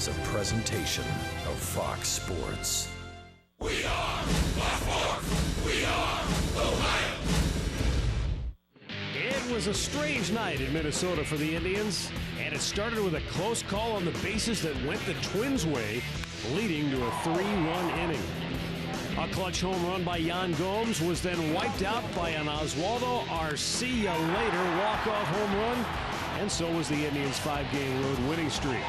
is a presentation of Fox Sports. We are Fox. We are the Lions. It was a strange night in Minnesota for the Indians, and it started with a close call on the bases that went the Twins' way, leading to a 3-run inning. A clutch home run by Yan Gomes was then wiped out by an Oswaldo Arcia later walk-off home run, and so was the Indians' 5-game road winning streak.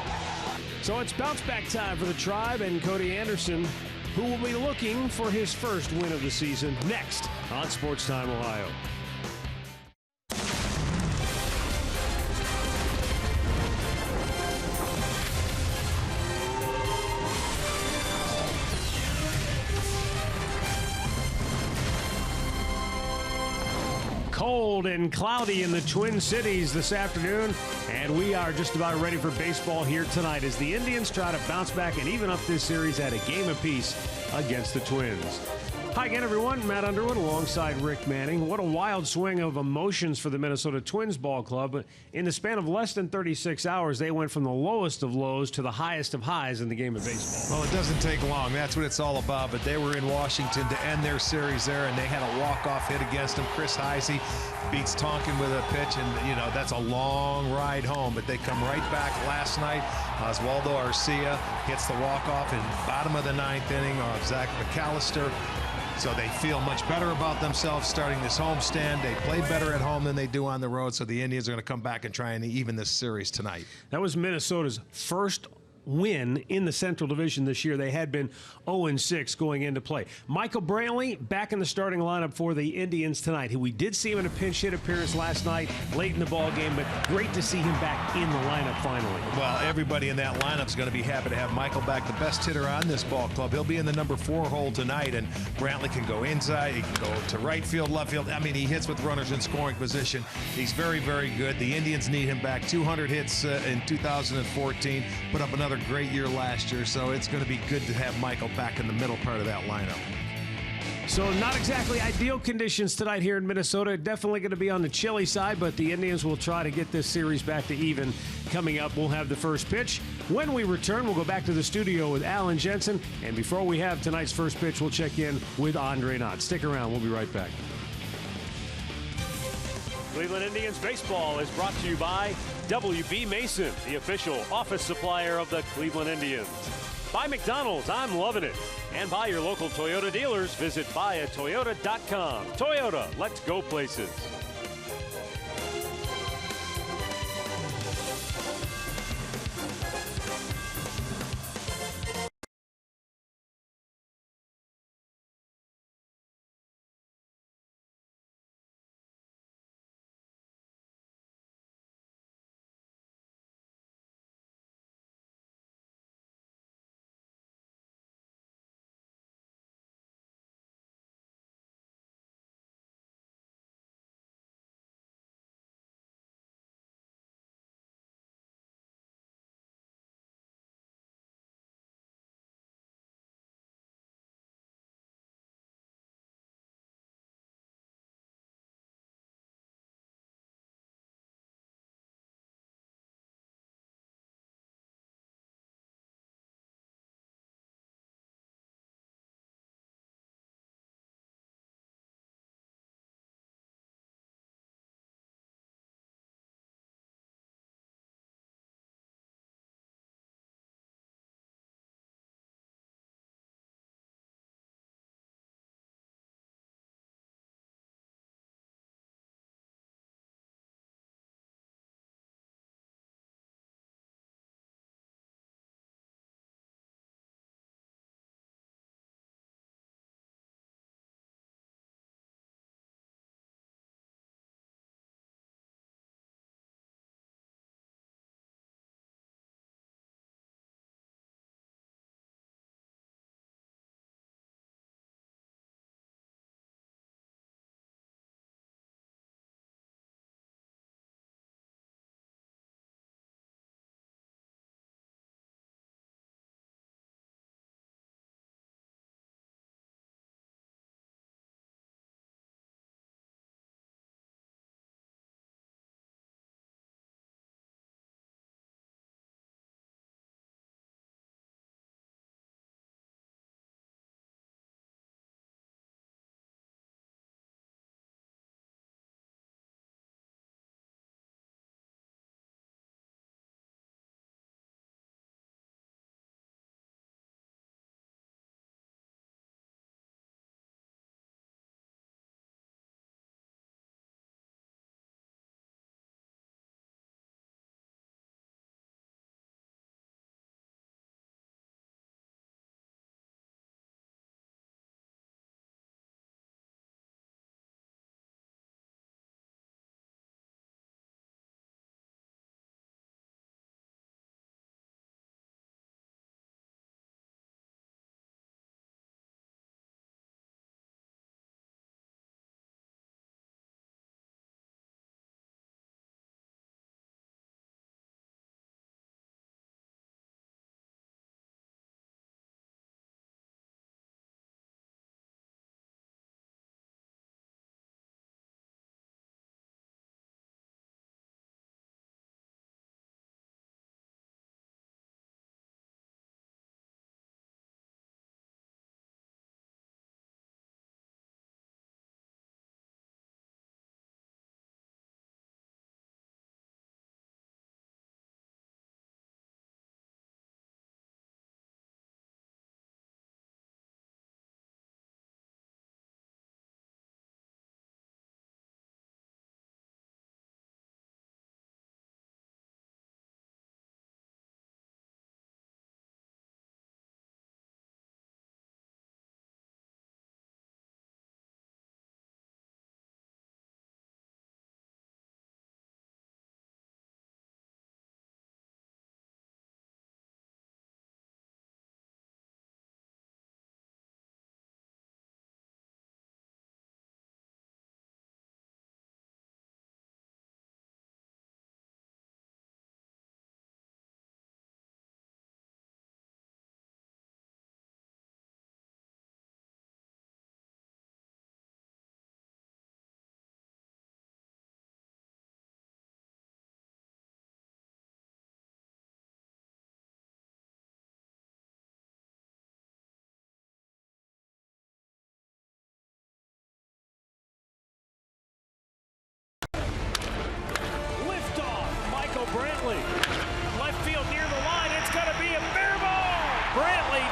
So it's bounce-back time for the Tribe and Cody Anderson, who will be looking for his first win of the season next on Sports Time Ohio. Cold and cloudy in the Twin Cities this afternoon, and we are just about ready for baseball here tonight as the Indians try to bounce back and even up this series at a game apiece against the Twins. Hi again, everyone. Matt Underwood alongside Rick Manning. What a wild swing of emotions for the Minnesota Twins ball club. In the span of less than 36 hours, they went from the lowest of lows to the highest of highs in the game of baseball. Well, it doesn't take long. That's what it's all about. But they were in Washington to end their series there, and they had a walk-off hit against them. Chris Heisey beats Tonkin with a pitch, and, you know, that's a long ride home. But they come right back last night. Oswaldo Arcia hits the walk-off in bottom of the ninth inning of Zach McAllister. So they feel much better about themselves starting this homestand. They play better at home than they do on the road, so the Indians are going to come back and try and even this series tonight. That was Minnesota's first win in the Central Division this year. They had been 0-6 going into play. Michael Brantley back in the starting lineup for the Indians tonight. We did see him in a pinch hit appearance last night late in the ball game, but great to see him back in the lineup finally. Well, everybody in that lineup is going to be happy to have Michael back, the best hitter on this ball club. He'll be in the number 4 hole tonight, and Brantley can go inside, he can go to right field, left field. I mean, he hits with runners in scoring position. He's very, very good. The Indians need him back. 200 hits in 2014, put up another great year last year, so it's going to be good to have Michael back in the middle part of that lineup. So not exactly ideal conditions tonight here in Minnesota. Definitely going to be on the chilly side, but the Indians will try to get this series back to even. Coming up, we'll have the first pitch. When we return, we'll go back to the studio with Alan Jensen, and before we have tonight's first pitch, we'll check in with Andre Knott. Stick around. We'll be right back. Cleveland Indians baseball is brought to you by W.B. Mason, the official office supplier of the Cleveland Indians. By McDonald's, I'm loving it. And by your local Toyota dealers, visit buyatoyota.com. Toyota, let's go places.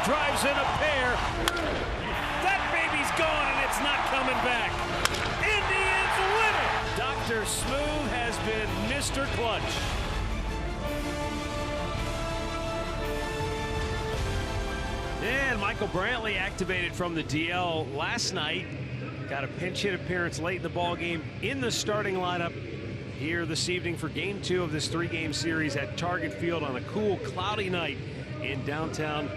drives in a pair. That baby's gone, and it's not coming back. Indians win it. Dr. Smooth has been Mr. Clutch. And Michael Brantley activated from the DL last night. Got a pinch hit appearance late in the ball game in the starting lineup here this evening for Game 2 of this 3-game series at Target Field on a cool, cloudy night in downtown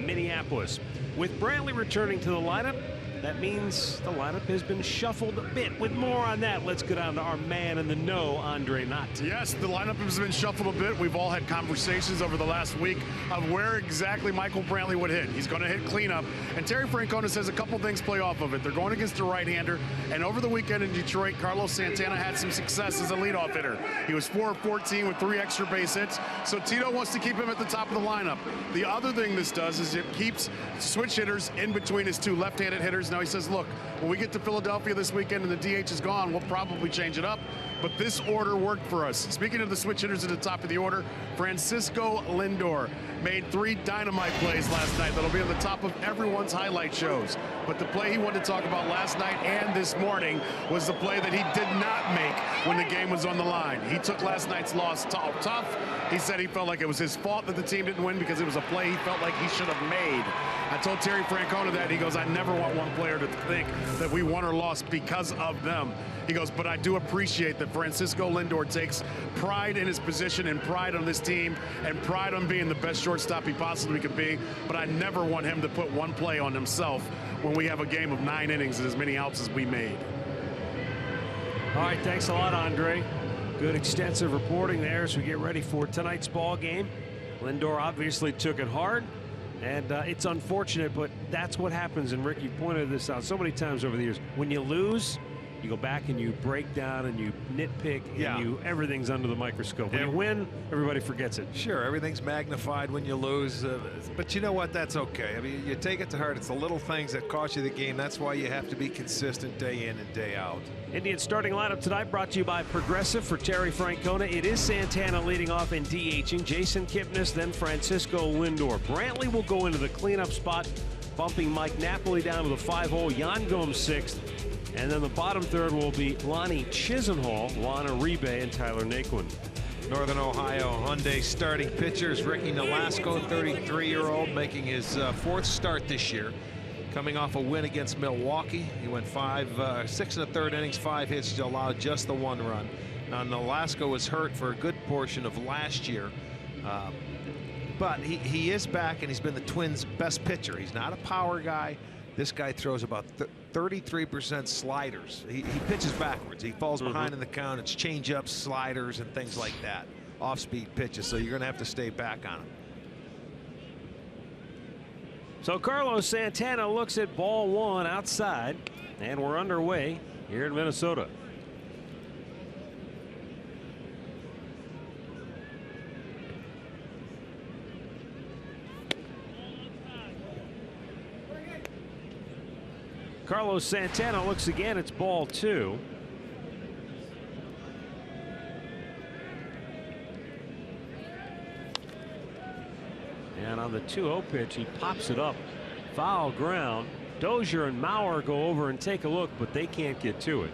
Minneapolis. With Brantley returning to the lineup, that means the lineup has been shuffled a bit. With more on that, let's go down to our man in the know, Andre Knott. Yes, the lineup has been shuffled a bit. We've all had conversations over the last week of where exactly Michael Brantley would hit. He's going to hit cleanup, and Terry Francona says a couple things play off of it. They're going against a right-hander, and over the weekend in Detroit, Carlos Santana had some success as a leadoff hitter. He was 4 of 14 with 3 extra base hits, so Tito wants to keep him at the top of the lineup. The other thing this does is it keeps switch hitters in between his 2 left-handed hitters. Now he says, look, when we get to Philadelphia this weekend and the DH is gone, we'll probably change it up. But this order worked for us. Speaking of the switch hitters at the top of the order, Francisco Lindor made 3 dynamite plays last night that'll be on the top of everyone's highlight shows. But the play he wanted to talk about last night and this morning was the play that he did not make when the game was on the line. He took last night's loss tough. He said he felt like it was his fault that the team didn't win because it was a play he felt like he should have made. I told Terry Francona that. He goes, I never want one player to think that we won or lost because of them. He goes, but I do appreciate that Francisco Lindor takes pride in his position and pride on this team and pride on being the best shortstop he possibly could be. But I never want him to put one play on himself when we have a game of 9 innings and as many outs as we made. All right, thanks a lot, Andre. Good extensive reporting there as we get ready for tonight's ball game. Lindor obviously took it hard, and it's unfortunate, but that's what happens. And Rick, you pointed this out so many times over the years. When you lose, you go back and you break down and you nitpick, and everything's under the microscope. When you win, everybody forgets it. Sure, everything's magnified when you lose, but you know what? That's okay. I mean, you take it to heart. It's the little things that cost you the game. That's why you have to be consistent day in and day out. Indian starting lineup tonight brought to you by Progressive. For Terry Francona, it is Santana leading off and DHing. Jason Kipnis, then Francisco Lindor. Brantley will go into the cleanup spot, bumping Mike Napoli down to the 5-hole. Yan Gomes 6th. And then the bottom third will be Lonnie Chisenhall, Juan Uribe, and Tyler Naquin. Northern Ohio Hyundai starting pitchers Ricky Nolasco, 33-year-old, making his 4th start this year. Coming off a win against Milwaukee. He went 6 1/3 innings, 5 hits to allow just the 1 run. Now Nolasco was hurt for a good portion of last year. But he is back, and he's been the Twins' best pitcher. He's not a power guy. This guy throws about 33% sliders. He pitches backwards. He falls behind in the count. It's change-ups, sliders, and things like that. Off-speed pitches, so you're going to have to stay back on him. So Carlos Santana looks at ball 1 outside, and we're underway here in Minnesota. Carlos Santana looks again. It's ball 2. And on the 2-0 pitch, he pops it up. Foul ground. Dozier and Mauer go over and take a look, but they can't get to it.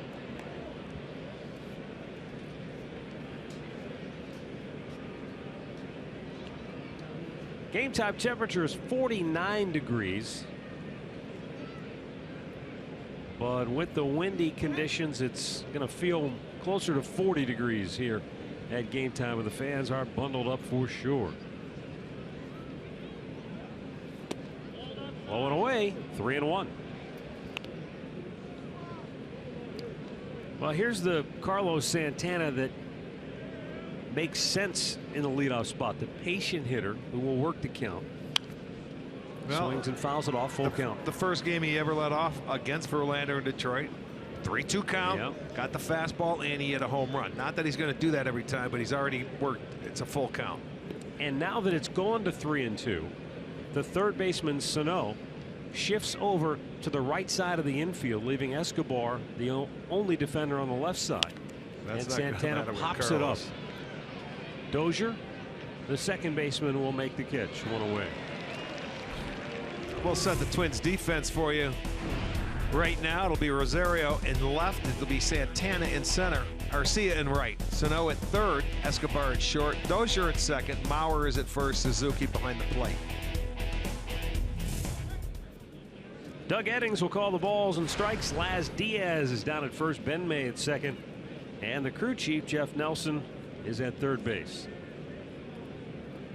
Game time temperature is 49 degrees. But with the windy conditions, it's going to feel closer to 40 degrees here at game time, and the fans are bundled up for sure. 0 away, 3-1. Well, here's the Carlos Santana that makes sense in the leadoff spot. The patient hitter who will work the count. Well, swings and fouls it off, full count. The first game he ever led off against Verlander in Detroit. 3-2 count. Yep. Got the fastball, and he hit a home run. Not that he's going to do that every time, but he's already worked. It's a full count. And now that it's gone to 3-2, the third baseman Sano shifts over to the right side of the infield, leaving Escobar the only defender on the left side. And Santana pops it up. Dozier, the second baseman, will make the catch. 1 away. We'll set the Twins defense for you. Right now, it'll be Rosario in left. It'll be Santana in center. Arcia in right. Sano at third. Escobar at short. Dozier at second. Mauer is at first. Suzuki behind the plate. Doug Eddings will call the balls and strikes. Laz Diaz is down at first. Ben May at second. And the crew chief, Jeff Nelson, is at third base.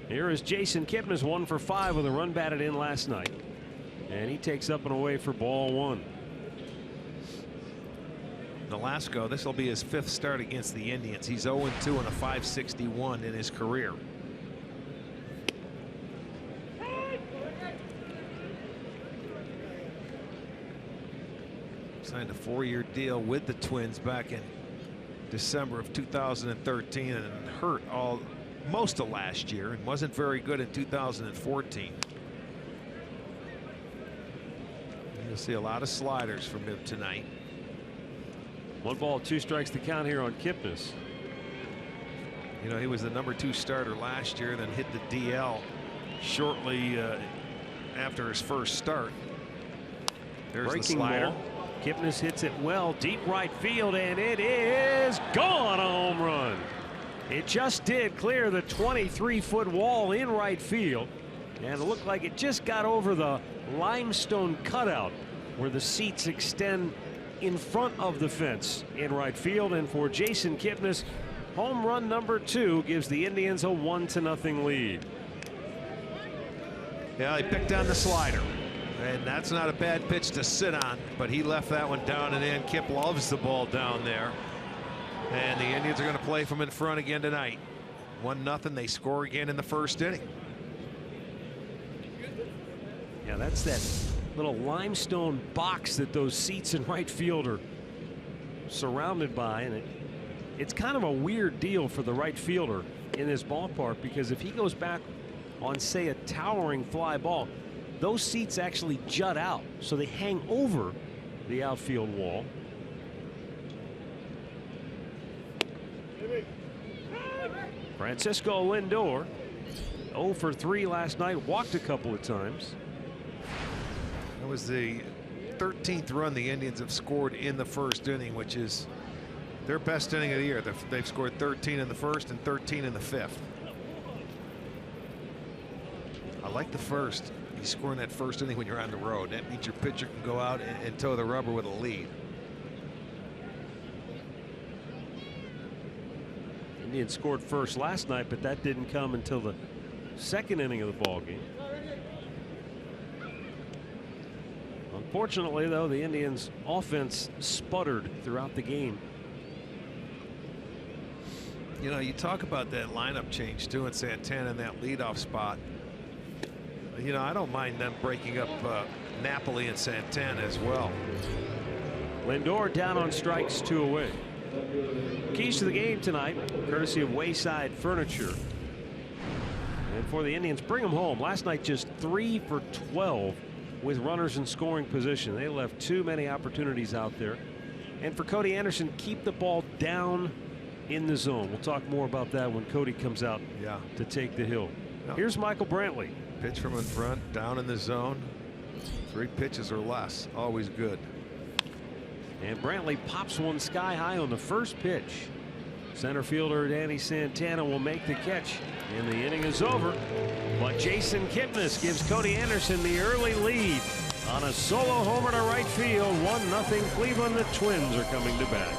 Here is Jason Kipnis, 1 for 5 with a run batted in last night. And he takes up and away for ball 1. Nolasco, this will be his 5th start against the Indians. He's 0-2 and a .561 in his career. Signed a 4-year deal with the Twins back in December of 2013 and hurt most of last year and wasn't very good in 2014. You'll see a lot of sliders from him tonight. 1 ball, 2 strikes to count here on Kipnis. You know, he was the #2 starter last year, then hit the DL shortly after his first start. There's Breaking the slider. ball. Kipnis hits it well deep right field, and it is gone. A home run. It just did clear the 23-foot wall in right field, and it looked like it just got over the limestone cutout where the seats extend in front of the fence in right field. And for Jason Kipnis, home run #2 gives the Indians a 1-0 lead. Yeah, he picked on the slider, and that's not a bad pitch to sit on, but he left that one down and in. Kip loves the ball down there, and the Indians are going to play from in front again tonight. 1-0. They score again in the first inning. Yeah, that's that little limestone box that those seats in right field are surrounded by, and it's kind of a weird deal for the right fielder in this ballpark, because if he goes back on, say, a towering fly ball, those seats actually jut out, so they hang over the outfield wall. Francisco Lindor, 0 for 3 last night, walked a couple of times. That was the 13th run the Indians have scored in the first inning, which is their best inning of the year. They've scored 13 in the first and 13 in the 5th. I like the first. You score in that first inning when you're on the road. That means your pitcher can go out and toe the rubber with a lead. Indians scored first last night, but that didn't come until the 2nd inning of the ball game. Unfortunately, though, the Indians' offense sputtered throughout the game. You know, you talk about that lineup change too, and Santana in that leadoff spot. You know, I don't mind them breaking up Napoli and Santana as well. Lindor down on strikes, 2 away. Keys to the game tonight, courtesy of Wayside Furniture. And for the Indians, bring them home. Last night, just 3 for 12 with runners in scoring position. They left too many opportunities out there. And for Cody Anderson, keep the ball down in the zone. We'll talk more about that when Cody comes out to take the hill. Here's Michael Brantley. Pitch from in front, down in the zone. 3 pitches or less, always good. And Brantley pops one sky high on the first pitch. Center fielder Danny Santana will make the catch, and the inning is over. But Jason Kipnis gives Cody Anderson the early lead on a solo homer to right field. 1-0 Cleveland. The Twins are coming to bat.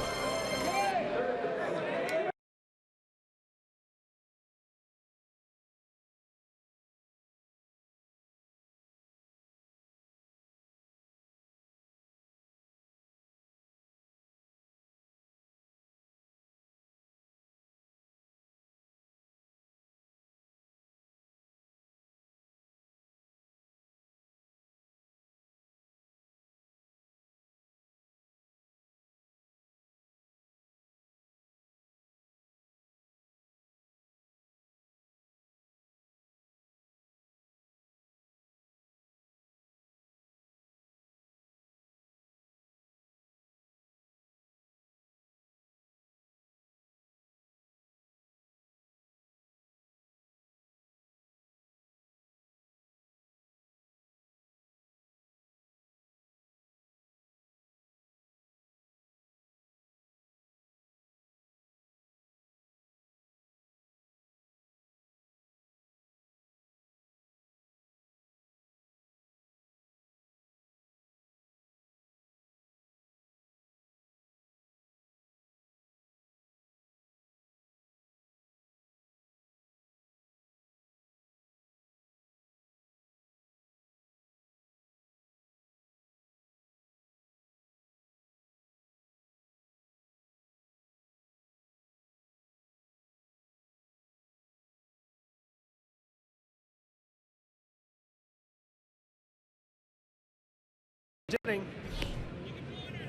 inning.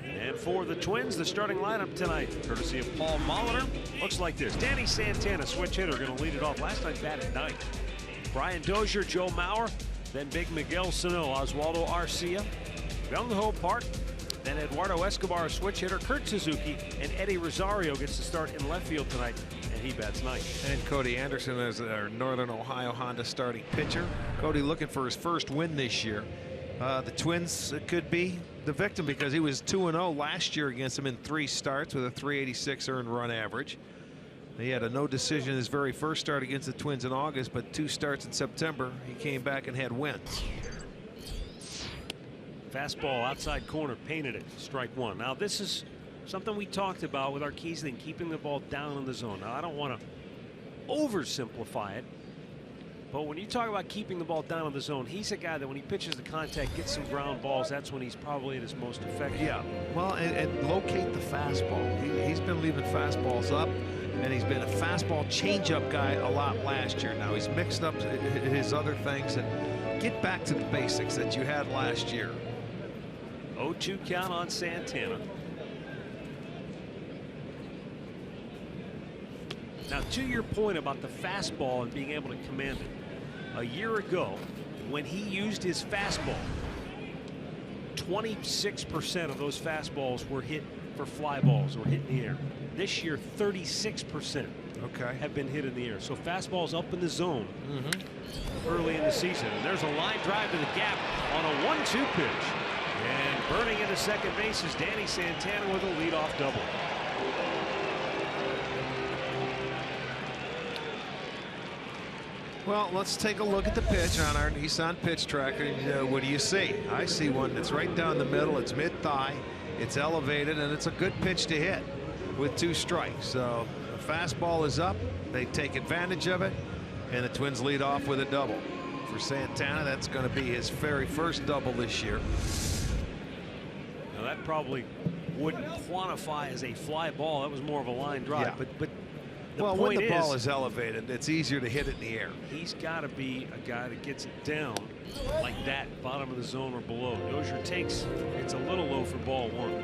And for the Twins, the starting lineup tonight, courtesy of Paul Molitor, looks like this. Danny Santana, switch hitter, going to lead it off. Last night batted ninth. Brian Dozier, Joe Mauer, then Big Miguel Sano, Oswaldo Arcia, Young Ho Park, then Eduardo Escobar, switch hitter, Kurt Suzuki, and Eddie Rosario gets to start in left field tonight, and he bats ninth. And Cody Anderson is our Northern Ohio Honda starting pitcher. Cody looking for his first win this year. The Twins could be the victim because he was 2-0 last year against them in 3 starts with a .386 earned run average. He had a no decision his very first start against the Twins in August, but 2 starts in September he came back and had wins. Fastball outside corner, painted it, strike one. Now this is something we talked about with our keys thing, keeping the ball down in the zone. Now I don't want to oversimplify it, but when you talk about keeping the ball down in the zone, he's a guy that when he pitches the contact, gets some ground balls, that's when he's probably at his most effective. Yeah, well, and locate the fastball. He's been leaving fastballs up, and he's been a fastball changeup guy a lot last year. Now he's mixed up his other things, and get back to the basics that you had last year. 0-2 count on Santana. Now, to your point about the fastball and being able to command it, a year ago, when he used his fastball, 26% of those fastballs were hit for fly balls or hit in the air. This year, 36% have been hit in the air. So fastballs up in the zone early in the season. And there's a line drive to the gap on a 1-2 pitch. And burning into second base is Danny Santana with a leadoff double. Well, let's take a look at the pitch on our Nissan pitch tracker. What do you see? I see one that's right down the middle. It's mid-thigh. It's elevated, and it's a good pitch to hit with 2 strikes. So the fastball is up. They take advantage of it, and the Twins lead off with a double. For Santana, that's going to be his very first double this year. Now that probably wouldn't quantify as a fly ball. That was more of a line drive. Yeah. But the well, point when the ball is elevated, it's easier to hit it in the air. He's got to be a guy that gets it down like that, bottom of the zone or below. Dozier takes, it's a little low for ball 1.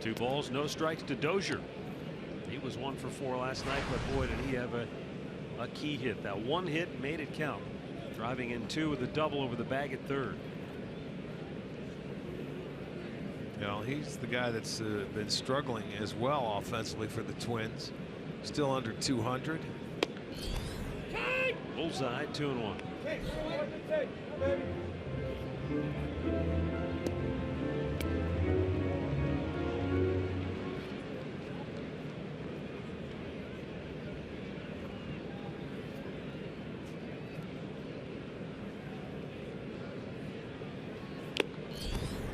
Two balls, no strikes to Dozier. He was 1 for 4 last night, but boy, did he have a key hit. That one hit made it count. Driving in 2 with a double over the bag at third. You know, he's the guy that's been struggling as well offensively for the Twins. Still under 200. Bullseye, 2-1.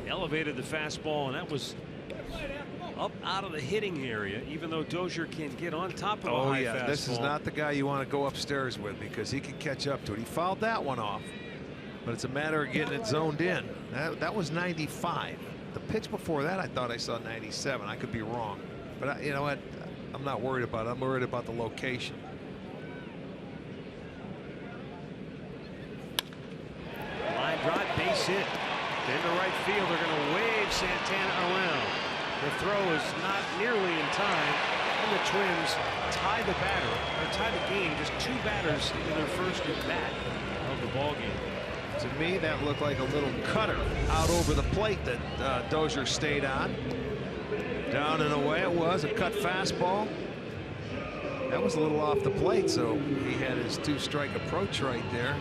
Elevated the fastball, and that was up out of the hitting area, even though Dozier can get on top of a high fastball. This is not the guy you want to go upstairs with because he can catch up to it. He fouled that one off, but it's a matter of getting it zoned in. That was 95. The pitch before that, I thought I saw 97. I could be wrong, but you know what? I'm not worried about it. I'm worried about the location. Line drive, base hit. Into right field, they're going to wave Santana around. The throw is not nearly in time, and the Twins tie the game. Just 2 batters into their first at bat of the ball game. To me, that looked like a little cutter out over the plate that Dozier stayed on. Down and away it was, a cut fastball. That was a little off the plate, so he had his 2-strike approach right there.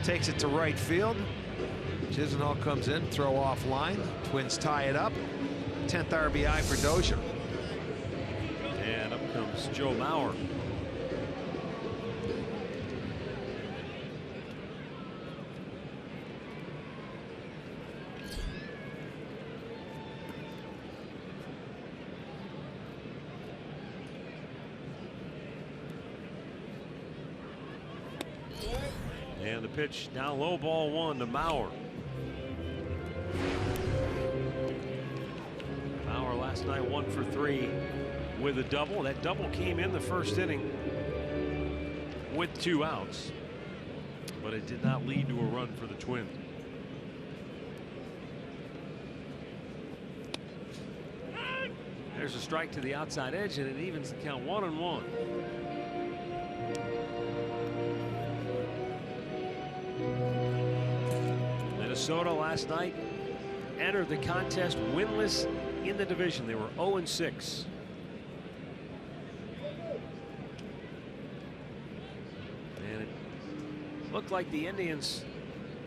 Takes it to right field. Chisenhall comes in, throw off line. Twins tie it up. 10th RBI for Dozier. And up comes Joe Mauer. And the pitch down low, ball one to Mauer. Mauer last night 1 for 3 with a double. That double came in the first inning with 2 outs, but it did not lead to a run for the Twins. There's a strike to the outside edge, and it evens the count 1-1. Minnesota last night entered the contest winless in the division. They were 0-6. And it looked like the Indians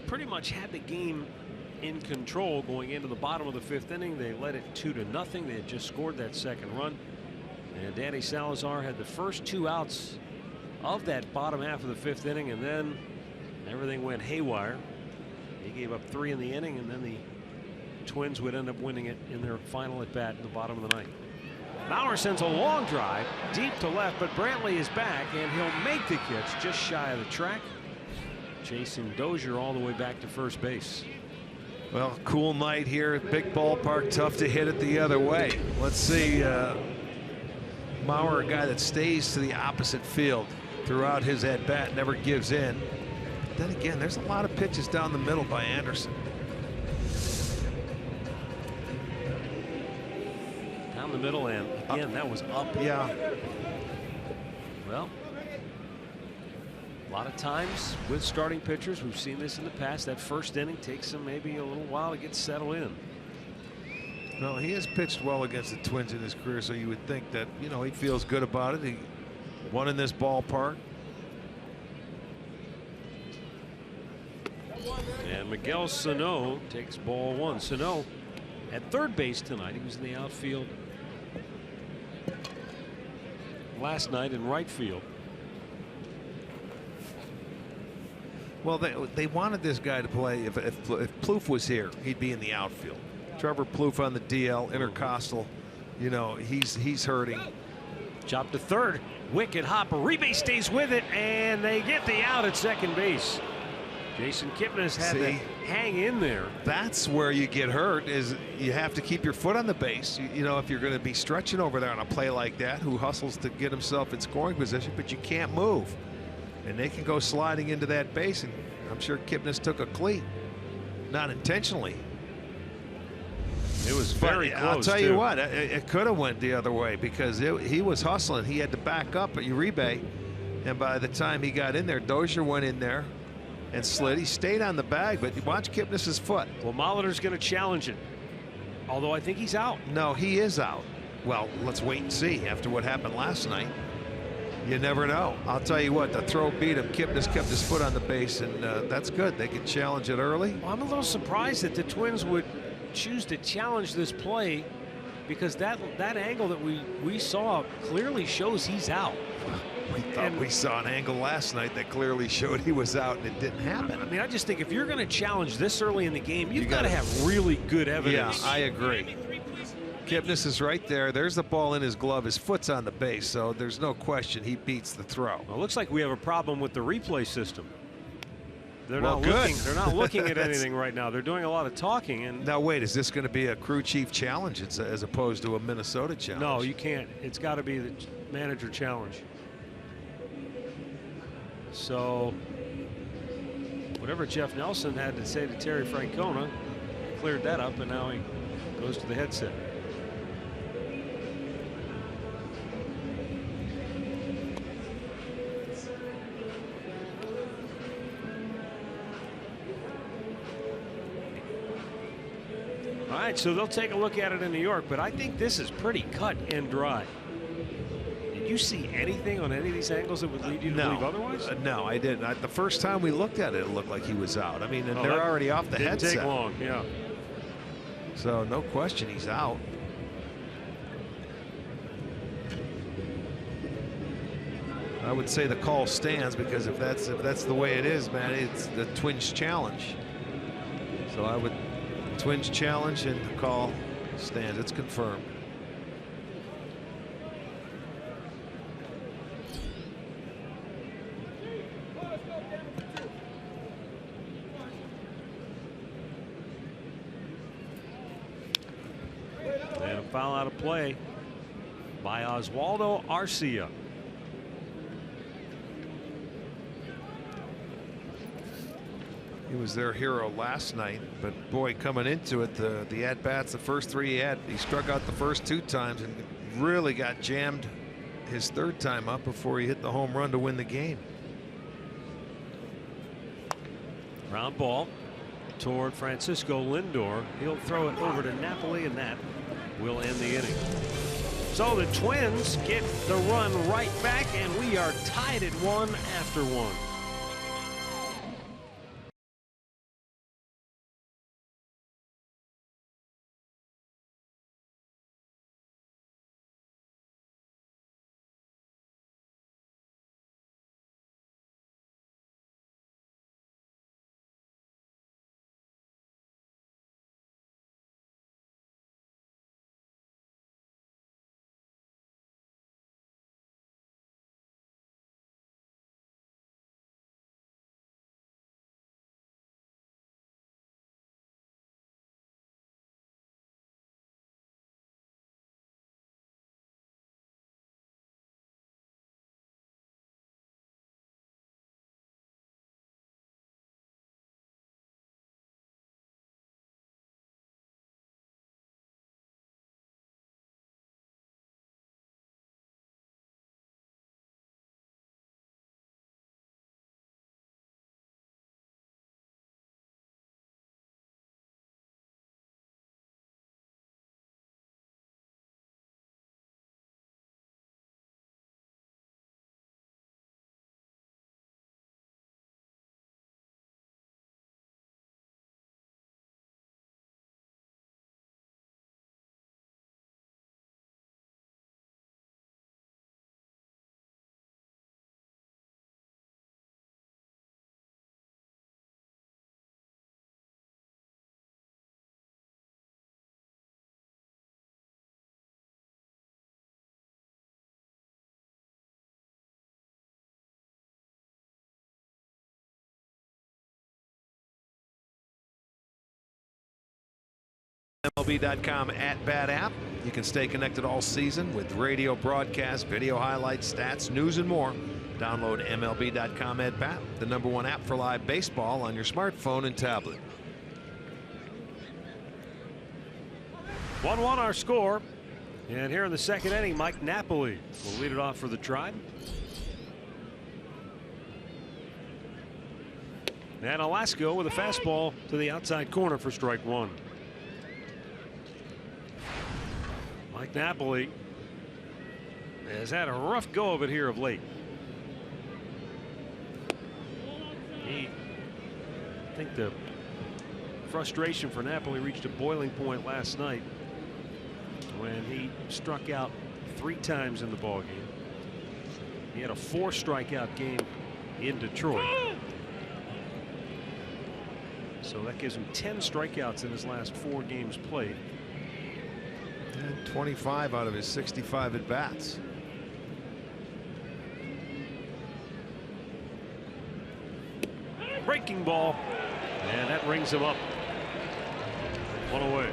pretty much had the game in control going into the bottom of the 5th inning. They led it 2-0. They had just scored that second run, and Danny Salazar had the first 2 outs of that bottom half of the 5th inning, and then everything went haywire. He gave up 3 in the inning, and then the Twins would end up winning it in their final at bat in the bottom of the 9th. Mauer sends a long drive deep to left, but Brantley is back, and he'll make the catch just shy of the track. Jason Dozier all the way back to first base. Well, cool night here at big ballpark. Tough to hit it the other way. Let's see. Mauer, a guy that stays to the opposite field throughout his at bat, never gives in. But then again, there's a lot of pitches down the middle by Anderson. Down the middle, and again, that was up. Yeah. Well, a lot of times with starting pitchers, we've seen this in the past, that first inning takes them maybe a little while to get settled in. No, he has pitched well against the Twins in his career, so you would think that, you know, he feels good about it. He won in this ballpark. And Miguel Sano takes ball 1. Sano at third base tonight. He was in the outfield last night in right field. Well, they wanted this guy to play. If Plouffe was here, he'd be in the outfield. Trevor Plouffe on the DL, intercostal. You know, he's hurting. Chop to third. Wicked hop. Uribe stays with it, and they get the out at second base. Jason Kipnis had to hang in there. That's where you get hurt, is you have to keep your foot on the base. You know, if you're going to be stretching over there on a play like that, who hustles to get himself in scoring position, but you can't move. And they can go sliding into that base, and I'm sure Kipnis took a cleat. Not intentionally. It was very close. I'll tell you what, it could have went the other way, because he was hustling. He had to back up at Uribe, and by the time he got in there, Dozier went in there and slid. He stayed on the bag, but watch Kipnis's foot. Well, Molitor's going to challenge it, although I think he's out. No, he is out. Well, let's wait and see after what happened last night. You never know. I'll tell you what, the throw beat him. Kipnis kept his foot on the base, and that's good. They can challenge it early. Well, I'm a little surprised that the Twins would choose to challenge this play, because that angle that we saw clearly shows he's out. We thought we saw an angle last night that clearly showed he was out, and it didn't happen. I mean, I just think if you're going to challenge this early in the game, you've got to have really good evidence. Yeah, I agree. Kipnis is right there. There's the ball in his glove. His foot's on the base, so there's no question he beats the throw. Well, it looks like we have a problem with the replay system. They're well, not good. looking. They're not looking at anything right now. They're doing a lot of talking. And now wait, is this going to be a crew chief challenge as opposed to a Minnesota challenge? No, you can't. It's got to be the manager challenge. So whatever Jeff Nelson had to say to Terry Francona cleared that up, and now he goes to the headset. All right, so they'll take a look at it in New York, but I think this is pretty cut and dry. Did you see anything on any of these angles that would lead you to believe otherwise? No, I didn't. The first time we looked at it, it looked like he was out. I mean, and they're already off the headset. Didn't take long, yeah. So no question he's out. I would say the call stands, because if that's the way it is, man, it's the Twins challenge. So I would Twins challenge, and the call stands. It's confirmed. foul out of play by Oswaldo Arcia. He was their hero last night, but boy, coming into it, the at-bats, the first 3 he struck out the first 2 times and really got jammed his 3rd time up before he hit the home run to win the game. Ground ball toward Francisco Lindor. He'll throw it over to Napoli, and that will end the inning. So the Twins get the run right back, and we are tied at 1 after 1. MLB.com at-bat app. You can stay connected all season with radio broadcasts, video highlights, stats, news, and more. Download MLB.com at-bat, the #1 app for live baseball on your smartphone and tablet. 1-1 our score. And here in the 2nd inning, Mike Napoli will lead it off for the Tribe. And Alasko with a fastball to the outside corner for strike 1. Mike Napoli has had a rough go of it here of late. I think the frustration for Napoli reached a boiling point last night when he struck out 3 times in the ballgame. He had a 4 strikeout game in Detroit. So that gives him 10 strikeouts in his last 4 games played. And 25 out of his 65 at-bats. Breaking ball, and that rings him up. 1 away.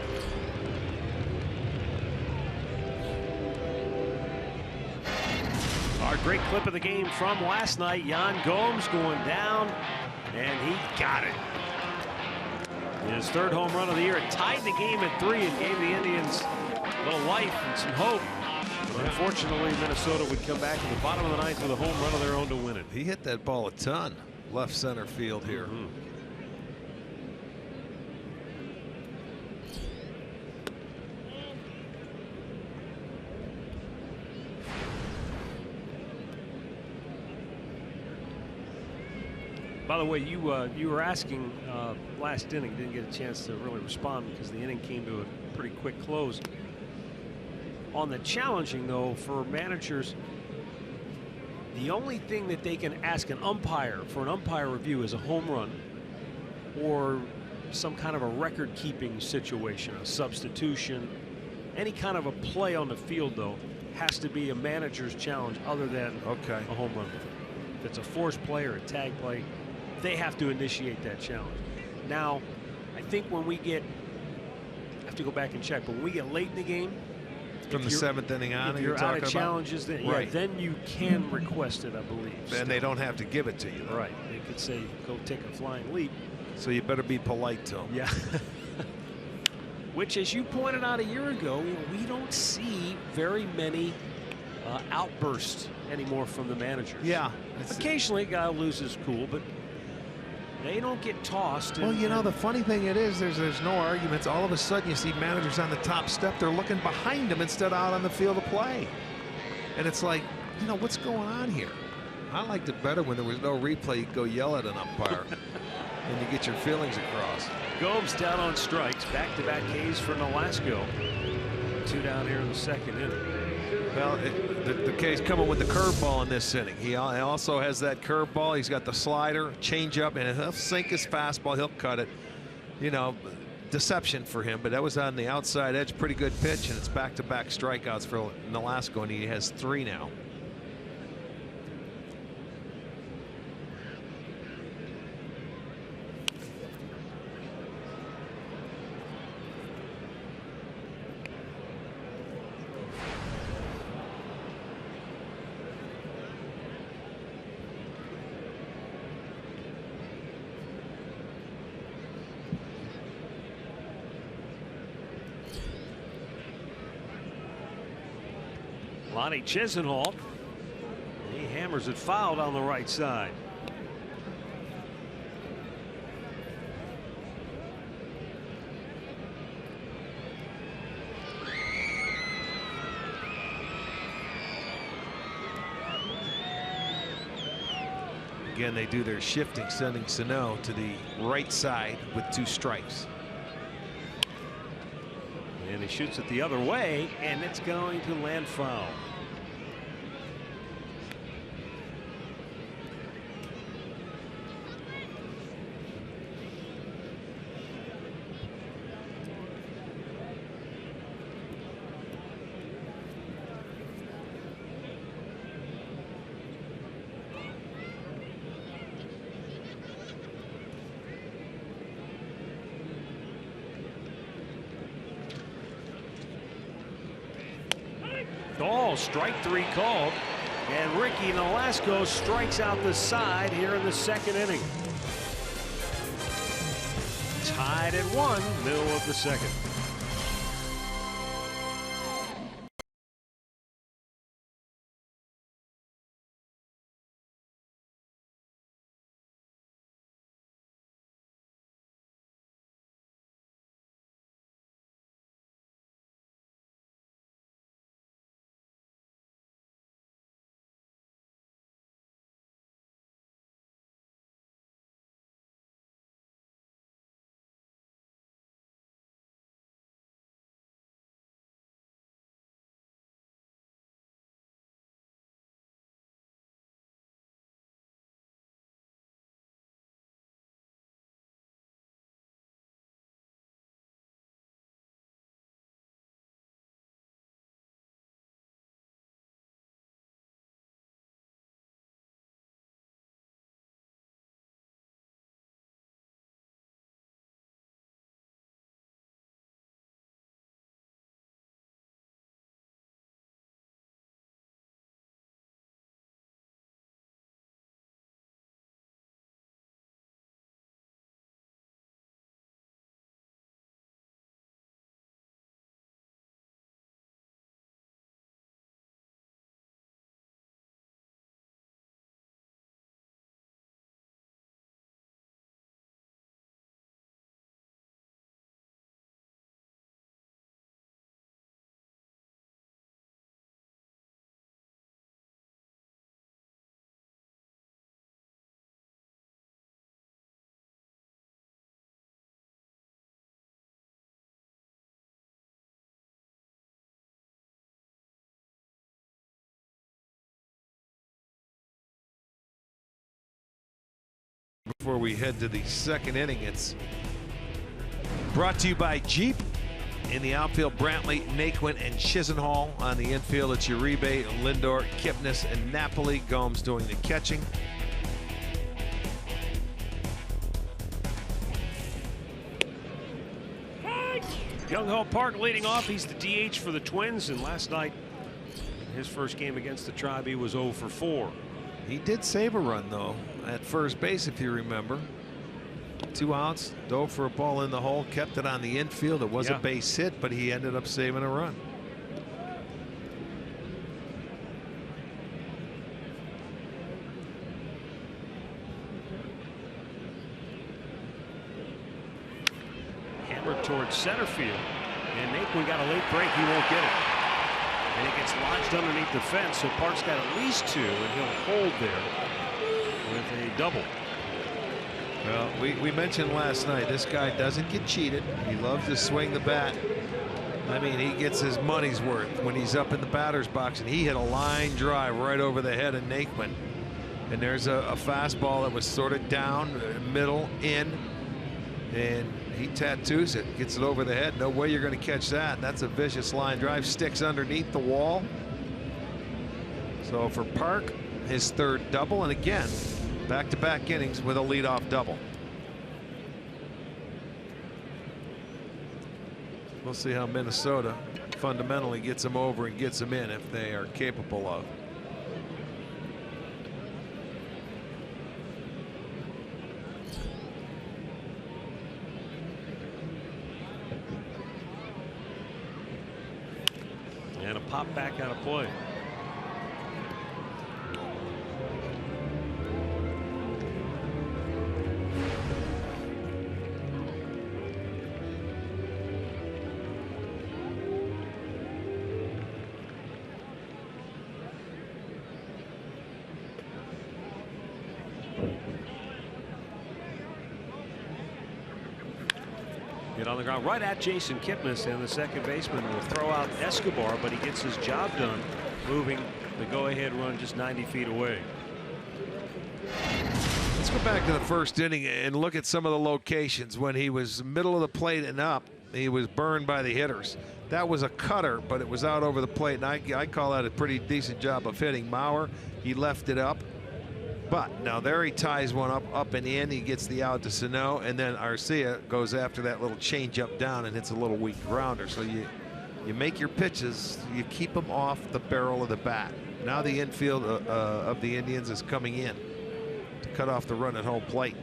Our great clip of the game from last night. Yan Gomes going down, and he got it. His 3rd home run of the year. It tied the game at 3 and gave the Indians a little life and some hope. But unfortunately, Minnesota would come back in the bottom of the 9th with a home run of their own to win it. He hit that ball a ton left center field here. By the way, you were asking last inning, didn't get a chance to really respond because the inning came to a pretty quick close. On the challenging, though, for managers, the only thing that they can ask an umpire for an umpire review is a home run or some kind of a record-keeping situation, a substitution, any kind of a play on the field, though, has to be a manager's challenge other than a home run. If it's a forced play or a tag play, they have to initiate that challenge. Now, I think when we get, I have to go back and check, but when we get late in the game From the 7th inning on, if you're out of challenges, then, right. yeah, then you can request it, I believe. And they don't have to give it to you, though. Right. They could say, go take a flying leap. So you better be polite to them. Yeah. Which, as you pointed out a year ago, we don't see very many outbursts anymore from the managers. Yeah. Occasionally, a guy loses cool, but they don't get tossed. Well, you know, the funny thing it is, there's no arguments. All of a sudden, you see managers on the top step. They're looking behind them instead of out on the field of play. And it's like, you know, what's going on here? I liked it better when there was no replay. You go yell at an umpire and you get your feelings across. Gomes down on strikes. Back-to-back Ks for Nolasco. 2 down here in the 2nd inning. Well, the K's coming with the curveball in this inning. He also has that curveball. He's got the slider, changeup, and he'll sink his fastball. He'll cut it. You know, deception for him, but that was on the outside edge. Pretty good pitch, and it's back-to-back strikeouts for Nolasco, and he has 3 now. Lonnie Chisenhall. He hammers it fouled on the right side. Again, they do their shifting, sending Sano to the right side with 2 strikes. And he shoots it the other way, and it's going to land foul. Oh, strike 3 called, and Ricky Nolasco strikes out the side here in the 2nd inning. Tied at 1, middle of the 2nd. Before we head to the 2nd inning, it's brought to you by Jeep. In the outfield, Brantley, Naquin, and Chisenhall. On the infield, it's Uribe, Lindor, Kipnis, and Napoli. Gomes doing the catching. Young Ho Park leading off. He's the DH for the Twins, and last night, his first game against the Tribe, he was 0 for 4. He did save a run, though, at first base, if you remember. 2 outs, dove for a ball in the hole, kept it on the infield. It was a base hit, but he ended up saving a run. Hammered towards center field, and Naquin got a late break. He won't get it, and it gets lodged underneath the fence. So Park's got at least 2, and he'll hold there with a double. Well, we mentioned last night, this guy doesn't get cheated. He loves to swing the bat. I mean, he gets his money's worth when he's up in the batter's box, and he hit a line drive right over the head of Naquin. And there's a fastball that was sort of down, middle, in, and he tattoos it, gets it over the head. No way you're going to catch that. That's a vicious line drive, sticks underneath the wall. So for Park, his 3rd double, and again, back-to-back innings with a leadoff double. We'll see how Minnesota fundamentally gets him over and gets him in, if they are capable of. And a pop back out of play. Hit on the ground right at Jason Kipnis, and the second baseman will throw out Escobar, but he gets his job done, moving the go-ahead run just 90 feet away. Let's go back to the first inning and look at some of the locations. When he was middle of the plate and up, he was burned by the hitters. That was a cutter, but it was out over the plate, and I call that a pretty decent job of hitting. Mauer, he left it up. But now there he ties one up and in. He gets the out to Sano, and then Arcia goes after that little change up down and hits a little weak grounder. So you make your pitches, you keep them off the barrel of the bat. Now the infield of the Indians is coming in to cut off the run at home plate.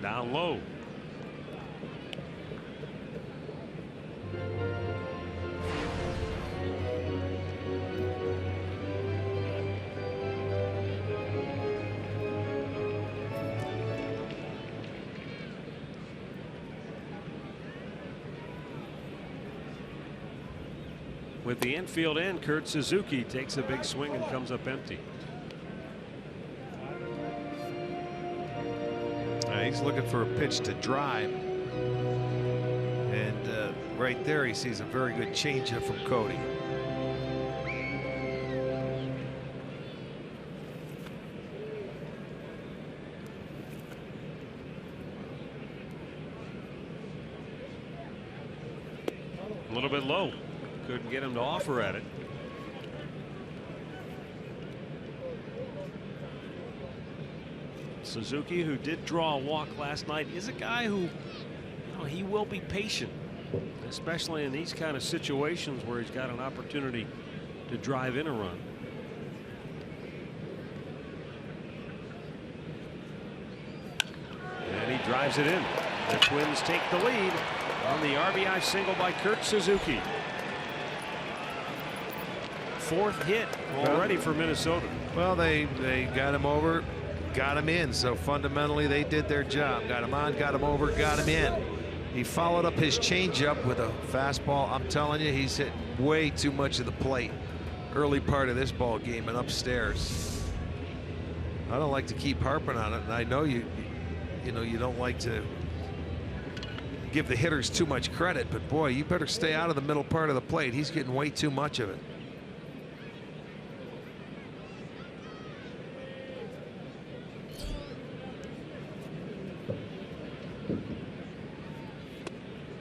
Down low. With the infield in, Kurt Suzuki takes a big swing and comes up empty. He's looking for a pitch to drive. And right there he sees a very good changeup from Cody. A little bit low. Couldn't get him to offer at it. Suzuki, who did draw a walk last night, is a guy who, he will be patient, especially in these kind of situations where he's got an opportunity to drive in a run. And he drives it in. The Twins take the lead on the RBI single by Kurt Suzuki. 4th hit already for Minnesota. Well, they got him over, got him in. So fundamentally they did their job. Got him on, got him over, got him in. He followed up his changeup with a fastball. I'm telling you, he's hit way too much of the plate early part of this ball game and upstairs. I don't like to keep harping on it, and I know you don't like to give the hitters too much credit, but boy, you better stay out of the middle part of the plate. He's getting way too much of it.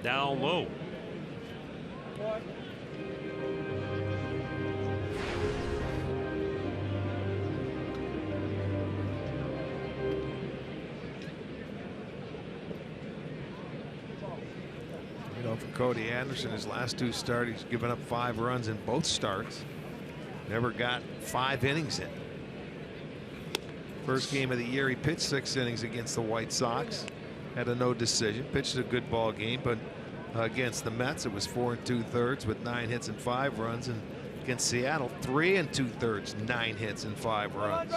Down low. Cody Anderson. His last 2 starts, he's given up 5 runs in both starts. Never got 5 innings in. First game of the year, he pitched 6 innings against the White Sox. Had a no decision. Pitched a good ball game, but against the Mets, it was 4 2/3 with 9 hits and 5 runs. And against Seattle, 3 2/3, 9 hits and 5 runs.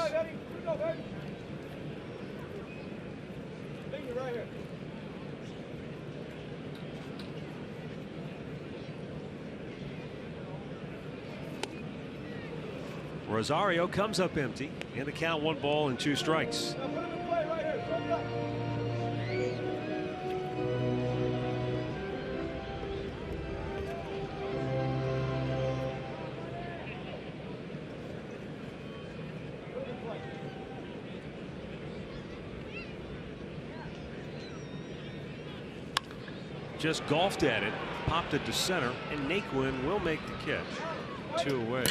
Rosario comes up empty, and the count 1 ball and 2 strikes. Just golfed at it, popped it to center, and Naquin will make the catch. 2 away.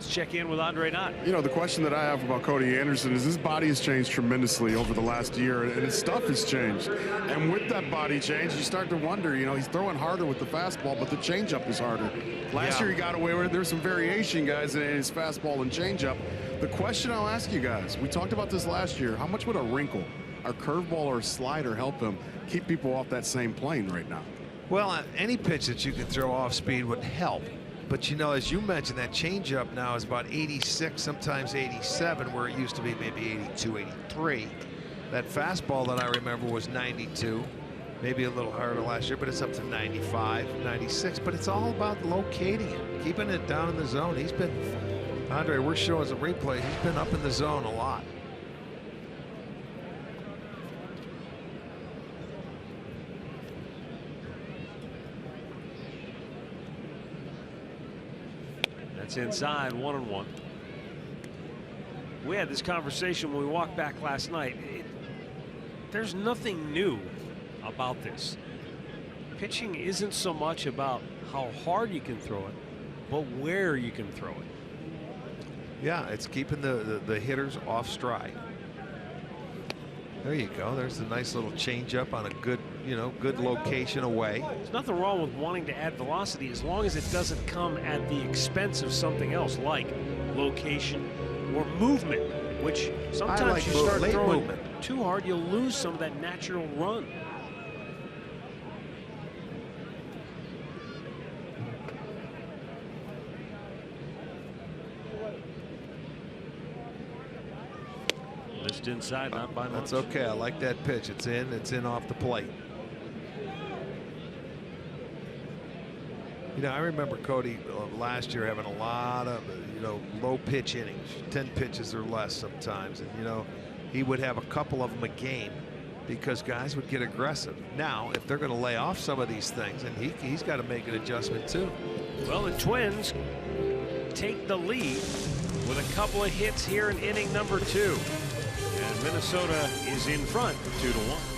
Check in with Andre Knott. You know, the question that I have about Cody Anderson is his body has changed tremendously over the last year, and his stuff has changed. And with that body change, you start to wonder, you know, he's throwing harder with the fastball, but the changeup is harder. Last year he got away with it. There's some variation, guys, in his fastball and changeup. The question I'll ask you guys, we talked about this last year, how much would a wrinkle, a curveball or a slider help him keep people off that same plane right now? Well, any pitch that you can throw off speed would help. But, you know, as you mentioned, that changeup now is about 86, sometimes 87, where it used to be maybe 82, 83. That fastball that I remember was 92, maybe a little harder last year, but it's up to 95, 96. But it's all about locating it, keeping it down in the zone. He's been, Andre, we're showing the replay, he's been up in the zone a lot. It's inside, 1-1. We had this conversation when we walked back last night. There's nothing new about this. Pitching isn't so much about how hard you can throw it, but where you can throw it. Yeah, it's keeping the hitters off stride. There you go. There's a nice little changeup on a good, you know, good location away. There's nothing wrong with wanting to add velocity as long as it doesn't come at the expense of something else like location or movement, which sometimes you start throwing too hard, you'll lose some of that natural run. Missed inside, not by much. That's okay. I like that pitch. It's in off the plate. You know, I remember Cody last year having a lot of, you know, low pitch innings, 10 pitches or less sometimes. And, you know, he would have a couple of them a game because guys would get aggressive. Now, if they're going to lay off some of these things, and he's got to make an adjustment too. Well, the Twins take the lead with a couple of hits here in inning number 2. And Minnesota is in front 2-1.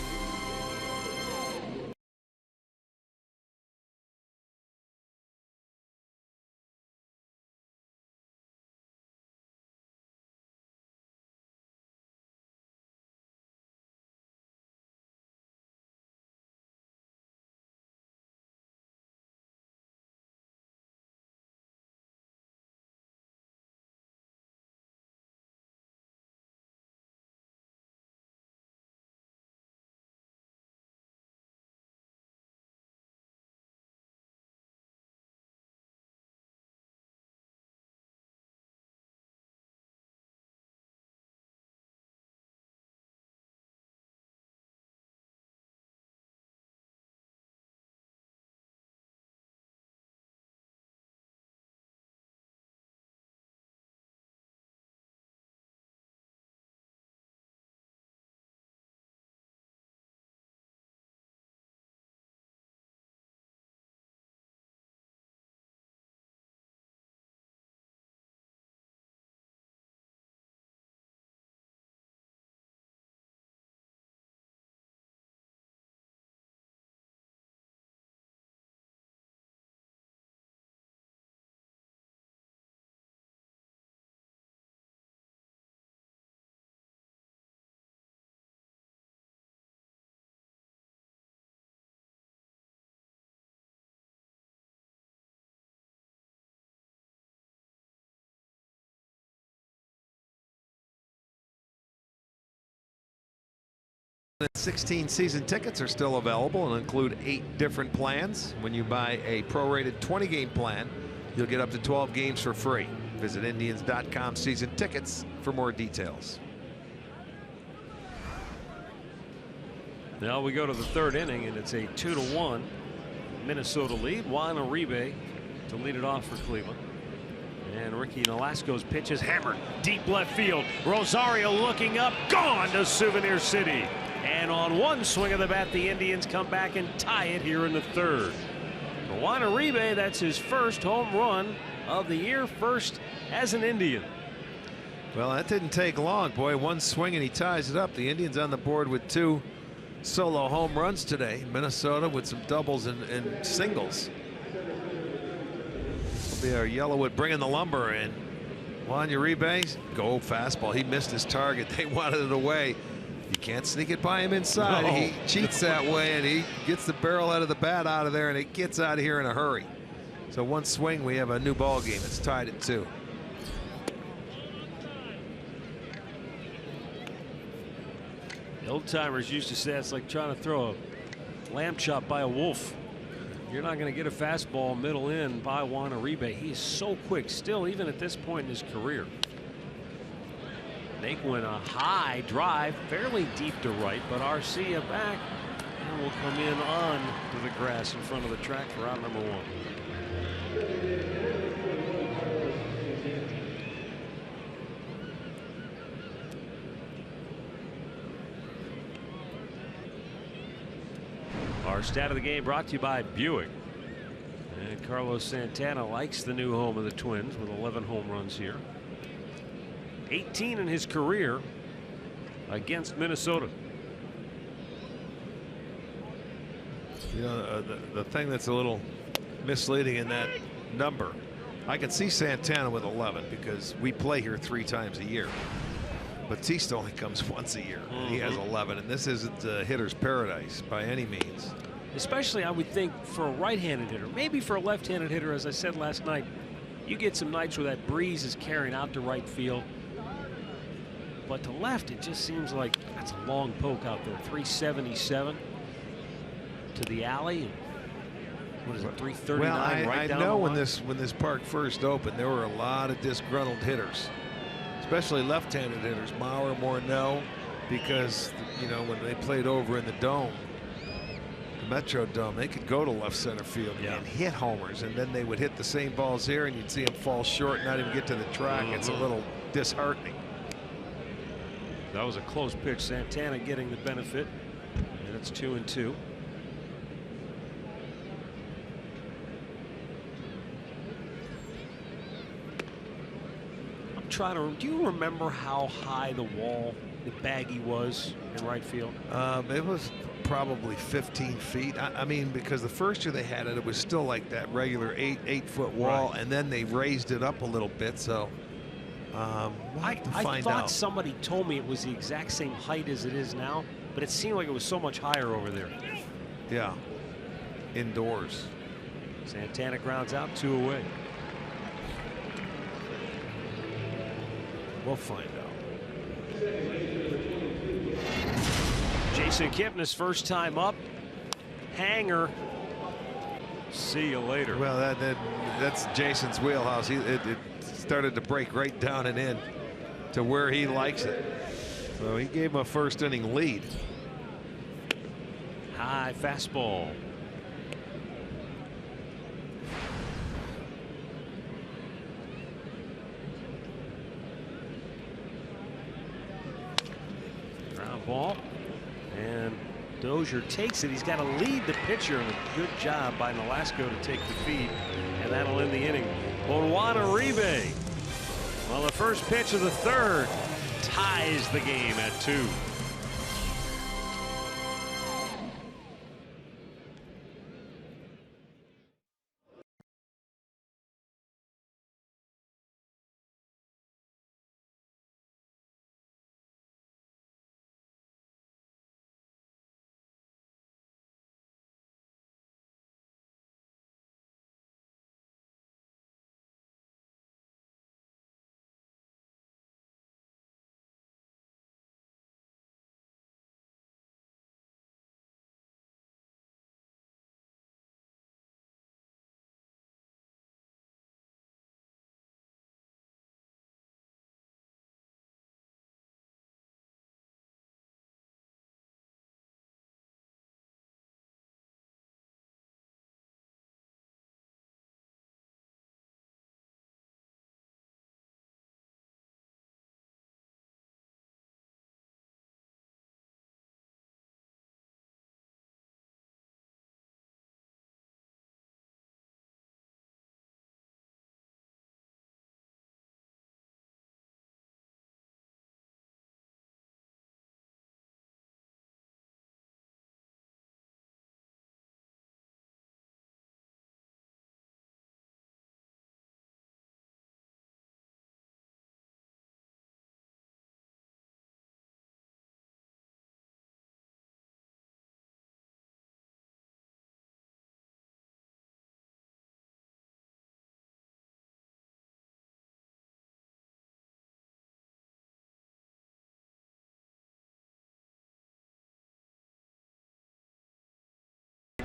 16 season tickets are still available and include 8 different plans. When you buy a prorated 20-game plan, you'll get up to 12 games for free. Visit Indians.com season tickets for more details. Now we go to the 3rd inning, and it's a 2-1 Minnesota lead. Juan Uribe to lead it off for Cleveland. And Ricky Nolasco's pitch is hammered deep left field. Rosario looking up, gone to Souvenir City. And on one swing of the bat, the Indians come back and tie it here in the 3rd. For Juan Uribe, that's his first home run of the year, first as an Indian. Well, that didn't take long, boy. One swing and he ties it up. The Indians on the board with 2 solo home runs today. Minnesota with some doubles and singles. Will be our Yellowwood bringing the lumber in. Juan Uribe, go fastball. He missed his target. They wanted it away. You can't sneak it by him inside. No. He cheats that way, and he gets the barrel out of the bat out of there, and it gets out of here in a hurry. So one swing, we have a new ball game. It's tied at 2. The old timers used to say it's like trying to throw a lamb chop by a wolf. You're not going to get a fastball middle in by Juan Uribe. He is so quick still, even at this point in his career. Naquin, a high drive, fairly deep to right, but Arcia back and will come in on to the grass in front of the track for out number 1. Our stat of the game brought to you by Buick. And Carlos Santana likes the new home of the Twins with 11 home runs here. 18 in his career against Minnesota. You know, the thing that's a little misleading in that number, I can see Santana with 11 because we play here 3 times a year. Batista only comes once a year. He has 11, and this isn't hitter's paradise by any means. Especially, I would think, for a right-handed hitter. Maybe for a left-handed hitter, as I said last night, you get some nights where that breeze is carrying out to right field. But to left, it just seems like that's a long poke out there. 377 to the alley. What is it, 339 well, right down I know the line? when this park first opened, there were a lot of disgruntled hitters, especially left-handed hitters. Maurer, Morneau, because you know when they played over in the dome, the Metro Dome, they could go to left center field and hit homers, and then they would hit the same balls here, and you'd see them fall short and not even get to the track. It's a little disheartening. That was a close pitch. Santana getting the benefit, and it's 2-2. I'm trying to. Do you remember how high the wall, the baggie was in right field? It was probably 15 feet. I mean, because the first year they had it, it was still like that regular 8-foot wall, and then they raised it up a little bit. So. We'll have to find thought out. somebody told me it was the exact same height as it is now, but it seemed like it was so much higher over there. Yeah. Indoors. Santana grounds out, 2 away. We'll find out. Jason Kipnis, first time up. Hanger. See you later. Well, that's Jason's wheelhouse. It started to break right down and in to where he likes it. So he gave him a first inning lead. High fastball. Ground ball. And Dozier takes it. He's got to lead the pitcher, and a good job by Nolasco to take the feed, and that'll end the inning. Juan Uribe, well, the first pitch of the 3rd ties the game at 2.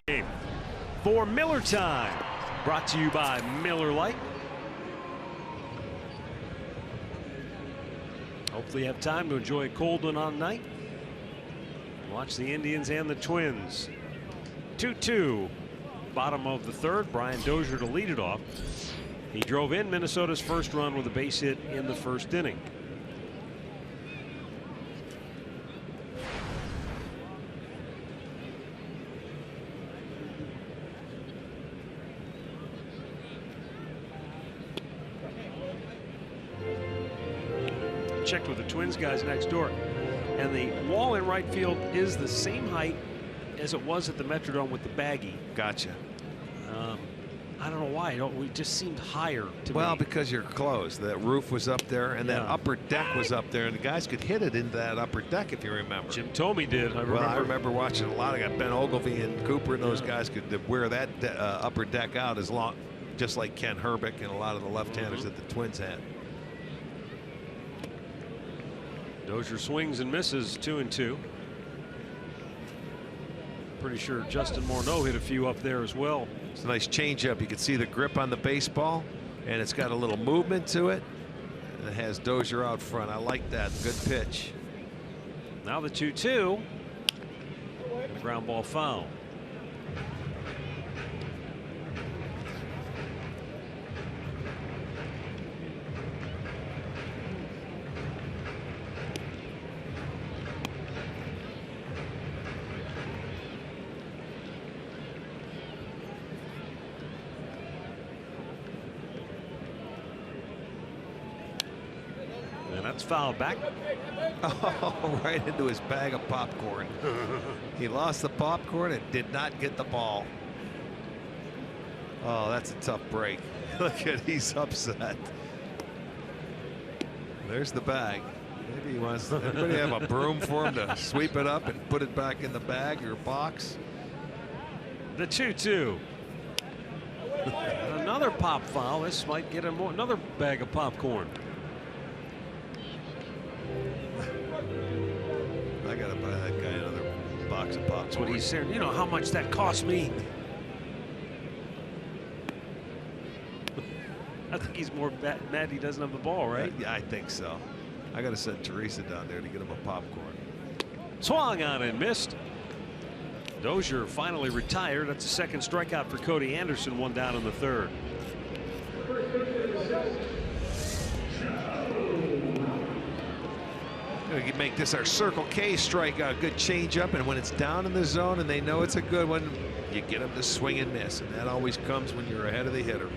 game. For Miller Time, brought to you by Miller Lite. Hopefully you have time to enjoy a cold one on night. Watch the Indians and the Twins. 2-2. Bottom of the third. Brian Dozier to lead it off. He drove in Minnesota's first run with a base hit in the first inning. Checked with the Twins guys next door, and the wall in right field is the same height as it was at the Metrodome with the baggie. Gotcha. I don't know why. It just seemed higher to me. Well, because you're close. That roof was up there, and that upper deck was up there, and the guys could hit it into that upper deck, if you remember. Jim Thome did. I remember watching a lot of guys. Ben Ogilvie and Cooper and those guys could wear that upper deck out as long, just like Ken Herbeck and a lot of the left-handers that the Twins had. Dozier swings and misses, 2-2. Pretty sure Justin Morneau hit a few up there as well. It's a nice changeup. You can see the grip on the baseball, and it's got a little movement to it. And it has Dozier out front. I like that. Good pitch. Now the 2-2. Ground ball foul. That's fouled back. Oh, right into his bag of popcorn. He lost the popcorn and did not get the ball. Oh, that's a tough break. Look at, he's upset. There's the bag. Maybe he wants. Anybody have a broom for him to sweep it up and put it back in the bag or box? The 2-2. Another pop foul. This might get him another bag of popcorn. I gotta buy that guy another box of popcorn. That's what he's saying. You know how much that cost me. I think he's more mad he doesn't have the ball, right? Yeah, I think so. I gotta send Teresa down there to get him a popcorn. Swung on and missed. Dozier finally retired. That's a second strikeout for Cody Anderson. One down in the third. We can make this our Circle K strikeout. Good changeup, and when it's down in the zone and they know it's a good one, you get them to swing and miss, and that always comes when you're ahead of the hitter.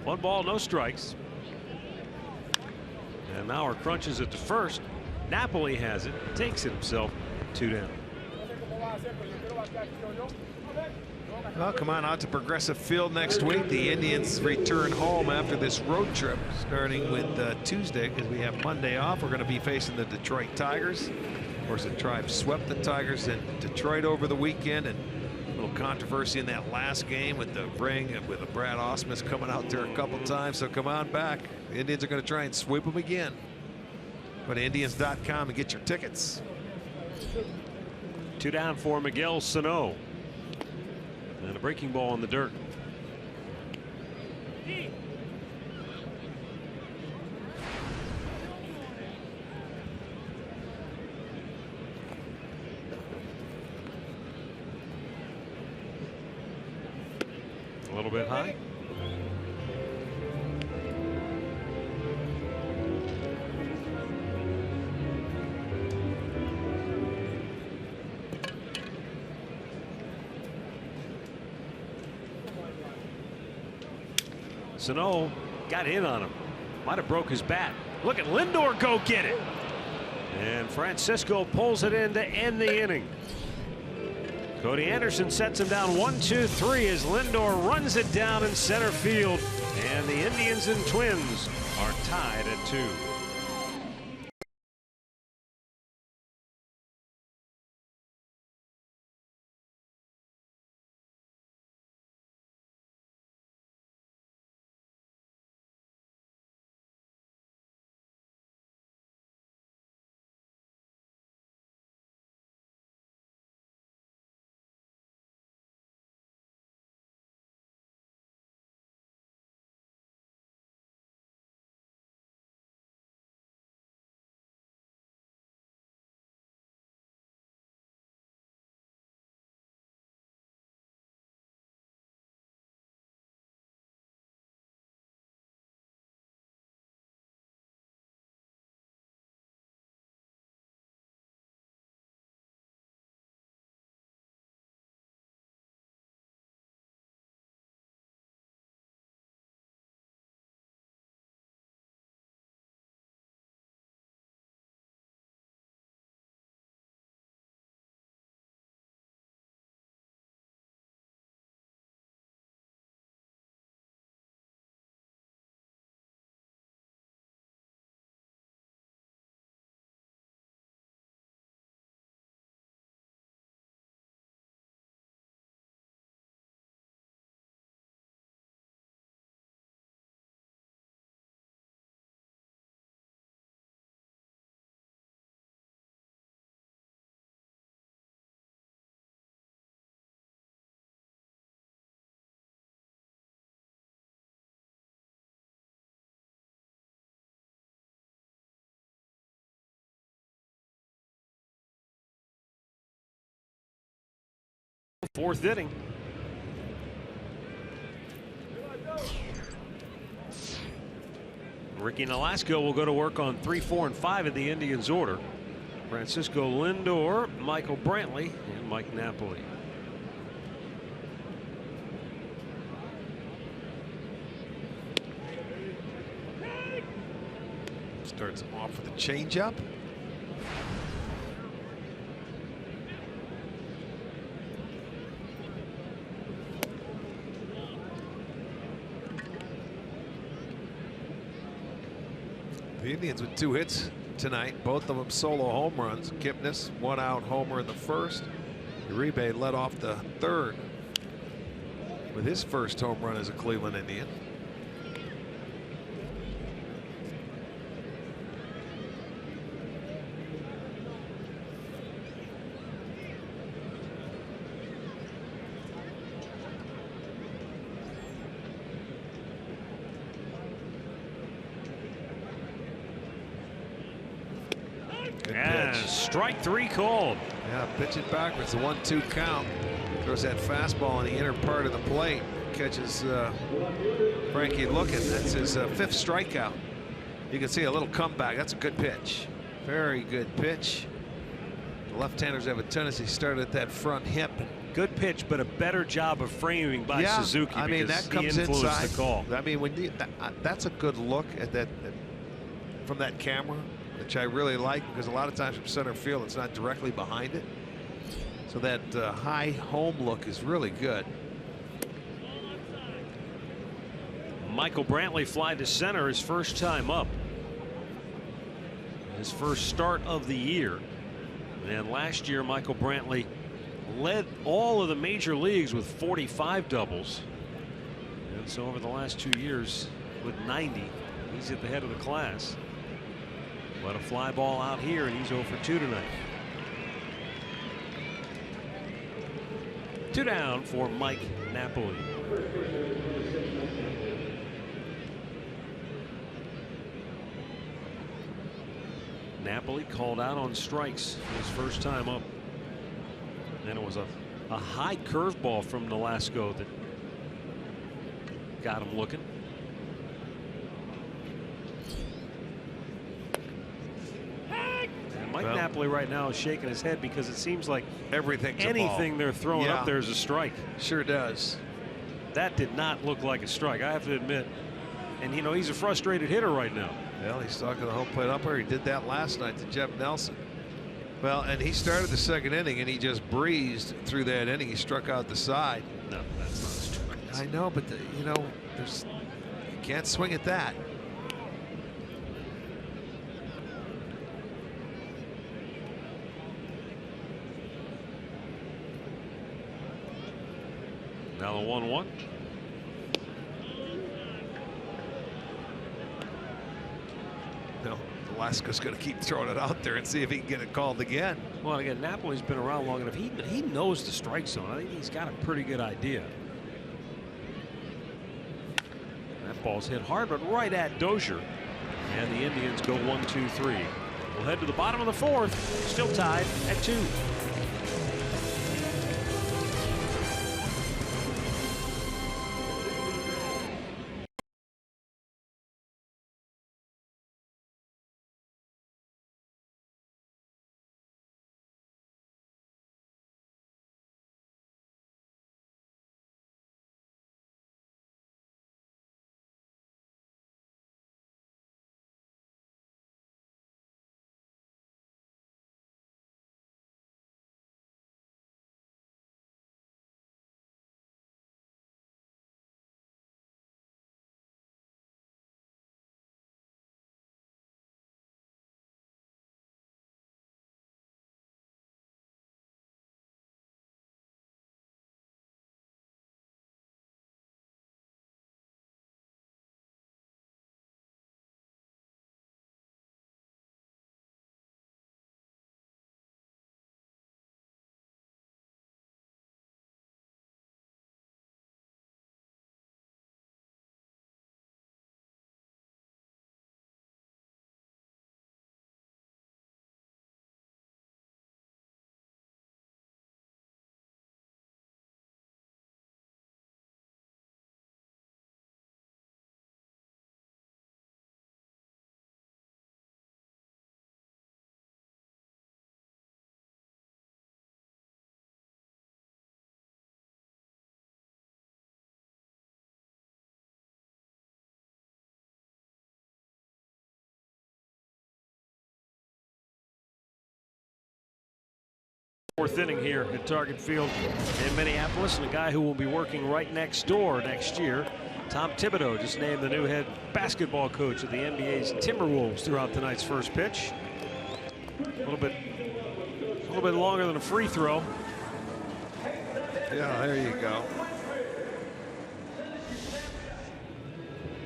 One ball, no strikes. And Mauer crunches it to first. Napoli has it, takes it himself, 2 down. Well, come on out to Progressive Field next week. The Indians return home after this road trip, starting with Tuesday, because we have Monday off. We're going to be facing the Detroit Tigers. Of course, the Tribe swept the Tigers in Detroit over the weekend, and a little controversy in that last game with the ring and with Brad Ausmus coming out there a couple times. So come on back. The Indians are going to try and sweep them again. Go to Indians.com and get your tickets. 2 down for Miguel Sano. And a breaking ball in the dirt. A little bit high. Sano got in on him. Might have broke his bat. Look at Lindor go get it. And Francisco pulls it in to end the inning. Cody Anderson sets him down 1-2-3 as Lindor runs it down in center field. And the Indians and Twins are tied at 2. Fourth inning. Ricky Nolasco will go to work on 3, 4, and 5 in the Indians order. Francisco Lindor, Michael Brantley, and Mike Napoli. Starts off with a changeup. The Indians with 2 hits tonight, both of them solo home runs. Kipnis, 1-out homer in the first. Uribe led off the third with his first home run as a Cleveland Indian. And strike 3 called. Yeah, pitch it backwards. The 1-2 count. Throws that fastball in the inner part of the plate. Catches Frankie looking. That's his 5th strikeout. You can see a little comeback. That's a good pitch. Very good pitch. The left-handers have a tendency to start at that front hip. Good pitch, but a better job of framing by Suzuki. I mean, that comes inside the call. I mean, when that's a good look at that from that camera, which I really like, because a lot of times from center field it's not directly behind it. So that high home look is really good. Michael Brantley fly to center his first time up. His first start of the year. And last year Michael Brantley led all of the major leagues with 45 doubles. And so over the last 2 years with 90, he's at the head of the class. But a fly ball out here, and he's 0 for 2 tonight. 2 down for Mike Napoli. Napoli called out on strikes his first time up. And it was a high curveball from Nolasco that got him looking. Mike Napoli right now is shaking his head because it seems like anything they're throwing up there is a strike. Sure does. That did not look like a strike, I have to admit. And you know, he's a frustrated hitter right now. Well, he's talking to the home plate umpire. He did that last night to Jeff Nelson. Well, and he started the second inning, and he just breezed through that inning. He struck out the side. No, that's not a strike. I know, but you know, you can't swing at that. Now the 1-1. No, Alaska's going to keep throwing it out there and see if he can get it called again. Well, again, Napoli's been around long enough. He knows the strike zone. I think he's got a pretty good idea. That ball's hit hard, but right at Dozier. And the Indians go 1-2-3. We'll head to the bottom of the fourth. Still tied at 2. Fourth inning here at Target Field in Minneapolis, and a guy who will be working right next door next year, Tom Thibodeau, just named the new head basketball coach of the NBA's Timberwolves throughout tonight's first pitch. A little bit longer than a free throw. Yeah, there you go.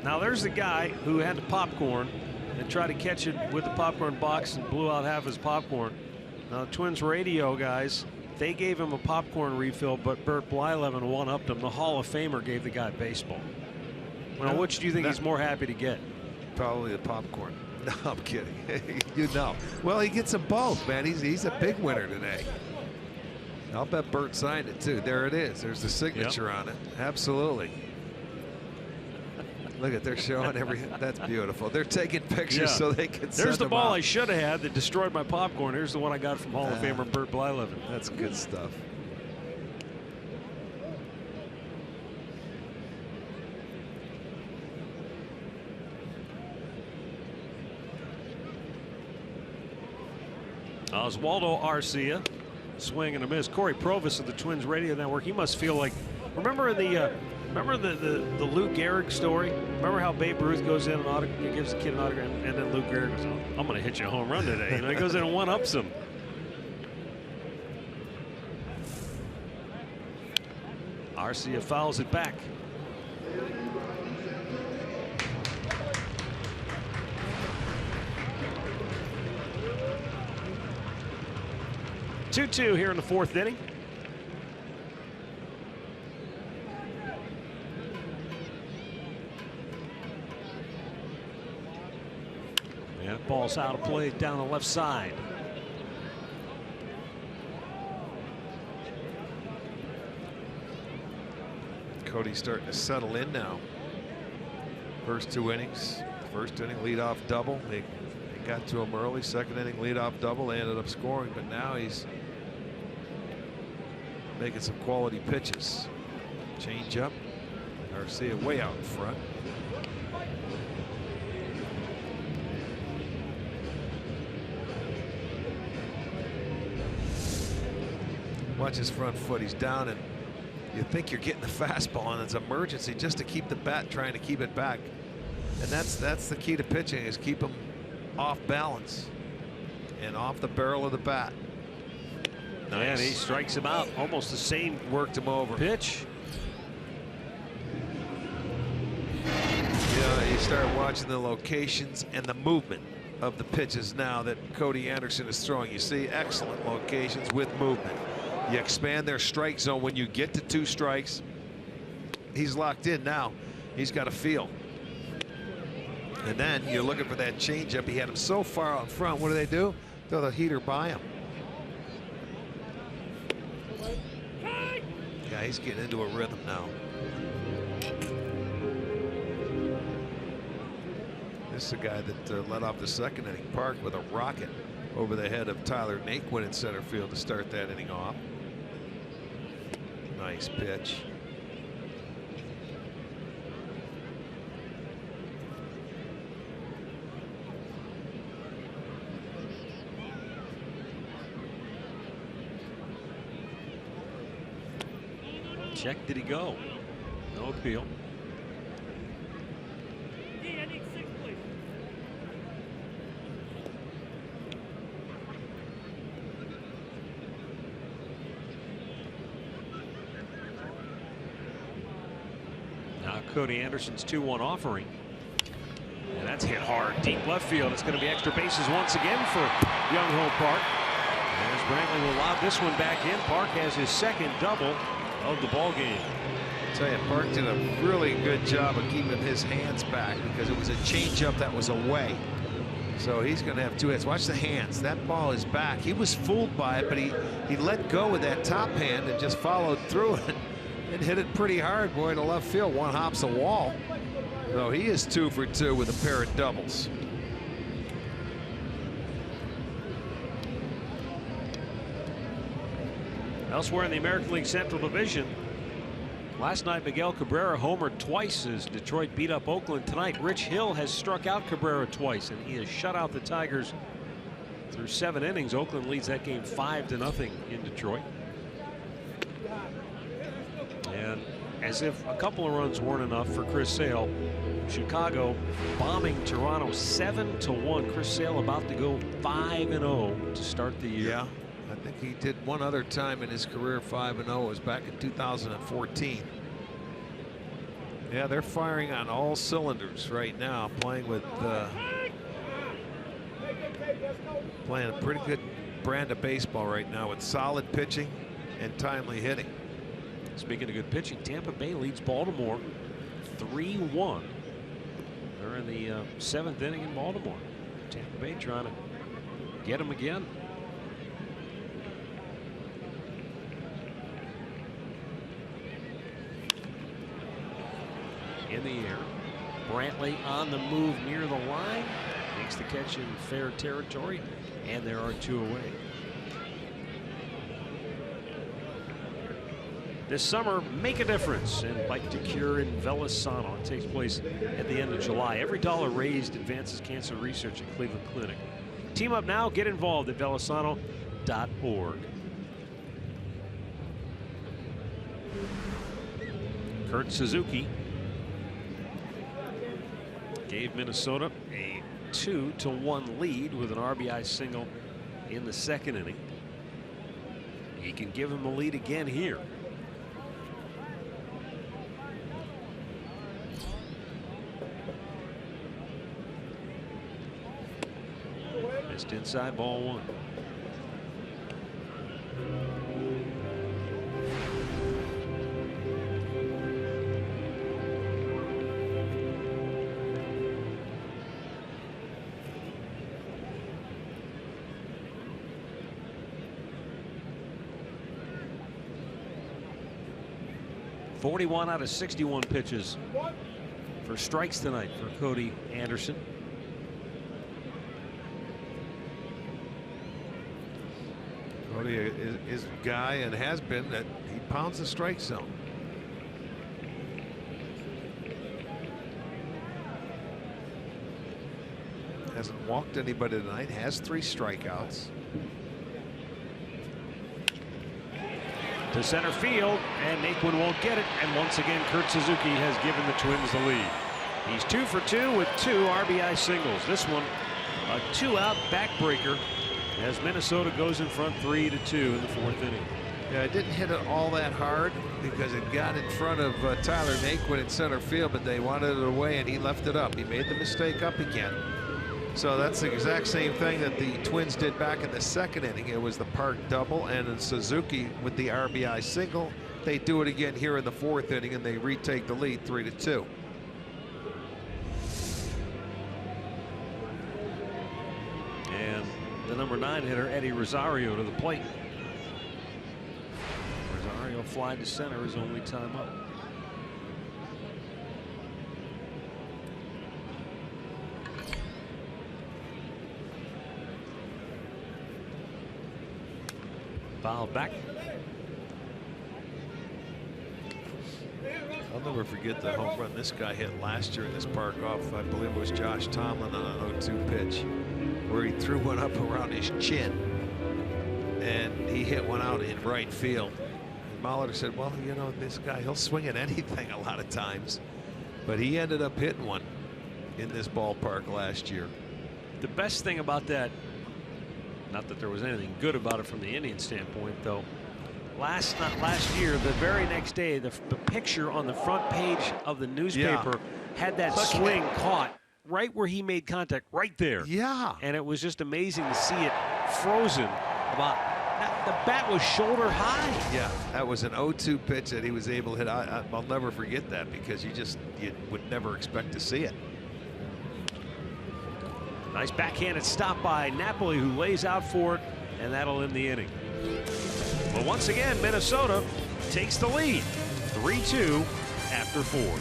Now there's the guy who had the popcorn and tried to catch it with the popcorn box and blew out half his popcorn. Now, the Twins radio guys, they gave him a popcorn refill, but Bert Blyleven one-upped him. The Hall of Famer gave the guy baseball. Well, which do you think he's more happy to get? Probably the popcorn. No, I'm kidding. You know. Well, he gets them both, man. He's a big winner today. I'll bet Bert signed it, too. There it is. There's the signature on it. Absolutely. Look at, they're showing everything. That's beautiful. They're taking pictures so they can send There's the them ball out. I should have had that destroyed my popcorn. Here's the one I got from Hall of Famer Bert Blyleven. That's good stuff. Oswaldo Arcia, swing and a miss. Corey Provis of the Twins radio network. He must feel like, remember the Lou Gehrig story? Remember how Babe Ruth goes in and gives the kid an autograph, and then Lou Gehrig goes, "Oh, I'm going to hit you a home run today." You know, he goes in and one-ups him. Arcia fouls it back. Two-two here in the fourth inning. And ball's out of play down the left side. Cody's starting to settle in now. First two innings. First inning leadoff double. They got to him early. Second inning leadoff double. They ended up scoring, but now he's making some quality pitches. Change up. Arcia way out in front. Watch his front foot. He's down, and you think you're getting the fastball, and it's emergency just to keep the bat, trying to keep it back. And that's the key to pitching, is keep him off balance and off the barrel of the bat. Nice. And he strikes him out. Almost the same. Worked him over. Pitch. Yeah, you start watching the locations and the movement of the pitches now that Cody Anderson is throwing. You see excellent locations with movement. You expand their strike zone when you get to 2 strikes. He's locked in now. He's got a feel. And then you're looking for that changeup. He had him so far out in front. What do? Throw the heater by him. Yeah, he's getting into a rhythm now. This is a guy that led off the 2nd inning. Park with a rocket over the head of Tyler Naquin in center field to start that inning off. Nice pitch. Check, did he go? No appeal. I need 6, please. Now Cody Anderson's 2-1 offering. And that's hit hard deep left field. It's going to be extra bases once again for Young Ho Park. As Brantley will lob this one back in. Park has his 2nd double of the ball game. I tell you, Park did a really good job of keeping his hands back because it was a changeup that was away. So he's going to have 2 hits. Watch the hands. That ball is back. He was fooled by it, but he let go with that top hand and just followed through it and hit it pretty hard, boy, to left field. One hops a wall. So he is 2 for 2 with a pair of doubles. Elsewhere in the American League Central Division, last night Miguel Cabrera homered twice as Detroit beat up Oakland. Tonight Rich Hill has struck out Cabrera twice, and he has shut out the Tigers through 7 innings. Oakland leads that game 5-0 in Detroit. And as if a couple of runs weren't enough for Chris Sale, Chicago bombing Toronto 7-1. Chris Sale about to go 5-0 to start the year. Yeah. I think he did one other time in his career 5-0. It was back in 2014. Yeah, they're firing on all cylinders right now, playing with playing a pretty good brand of baseball right now with solid pitching and timely hitting. Speaking of good pitching, Tampa Bay leads Baltimore 3-1. They're in the 7th inning in Baltimore. Tampa Bay trying to get him again. In the air. Brantley on the move near the line. Makes the catch in fair territory. And there are 2 away. This summer, make a difference and Bike to Cure in Velasano. It takes place at the end of July. Every dollar raised advances cancer research at Cleveland Clinic. Team up now. Get involved at velasano.org. Kurt Suzuki gave Minnesota a 2-1 lead with an RBI single in the 2nd inning. He can give him the lead again here. Missed inside, ball 1. .41 out of 61 pitches for strikes tonight for Cody Anderson. Cody is a guy and has been that he pounds the strike zone. Hasn't walked anybody tonight. Has 3 strikeouts. to center field, and Naquin won't get it. And once again, Kurt Suzuki has given the Twins the lead. He's 2 for 2 with 2 RBI singles. This one, a 2-out backbreaker, as Minnesota goes in front 3-2 in the 4th inning. Yeah, it didn't hit it all that hard because it got in front of Tyler Naquin in center field, but they wanted it away, and he left it up. He made the mistake up again. So that's the exact same thing that the Twins did back in the 2nd inning. It was the Park double, and then Suzuki with the RBI single. They do it again here in the 4th inning, and they retake the lead 3-2. And the number 9 hitter, Eddie Rosario, to the plate. Rosario fly to center, his only time up. Foul back. I'll never forget the home run this guy hit last year in this park off, I believe it was Josh Tomlin on an 0-2 pitch, where he threw one up around his chin, and he hit one out in right field. And Molitor said, well, you know, this guy, he'll swing at anything a lot of times, but he ended up hitting one in this ballpark last year. The best thing about that, not that there was anything good about it from the Indian standpoint, though, last year, the very next day, the picture on the front page of the newspaper had that swing caught right where he made contact, right there. Yeah. And it was just amazing to see it frozen. The bat was shoulder high. Yeah, that was an 0-2 pitch that he was able to hit. I'll never forget that, because you would never expect to see it. Nice backhanded stop by Napoli, who lays out for it, and that'll end the inning. But once again, Minnesota takes the lead, 3-2 after 4.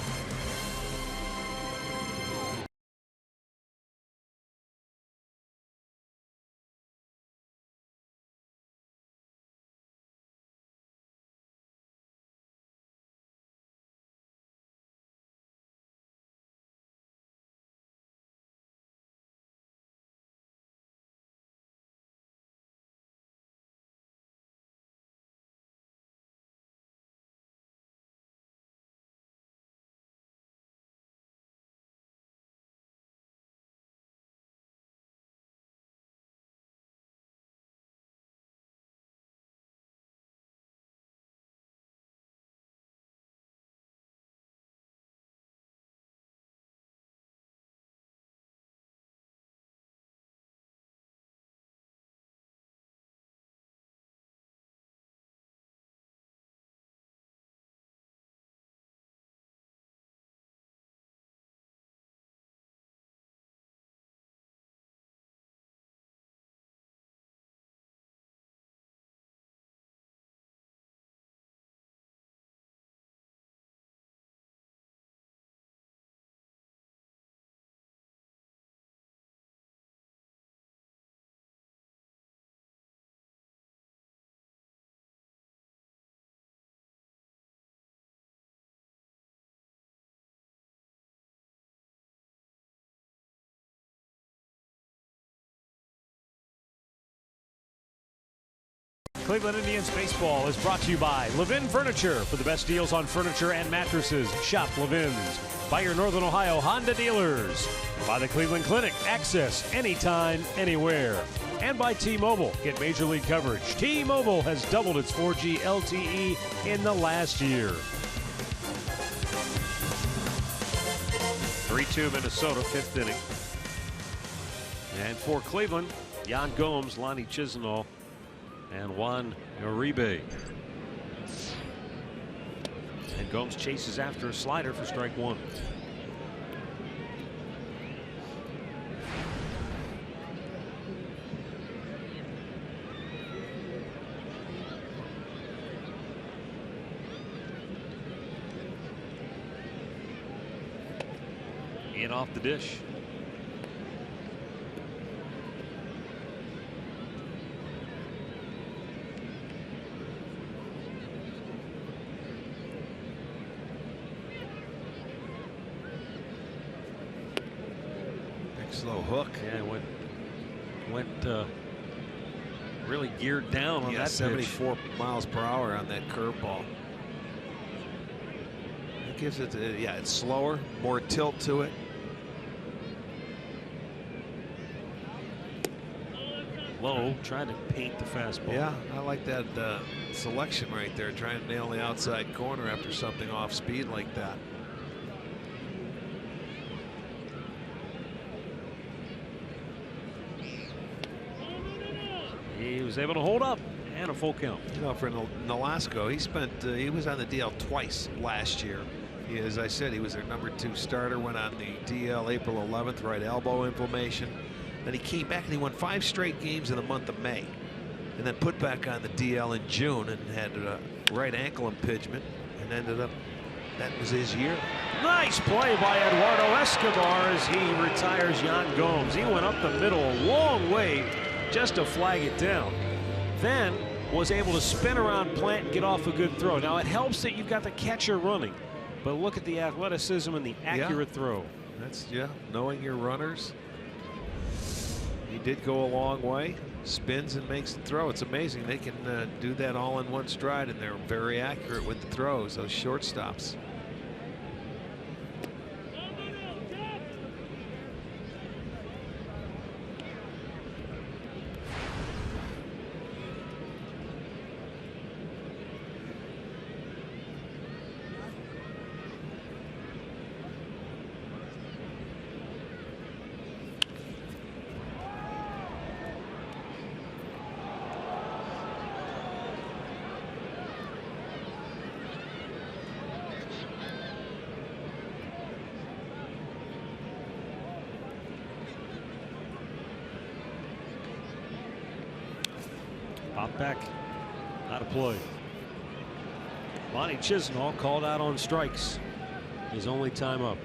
Cleveland Indians baseball is brought to you by Levin Furniture. For the best deals on furniture and mattresses, shop Levin's. By your Northern Ohio Honda dealers. By the Cleveland Clinic, access anytime, anywhere. And by T-Mobile, get major league coverage. T-Mobile has doubled its 4G LTE in the last year. 3-2 Minnesota, 5th inning. And for Cleveland, Yan Gomes, Lonnie Chisenhall, and Juan Uribe. And Gomes chases after a slider for strike 1. In off the dish. Slow hook. Yeah, went really geared down on that 74 miles per hour on that curveball. It gives it, yeah, it's slower, more tilt to it. Low, trying to paint the fastball. Yeah, I like that selection right there, trying to nail the outside corner after something off speed like that. He was able to hold up and a full count. You know, for Nolasco, he was on the DL twice last year. As I said, he was their #2 starter, went on the DL April 11th, right elbow inflammation. Then he came back and he won 5 straight games in the month of May, and then put back on the DL in June and had a right ankle impingement, and ended up, that was his year. Nice play by Eduardo Escobar as he retires Yan Gomes. He went up the middle a long way just to flag it down. Then was able to spin around Plant and get off a good throw. Now it helps that you've got the catcher running, but look at the athleticism and the accurate throw. That's, yeah, knowing your runners. He did go a long way, spins and makes the throw. It's amazing they can do that all in one stride, and they're very accurate with the throws, those shortstops. Pop back, out of play. Lonnie Chisenhall called out on strikes. His only time up.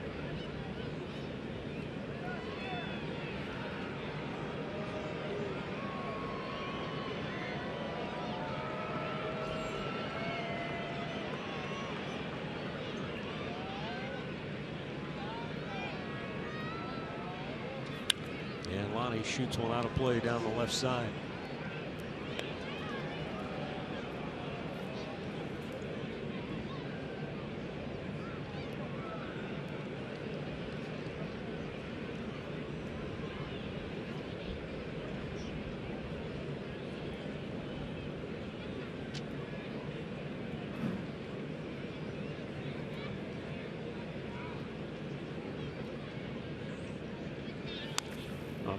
And Lonnie shoots one out of play down the left side.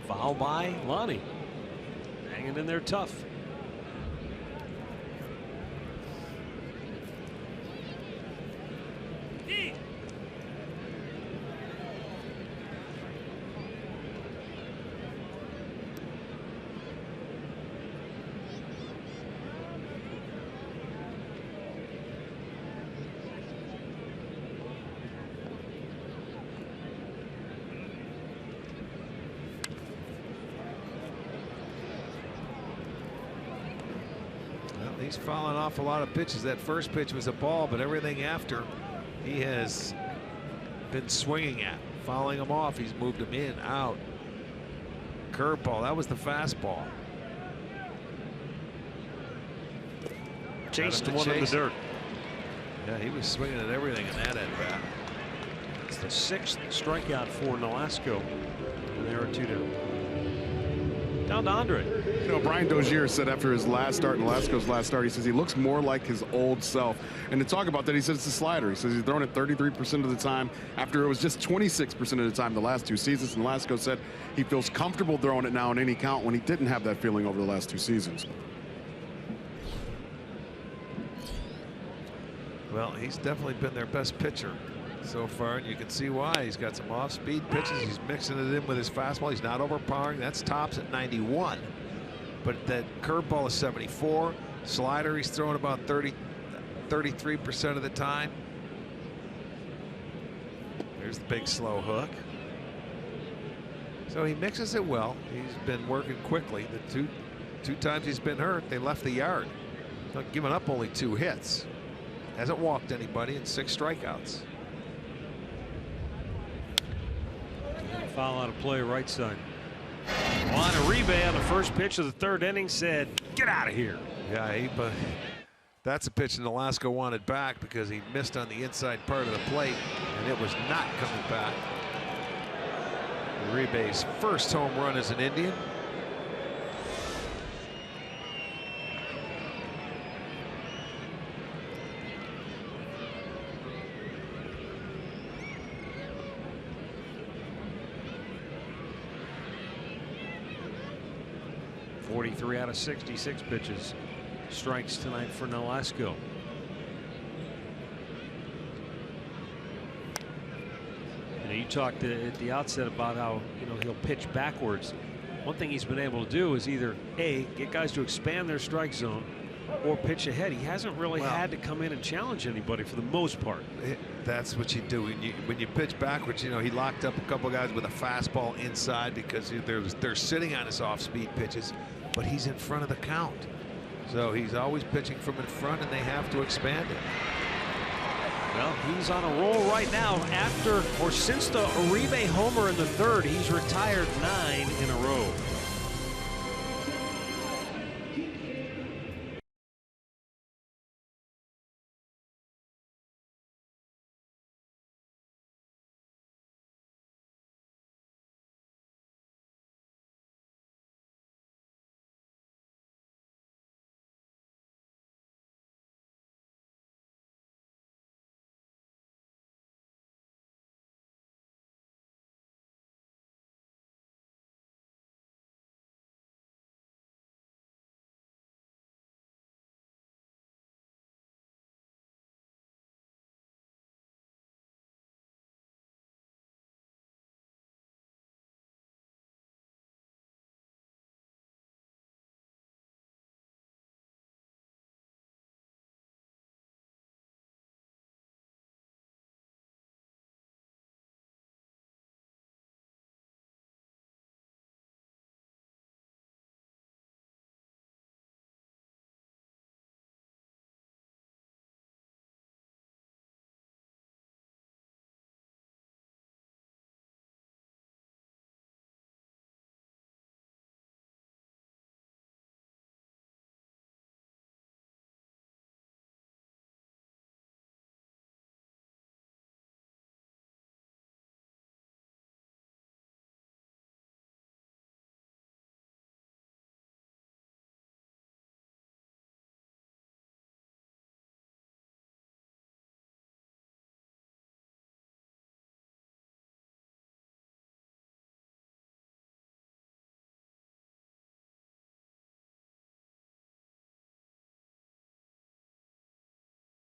Foul by Lonnie. Hanging in there tough. He's fouling off a lot of pitches. That first pitch was a ball, but everything after he has been swinging at, fouling him off. He's moved him in, out. Curveball, that was the fastball. Chased one in the dirt. Yeah, he was swinging at everything in that at bat. It's the 6th strikeout for Nolasco. And there are 2 down. Down to Andre. You know, Brian Dozier said after his last start, Nolasco's last start, he says he looks more like his old self. And to talk about that, he says it's a slider. He says he's thrown it 33% of the time after it was just 26% of the time the last 2 seasons. And Nolasco said he feels comfortable throwing it now in any count when he didn't have that feeling over the last 2 seasons. Well, he's definitely been their best pitcher so far, and you can see why. He's got some off-speed pitches. He's mixing it in with his fastball. He's not overpowering. That's tops at 91. But that curveball is 74. Slider, he's throwing about 33% of the time. There's the big slow hook. So he mixes it well. He's been working quickly. The two times he's been hurt, they left the yard. Not giving up only 2 hits. Hasn't walked anybody in 6 strikeouts. Foul out of play right side. Juan Uribe on the first pitch of the third inning said, "Get out of here." Yeah, but that's a pitch Nolasco wanted back because he missed on the inside part of the plate, and it was not coming back. Uribe's first home run as an Indian. .43 out of 66 pitches. Strikes tonight for Nolasco. You talked at the outset about how he'll pitch backwards. One thing he's been able to do is either A, get guys to expand their strike zone, or pitch ahead. He hasn't really had to come in and challenge anybody for the most part. That's what you do when you pitch backwards. He locked up a couple guys with a fastball inside because they're sitting on his off-speed pitches, but he's in front of the count. So he's always pitching from in front, and they have to expand it. Well, he's on a roll right now. Since the Uribe homer in the third, he's retired 9 in a row.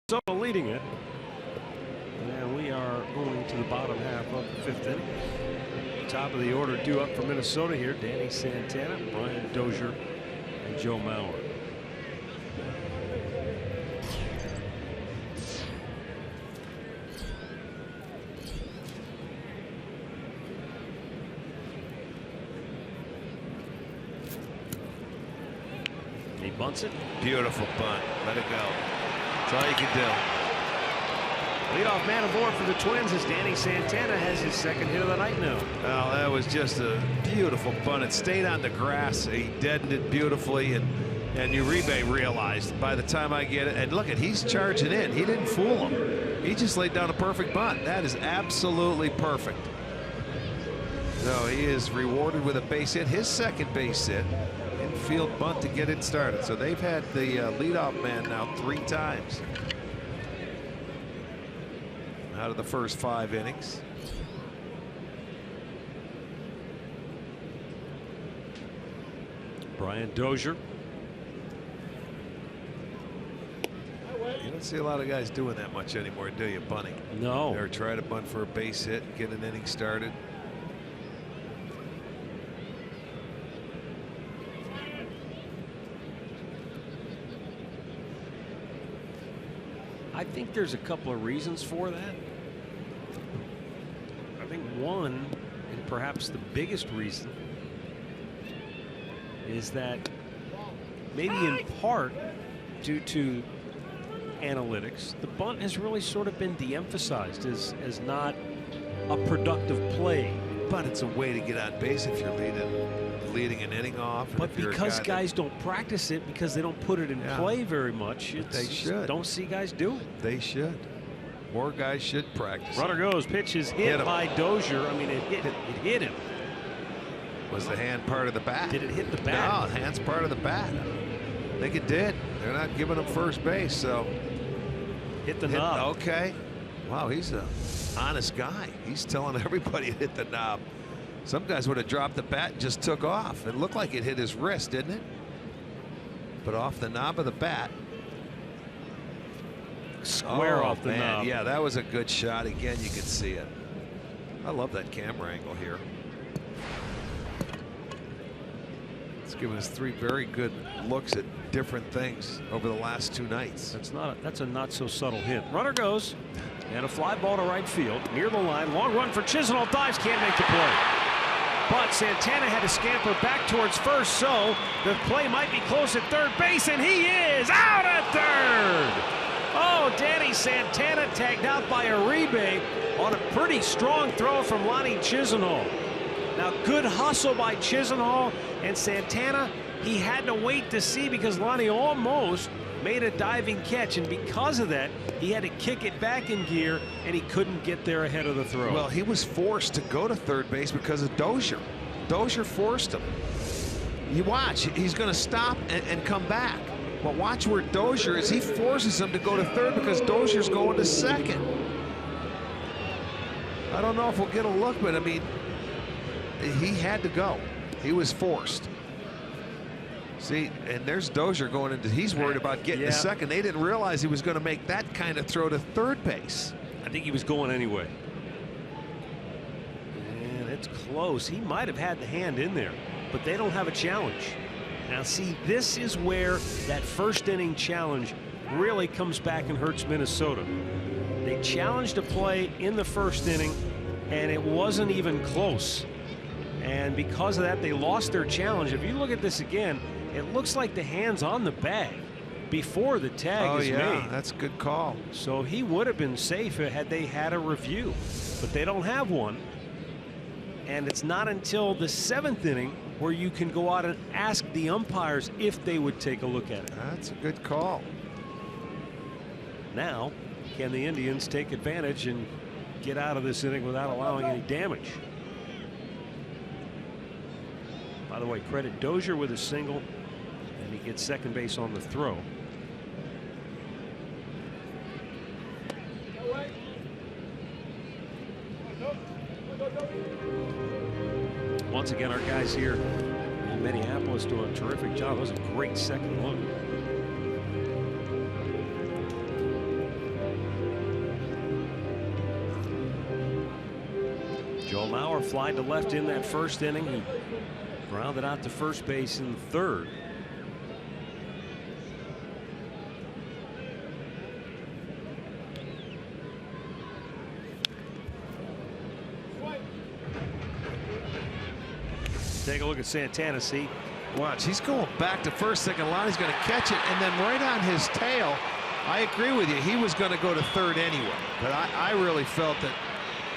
So leading it, and we are going to the bottom half of the fifth inning. Top of the order due up for Minnesota here: Danny Santana, Brian Dozier, and Joe Mauer. He bunts it. Beautiful bunt. Let it go. That's all you can do. Leadoff man aboard for the Twins as Danny Santana has his second hit of the night now. Well, that was just a beautiful bunt. It stayed on the grass. He deadened it beautifully, and Uribe realized by the time I get it, and look at, he's charging in. He didn't fool him. He just laid down a perfect bunt. That is absolutely perfect. So he is rewarded with a base hit, his second base hit. Infield bunt to get it started. So they've had the leadoff man now 3 times out of the first 5 innings. Brian Dozier. You don't see a lot of guys doing that much anymore, do you, bunting? No. Or try to bunt for a base hit and get an inning started. I think there's a couple of reasons for that. I think one, and perhaps the biggest reason, is that maybe in part due to analytics, the bunt has really sort of been de-emphasized as not a productive play But it's a way to get on base if you're leading an inning off. But because guys don't practice it, because they don't put it in play very much, they should. Don't see guys do it. They should. More guys should practice. Runner goes. Pitch is hit by Dozier. I mean, it hit him. Was the hand part of the bat? Did it hit the bat? No, hand's part of the bat. I think it did. They're not giving him first base, so. Hit the knob. Okay. Wow, he's a honest guy. He's telling everybody to hit the knob. Some guys would have dropped the bat and just took off. It looked like it hit his wrist, didn't it? But off the knob of the bat. Square off the knob. Yeah, that was a good shot. Again, you can see it. I love that camera angle here. It's given us 3 very good looks at different things over the last 2 nights. That's a not so subtle hint. Runner goes, and a fly ball to right field near the line. Long run for Chisenhall, dives, can't make the play. But Santana had to scamper back towards first, so the play might be close at third base, and he is out at third. Oh, Danny Santana tagged out by Uribe on a pretty strong throw from Lonnie Chisenhall. Now, good hustle by Chisenhall, and Santana, he had to wait to see because Lonnie almost made a diving catch, and because of that, he had to kick it back in gear, and he couldn't get there ahead of the throw. Well, he was forced to go to third base because of Dozier. Dozier forced him. You watch, he's going to stop and come back. But watch where Dozier is. He forces him to go to third because Dozier's going to second. I don't know if we'll get a look, but I mean, he had to go. He was forced. See, and there's Dozier going into, he's worried about getting to second. They didn't realize he was going to make that kind of throw to third base. I think he was going anyway. And it's close. He might have had the hand in there, but they don't have a challenge. Now, see, this is where that first inning challenge really comes back and hurts Minnesota. They challenged a play in the first inning, and it wasn't even close. And because of that, they lost their challenge. If you look at this again, it looks like the hand's on the bag before the tag is made. That's a good call. So he would have been safe had they had a review, but they don't have one. And it's not until the 7th inning where you can go out and ask the umpires if they would take a look at it. That's a good call. Now, can the Indians take advantage and get out of this inning without allowing any damage? By the way, credit Dozier with a single, and he gets second base on the throw. Once again, our guys here in Minneapolis do a terrific job. It was a great second look. Joe Mauer flied to left in that first inning. He grounded out to first base in the third. Take a look at Santana. See, watch, he's going back to first, second line. He's going to catch it, and then right on his tail, I agree with you. He was going to go to third anyway, but I really felt that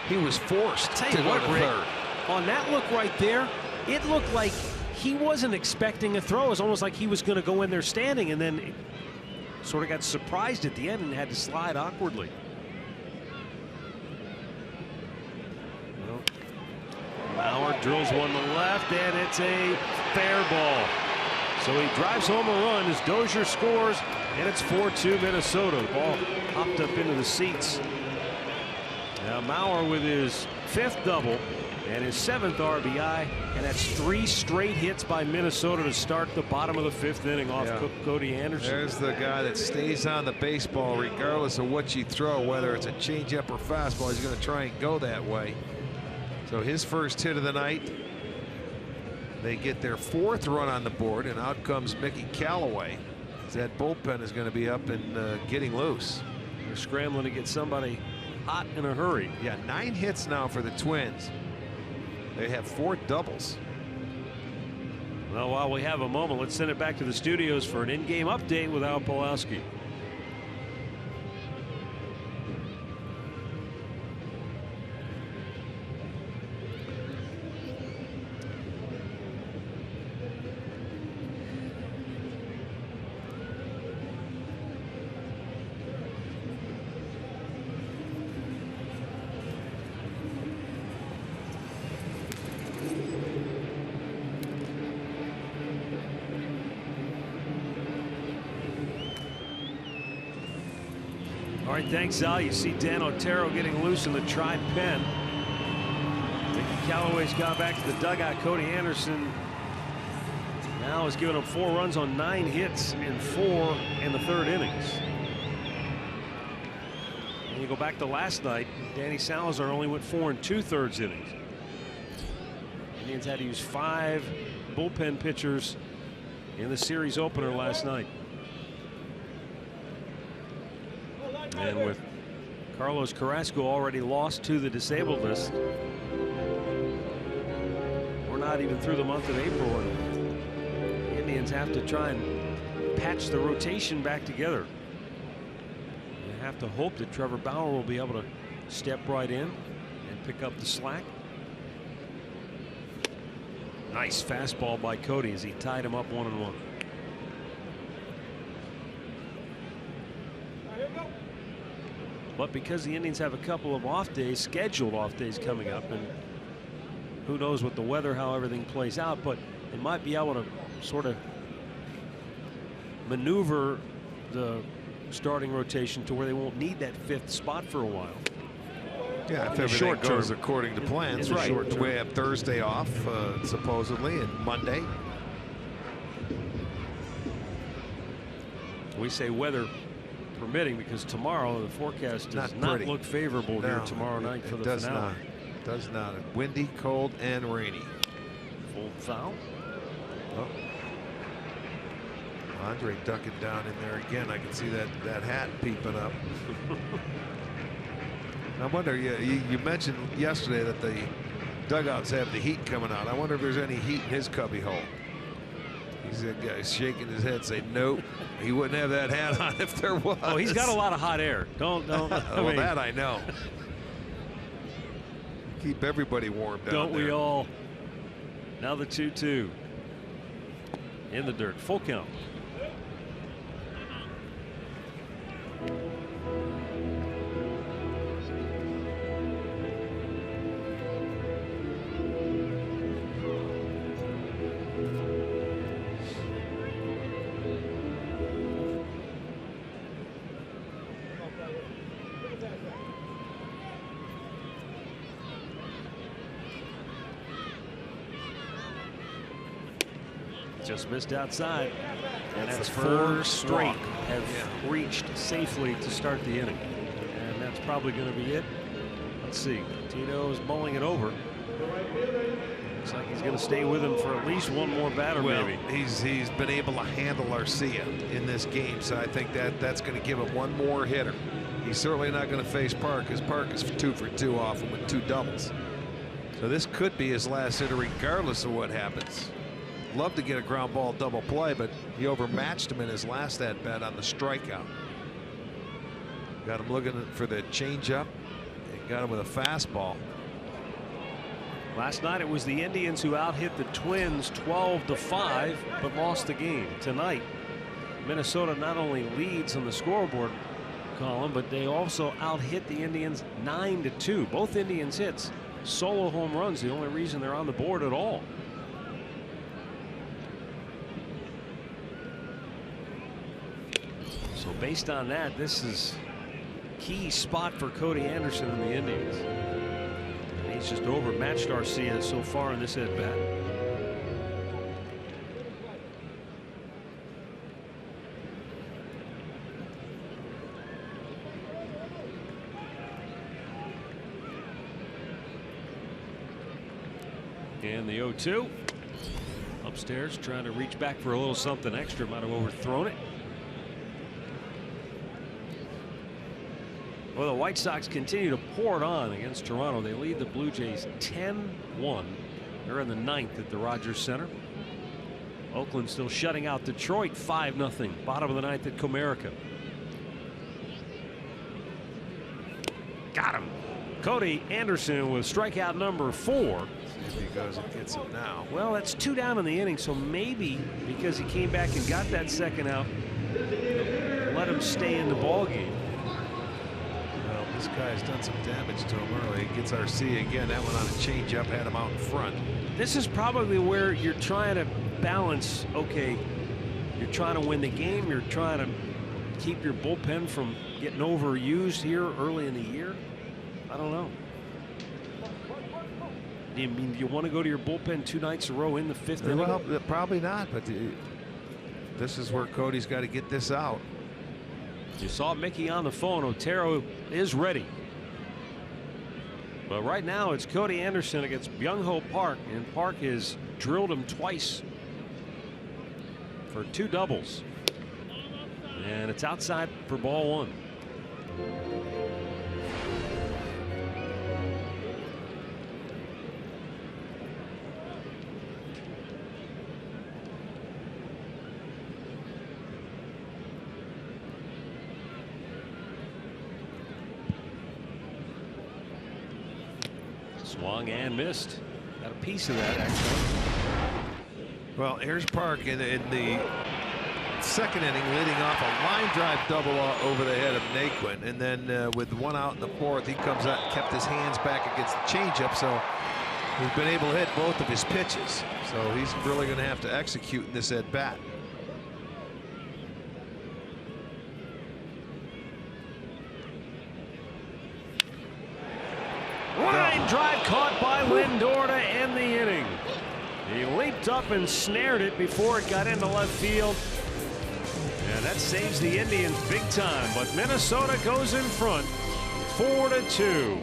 he was forced to go to third. On that look right there, it looked like he wasn't expecting a throw. It was almost like he was going to go in there standing, and then sort of got surprised at the end and had to slide awkwardly. Mauer drills one to left, and it's a fair ball. So he drives home a run as Dozier scores, and it's 4-2 Minnesota. The ball hopped up into the seats. Now Mauer with his 5th double and his 7th RBI, and that's 3 straight hits by Minnesota to start the bottom of the 5th inning off Cody Anderson. There's the guy that stays on the baseball regardless of what you throw, whether it's a changeup or fastball. He's going to try and go that way. So his first hit of the night. They get their 4th run on the board, and out comes Mickey Callaway. That bullpen is going to be up and getting loose. They're scrambling to get somebody hot in a hurry. Yeah, 9 hits now for the Twins. They have 4 doubles. Well, while we have a moment, let's send it back to the studios for an in-game update with Al Pulaski. All right, thanks, Al. You see Dan Otero getting loose in the tri-pen. Mickey Callaway's gone back to the dugout. Cody Anderson now has given up 4 runs on 9 hits in 4 in the 3rd innings. And you go back to last night, Danny Salazar only went 4 2/3 innings. Indians had to use 5 bullpen pitchers in the series opener last night. And with Carlos Carrasco already lost to the disabled list, we're not even through the month of April, and the Indians have to try and patch the rotation back together. They have to hope that Trevor Bauer will be able to step right in and pick up the slack. Nice fastball by Cody as he tied him up 1-1. But because the Indians have a couple of off days, scheduled off days coming up, and who knows with the weather how everything plays out, but they might be able to sort of maneuver the starting rotation to where they won't need that 5th spot for a while. Yeah, if everything goes according to plans. Right. We have Thursday off supposedly, and Monday. We say weather permitting because tomorrow the forecast does not look favorable here tomorrow night for the finale. It does not. Windy, cold, and rainy. Full foul. Oh. Andre ducking down in there again. I can see that hat peeping up. I wonder, you mentioned yesterday that the dugouts have the heat coming out. I wonder if there's any heat in his cubby hole. He's a guy shaking his head saying nope, he wouldn't have that hat on if there was. Oh, he's got a lot of hot air. Don't well, that I know. Keep everybody warm down don't there. We all? Now the 2-2 in the dirt. Full count. Just missed outside, and that's 4 straight have reached safely to start the inning, and that's probably going to be it. Let's see. Tito's mulling it over. Looks like he's going to stay with him for at least one more batter. Maybe he's been able to handle Arcia in this game, so I think that's going to give him one more hitter. He's certainly not going to face Park, because Park is 2 for 2 off him with 2 doubles. So this could be his last hitter regardless of what happens. Love to get a ground ball double play, but he overmatched him in his last at bat on the strikeout. Got him looking for the changeup and got him with a fastball. Last night it was the Indians who out-hit the Twins 12-5 but lost the game. Tonight Minnesota not only leads on the scoreboard column, but they also out-hit the Indians 9-2. Both Indians hits solo home runs, the only reason they're on the board at all. So based on that, this is key spot for Cody Anderson and the Indians. And he's just overmatched Arcia so far in this at bat. And the 0-2 upstairs, trying to reach back for a little something extra. Might have overthrown it. Well, the White Sox continue to pour it on against Toronto. They lead the Blue Jays 10-1. They're in the 9th at the Rogers Center. Oakland still shutting out Detroit 5-0. Bottom of the 9th at Comerica. Got him. Cody Anderson with strikeout number 4. See if he goes and gets him now. Well, that's 2 down in the inning, so maybe because he came back and got that second out, let him stay in the ball game. Well, this guy's done some damage to him early. He gets Arcia again. That one on a changeup had him out in front. This is probably where you're trying to balance. Okay, you're trying to win the game. You're trying to keep your bullpen from getting overused here early in the year? I don't know. Do you want to go to your bullpen 2 nights in a row in the 5th inning? Well, probably not, but this is where Cody's got to get this out. You saw Mickey on the phone. Otero is ready. But right now it's Cody Anderson against Byung-Ho Park, and Park has drilled him twice for 2 doubles. And it's outside for ball 1. Swung and missed. Got a piece of that, actually. Well, here's Park in the 2nd inning, leading off a line drive double over the head of Naquin, and then with 1 out in the 4th, he comes out and kept his hands back against the changeup, so he's been able to hit both of his pitches. So he's really going to have to execute in this at bat. Line drive caught by Lindor to end the inning. He leaped up and snared it before it got into left field. And that saves the Indians big time. But Minnesota goes in front 4-2.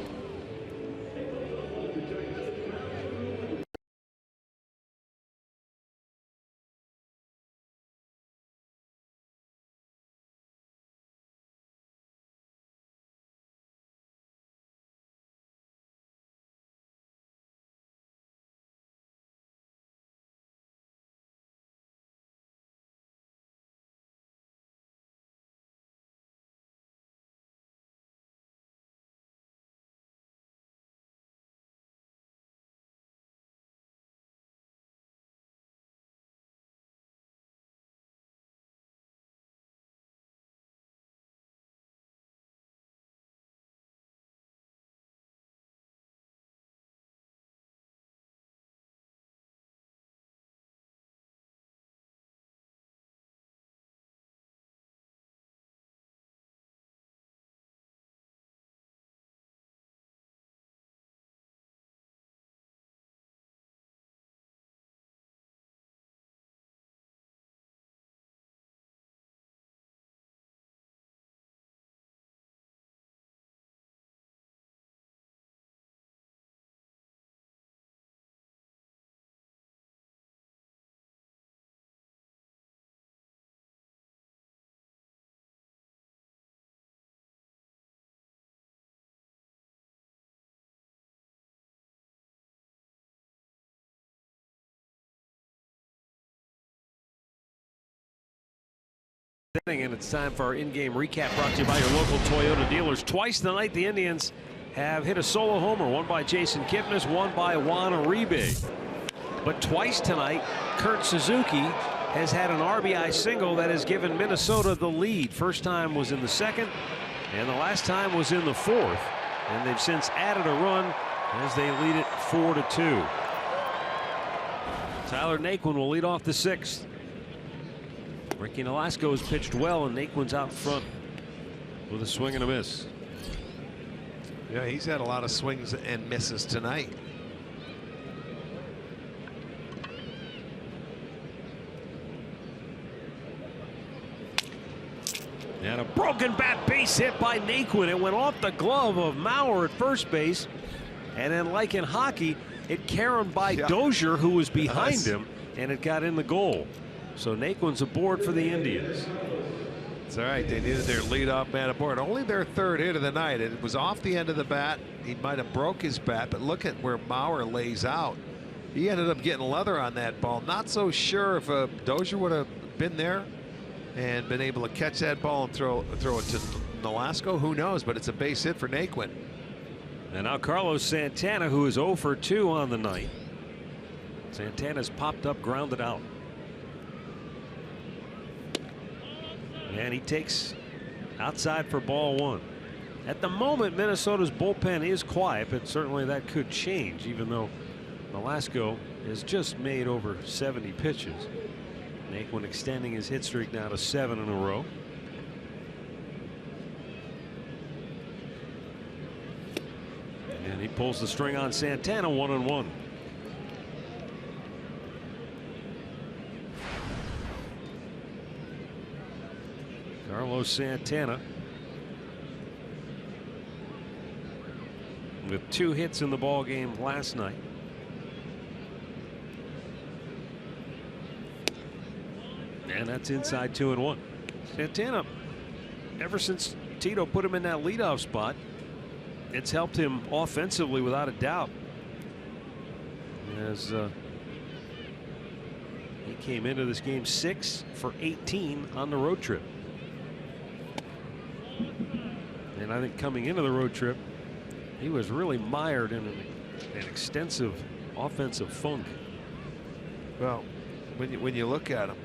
And it's time for our in-game recap, brought to you by your local Toyota dealers. Twice tonight the Indians have hit a solo homer, one by Jason Kipnis, one by Juan Uribe. But twice tonight Kurt Suzuki has had an RBI single that has given Minnesota the lead. First time was in the 2nd, and the last time was in the 4th, and they've since added a run as they lead it 4-2. Tyler Naquin will lead off the 6th. Ricky Nolasco's pitched well, and Naquin's out front with a swing and a miss. Yeah, he's had a lot of swings and misses tonight. And a broken bat base hit by Naquin. It went off the glove of Mauer at first base, and then, like in hockey, it carried by Dozier, who was behind him, and it got in the goal. So Naquin's aboard for the Indians. It's all right. They needed their leadoff man aboard. Only their 3rd hit of the night. It was off the end of the bat. He might have broke his bat, but look at where Mauer lays out. He ended up getting leather on that ball. Not so sure if Dozier would have been there and been able to catch that ball and throw it to Nolasco. Who knows? But it's a base hit for Naquin. And now Carlos Santana, who is 0 for 2 on the night. Santana's popped up, grounded out. And he takes outside for ball 1. At the moment, Minnesota's bullpen is quiet, but certainly that could change, even though Nolasco has just made over 70 pitches. Naquin extending his hit streak now to 7 in a row. And he pulls the string on Santana, 1-1. Carlos Santana with 2 hits in the ball game last night. And that's inside 2-1. Santana, ever since Tito put him in that leadoff spot, it's helped him offensively without a doubt. As he came into this game 6 for 18 on the road trip. And I think coming into the road trip, he was really mired in an extensive offensive funk. Well, when you look at him,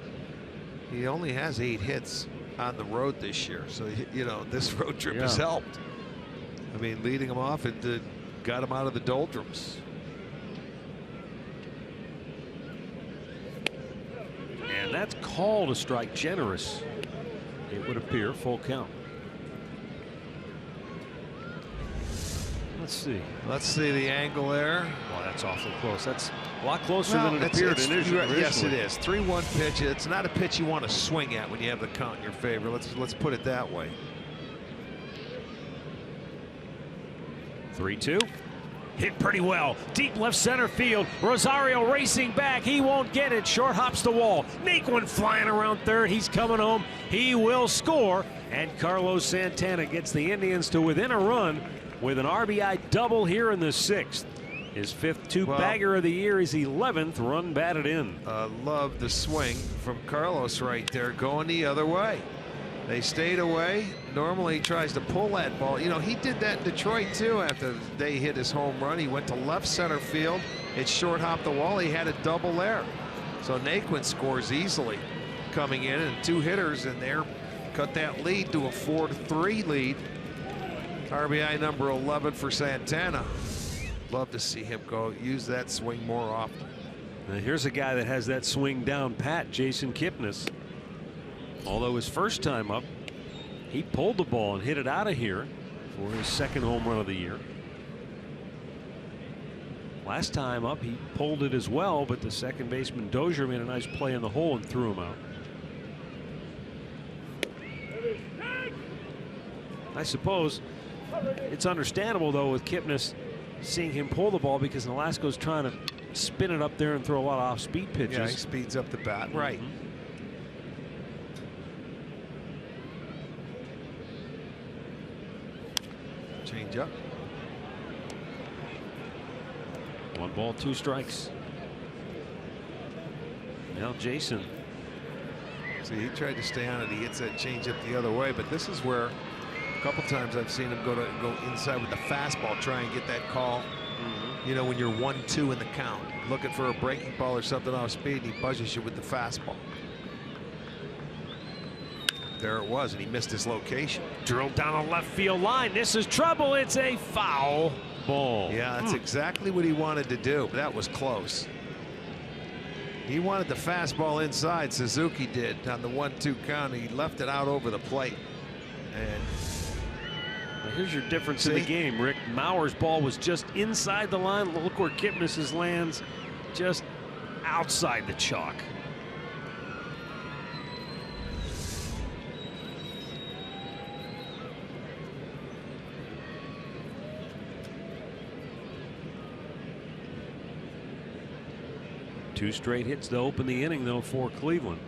he only has 8 hits on the road this year. So, you know, this road trip has helped. I mean, leading him off, it got him out of the doldrums. And that's called a strike, generous, it would appear. Full count. Let's see. Let's see the angle there. Well, that's awfully close. That's a lot closer than it appeared initially. Yes, it is. 3-1 pitch. It's not a pitch you want to swing at when you have the count in your favor. Let's put it that way. 3-2. Hit pretty well. Deep left center field. Rosario racing back. He won't get it. Short hops the wall. Naquin flying around third. He's coming home. He will score. And Carlos Santana gets the Indians to within a run with an RBI double here in the 6th. His 5th two-bagger of the year, is 11th run batted in. Love the swing from Carlos right there, going the other way. They stayed away. Normally he tries to pull that ball. You know, he did that in Detroit too. After they hit his home run, he went to left center field. It short hopped the wall. He had a double there. So Naquin scores easily coming in, and 2 hitters in there cut that lead to a 4-3 lead. RBI number 11 for Santana. Love to see him use that swing more often. Now here's a guy that has that swing down pat, Jason Kipnis. Although his first time up, he pulled the ball and hit it out of here for his 2nd home run of the year. Last time up, he pulled it as well, but the second baseman Dozier made a nice play in the hole and threw him out. I suppose it's understandable, though, with Kipnis seeing him pull the ball, because Nolasco's trying to spin it up there and throw a lot of off-speed pitches. Yeah, he speeds up the bat. Right. Change up. 1 ball, 2 strikes. Now Jason. See, he tried to stay on it. He hits that change up the other way, but this is where a couple times I've seen him go inside with the fastball, try and get that call. You know, when you're 1-2 in the count, looking for a breaking ball or something off speed, and he buzzes you with the fastball. There it was, and he missed his location. Drilled down the left field line. This is trouble. It's a foul ball. Yeah, that's exactly what he wanted to do. That was close. He wanted the fastball inside. Suzuki did on the 1-2 count. He left it out over the plate. And now here's your difference in the game, Rick. Mauer's ball was just inside the line. Look where Kipnis's lands, just outside the chalk. Two straight hits to open the inning, though, for Cleveland.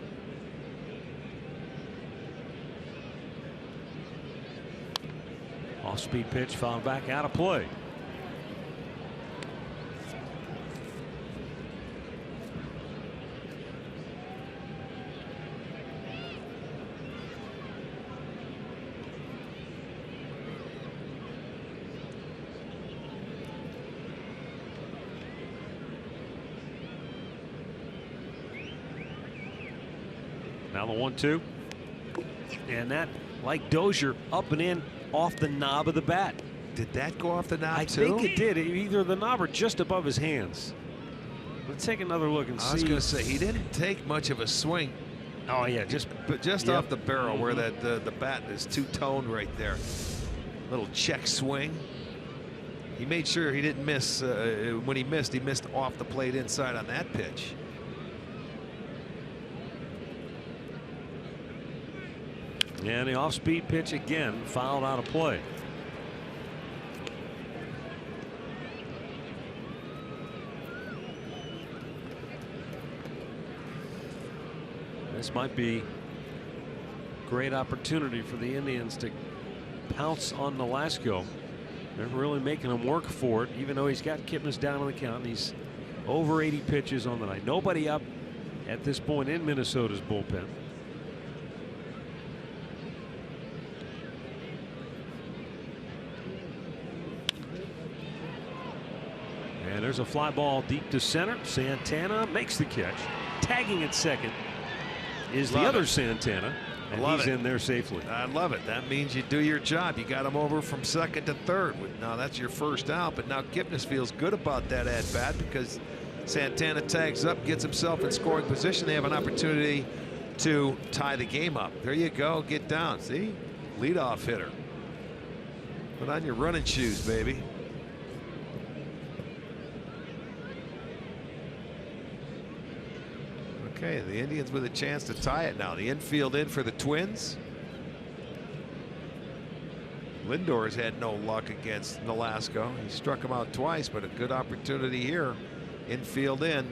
Off-speed pitch fouled back out of play. Now the 1-2. And that, like Dozier, up and in off the knob of the bat. Did that go off the knob too? I think it did. Either the knob or just above his hands. Let's take another look and see. I was going to say, he didn't take much of a swing. Oh, yeah, just off the barrel where that the bat is two-toned right there. Little check swing. He made sure he didn't miss. When he missed off the plate inside on that pitch. And the off-speed pitch again fouled out of play. This might be a great opportunity for the Indians to pounce on Nolasco. They're really making him work for it, even though he's got Kipnis down on the count. He's over 80 pitches on the night. Nobody up at this point in Minnesota's bullpen. And there's a fly ball deep to center. Santana makes the catch. Tagging at second is the other Santana, and he's in there safely. I love it. That means you do your job. You got him over from second to third. Now that's your first out, but now Kipnis feels good about that at bat because Santana tags up, gets himself in scoring position. They have an opportunity to tie the game up. There you go. Get down. See? Leadoff hitter. Put on your running shoes, baby. Okay, the Indians with a chance to tie it now. The infield in for the Twins. Lindor's had no luck against Nolasco. He struck him out twice, but a good opportunity here. Infield in.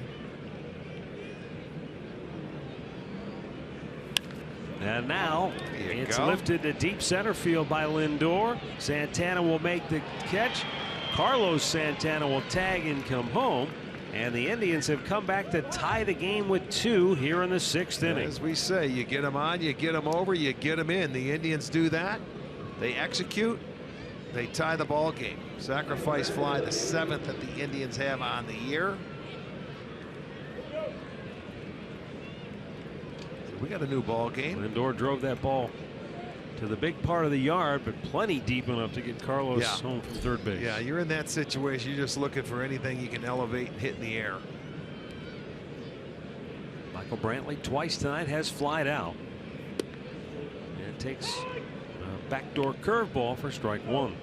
And now it's lifted to deep center field by Lindor. Santana will make the catch. Carlos Santana will tag and come home. And the Indians have come back to tie the game with 2 here in the 6th inning. As we say, you get them on, you get them over, you get them in. The Indians do that. They execute. They tie the ball game. Sacrifice fly, the 7th that the Indians have on the year. So we got a new ball game. Lindor drove that ball to the big part of the yard, but plenty deep enough to get Carlos home from third base. Yeah, you're in that situation. You're just looking for anything you can elevate and hit in the air. Michael Brantley twice tonight has flied out. And takes a backdoor curveball for strike 1.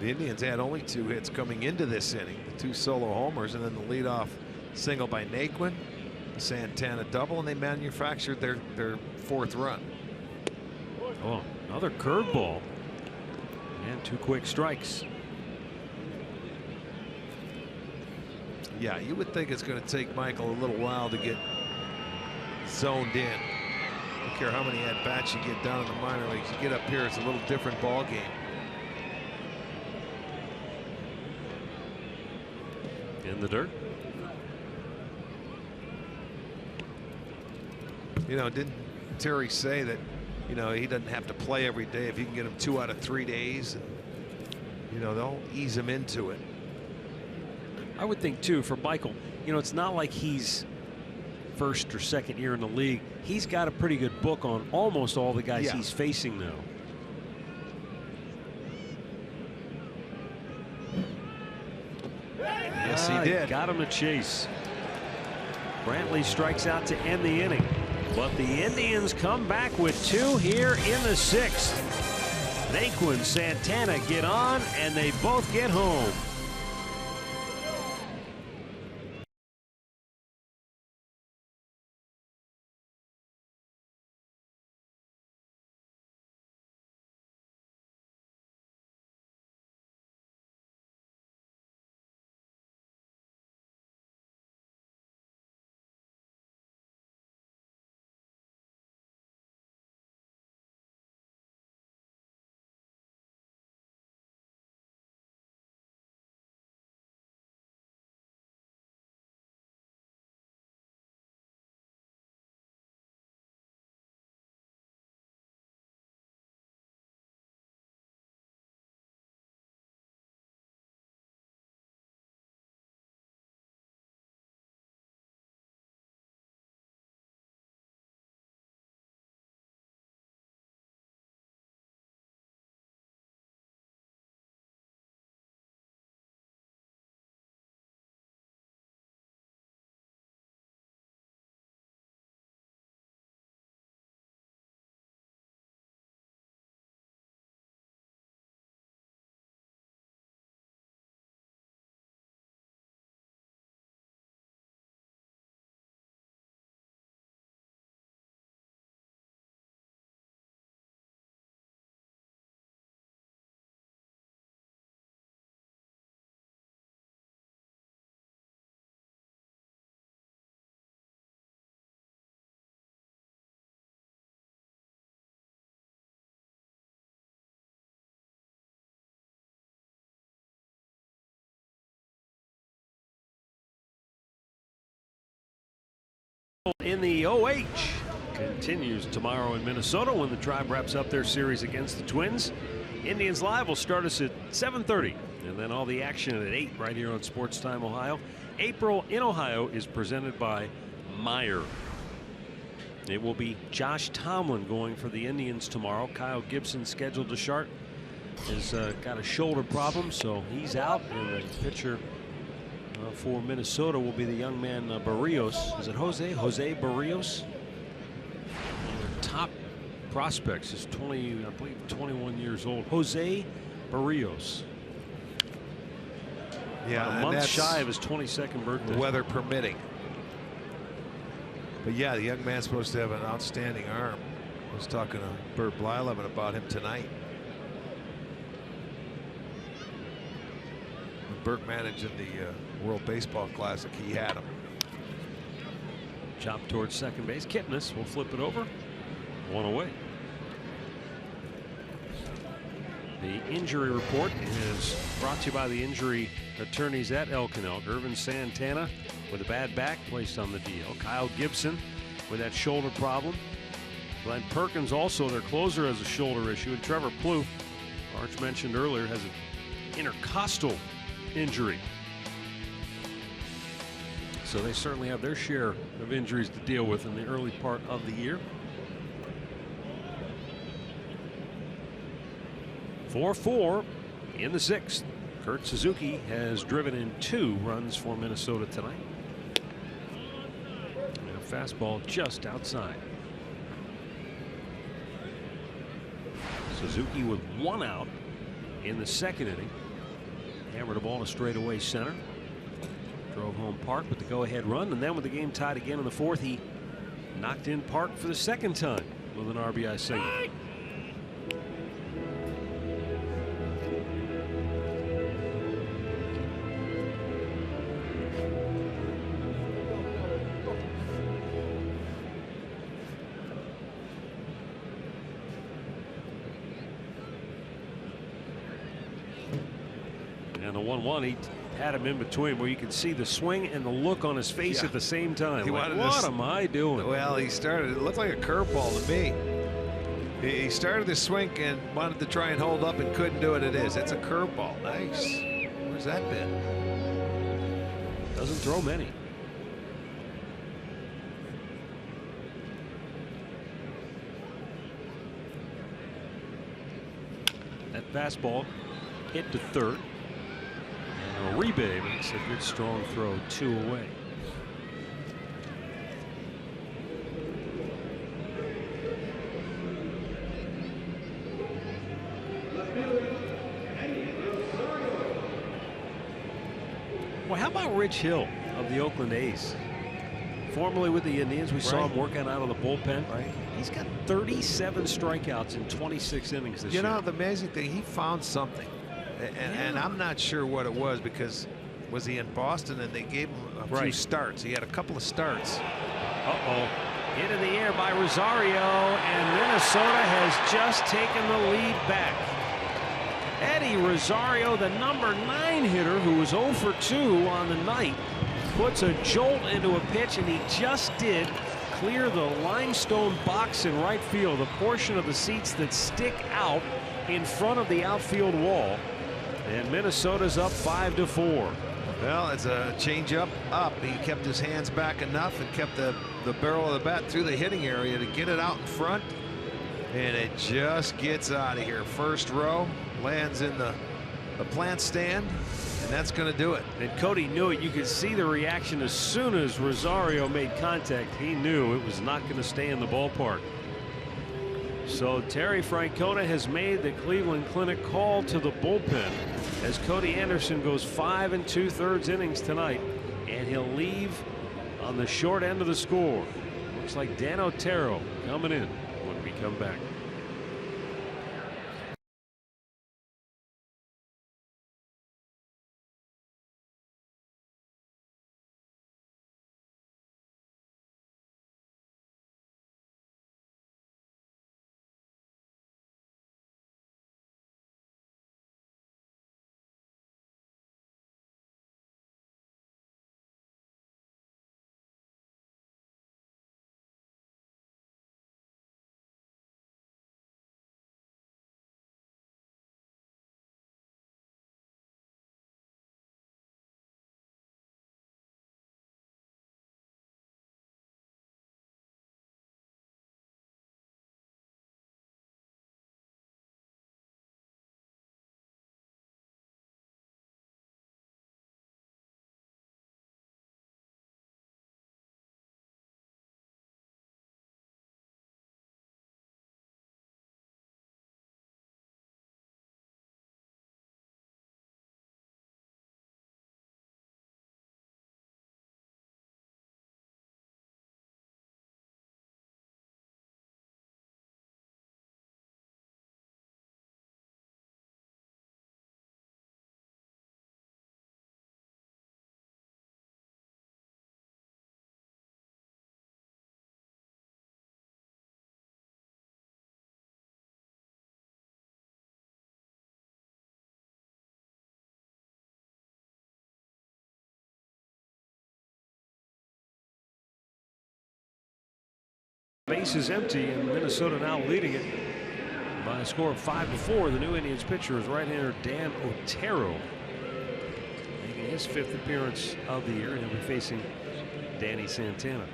The Indians had only 2 hits coming into this inning. The 2 solo homers and then the leadoff single by Naquin. Santana double, and they manufactured their 4th run. Oh, another curveball and 2 quick strikes. Yeah, you would think it's going to take Michael a little while to get zoned in. I don't care how many at bats you get down in the minor leagues. You get up here, it's a little different ball game. In the dirt. You know, didn't Terry say that, you know, he doesn't have to play every day if you can get him 2 out of 3 days? And, you know, they'll ease him into it. I would think too for Michael, you know, it's not like he's first or second year in the league. He's got a pretty good book on almost all the guys he's facing now. Yes, he did. Got him to chase. Brantley strikes out to end the inning. But the Indians come back with 2 here in the 6th. Naquin, Santana get on, and they both get home. in the OH continues tomorrow in Minnesota when the Tribe wraps up their series against the Twins. Indians Live will start us at 7:30, and then all the action at 8 right here on Sports Time Ohio. April in Ohio is presented by Meyer. It will be Josh Tomlin going for the Indians tomorrow. Kyle Gibson scheduled to start. Has got a shoulder problem, so he's out, and the pitcher for Minnesota will be the young man Barrios. Is it Jose? Jose Barrios? One of the top prospects is 21 years old. Jose Barrios. Yeah, a month shy of his 22nd birthday. Weather permitting. But yeah, the young man's supposed to have an outstanding arm. I was talking to Bert Blyleven about him tonight. When Bert managing the World Baseball Classic, he had him. Chop towards second base. Kipnis will flip it over. One away. The injury report is brought to you by the injury attorneys at Elk & Elk. Irvin Santana with a bad back placed on the DL. Kyle Gibson with that shoulder problem. Glenn Perkins, also their closer, has a shoulder issue. And Trevor Plouffe, Arch mentioned earlier, has an intercostal injury. So they certainly have their share of injuries to deal with in the early part of the year. 4-4 in the 6th. Kurt Suzuki has driven in 2 runs for Minnesota tonight. And a fastball just outside. Suzuki with 1 out in the 2nd inning. Hammered a ball to straightaway center. Drove home Park with the go-ahead run, and then with the game tied again in the 4th, he knocked in Park for the 2nd time with an RBI single. And the 1-1, he had him in between where you can see the swing and the look on his face at the same time. Like, what am I doing? Well, he started, it looked like a curveball to me. He started the swing and wanted to try and hold up and couldn't do it. It is. It's a curveball. Nice. Where's that been? Doesn't throw many. That fastball hit to third. Uribe makes a good strong throw, 2 away. Well, how about Rich Hill of the Oakland A's? Formerly with the Indians, we saw him working out of the bullpen. Right. He's got 37 strikeouts in 26 innings this year. You know, the amazing thing, he found something. And I'm not sure what it was, because was he in Boston and they gave him a few starts? He had a couple of starts. Hit in the air by Rosario, and Minnesota has just taken the lead back. Eddie Rosario, the number 9 hitter, who was 0 for 2 on the night, puts a jolt into a pitch, and he just did clear the limestone box in right field, the portion of the seats that stick out in front of the outfield wall. And Minnesota's up 5-4. Well, it's a changeup up. He kept his hands back enough and kept the barrel of the bat through the hitting area to get it out in front. And it just gets out of here. First row, lands in the plant stand, and that's going to do it. And Cody knew it. You could see the reaction as soon as Rosario made contact. He knew it was not going to stay in the ballpark. So Terry Francona has made the Cleveland Clinic call to the bullpen as Cody Anderson goes 5 2/3 innings tonight, and he'll leave on the short end of the score. Looks like Dan Otero coming in when we come back. Base is empty, and Minnesota now leading it by a score of 5-4. The new Indians pitcher is right-hander Dan Otero, making his 5th appearance of the year, and he'll be facing Danny Santana.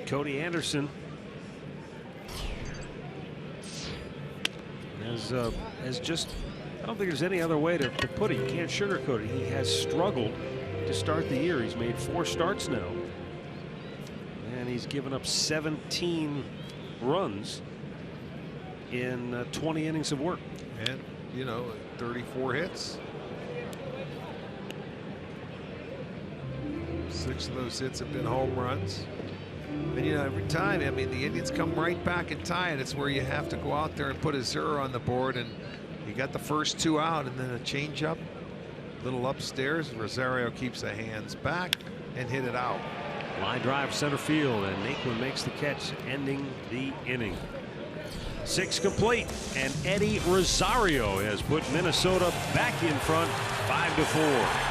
Cody Anderson has just, I don't think there's any other way to put it. You can't sugarcoat it. He has struggled to start the year. He's made 4 starts now, and he's given up 17 runs in 20 innings of work. And, you know, 34 hits. 6 of those hits have been home runs. And, you know, every time, I mean, the Indians come right back and tie it. It's where you have to go out there and put a 0 on the board, and you got the first 2 out, and then a changeup, little upstairs. Rosario keeps the hands back and hit it out. Line drive center field, and Naquin makes the catch, ending the inning. 6 complete, and Eddie Rosario has put Minnesota back in front, 5-4.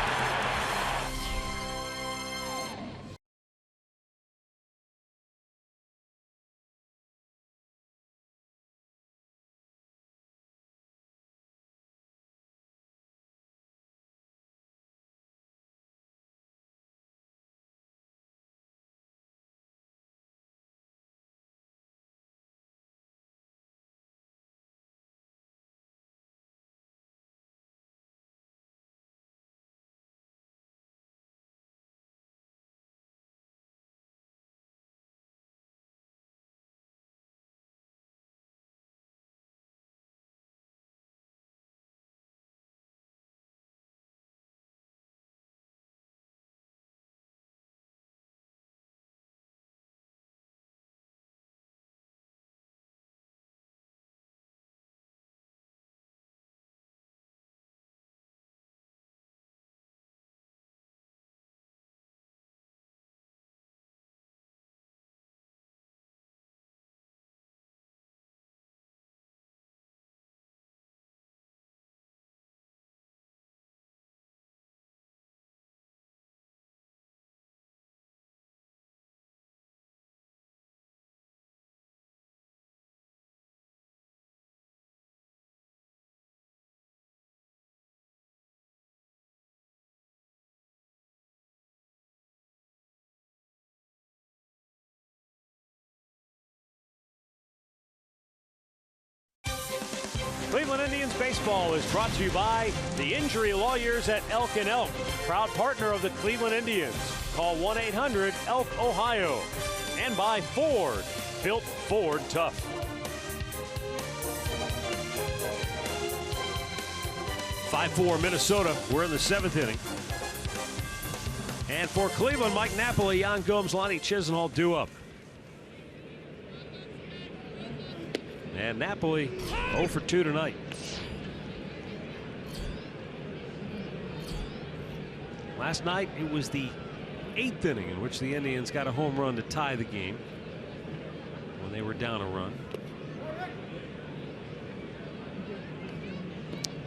Cleveland Indians baseball is brought to you by the injury lawyers at Elk & Elk, proud partner of the Cleveland Indians. Call 1-800-ELK-OHIO. And by Ford, built Ford tough. (5-4) Minnesota. We're in the 7th inning. And for Cleveland, Mike Napoli, Jan Gomes, Lonnie Chisenhall due up. And Napoli 0 for 2 tonight. Last night it was the 8th inning in which the Indians got a home run to tie the game when they were down a run.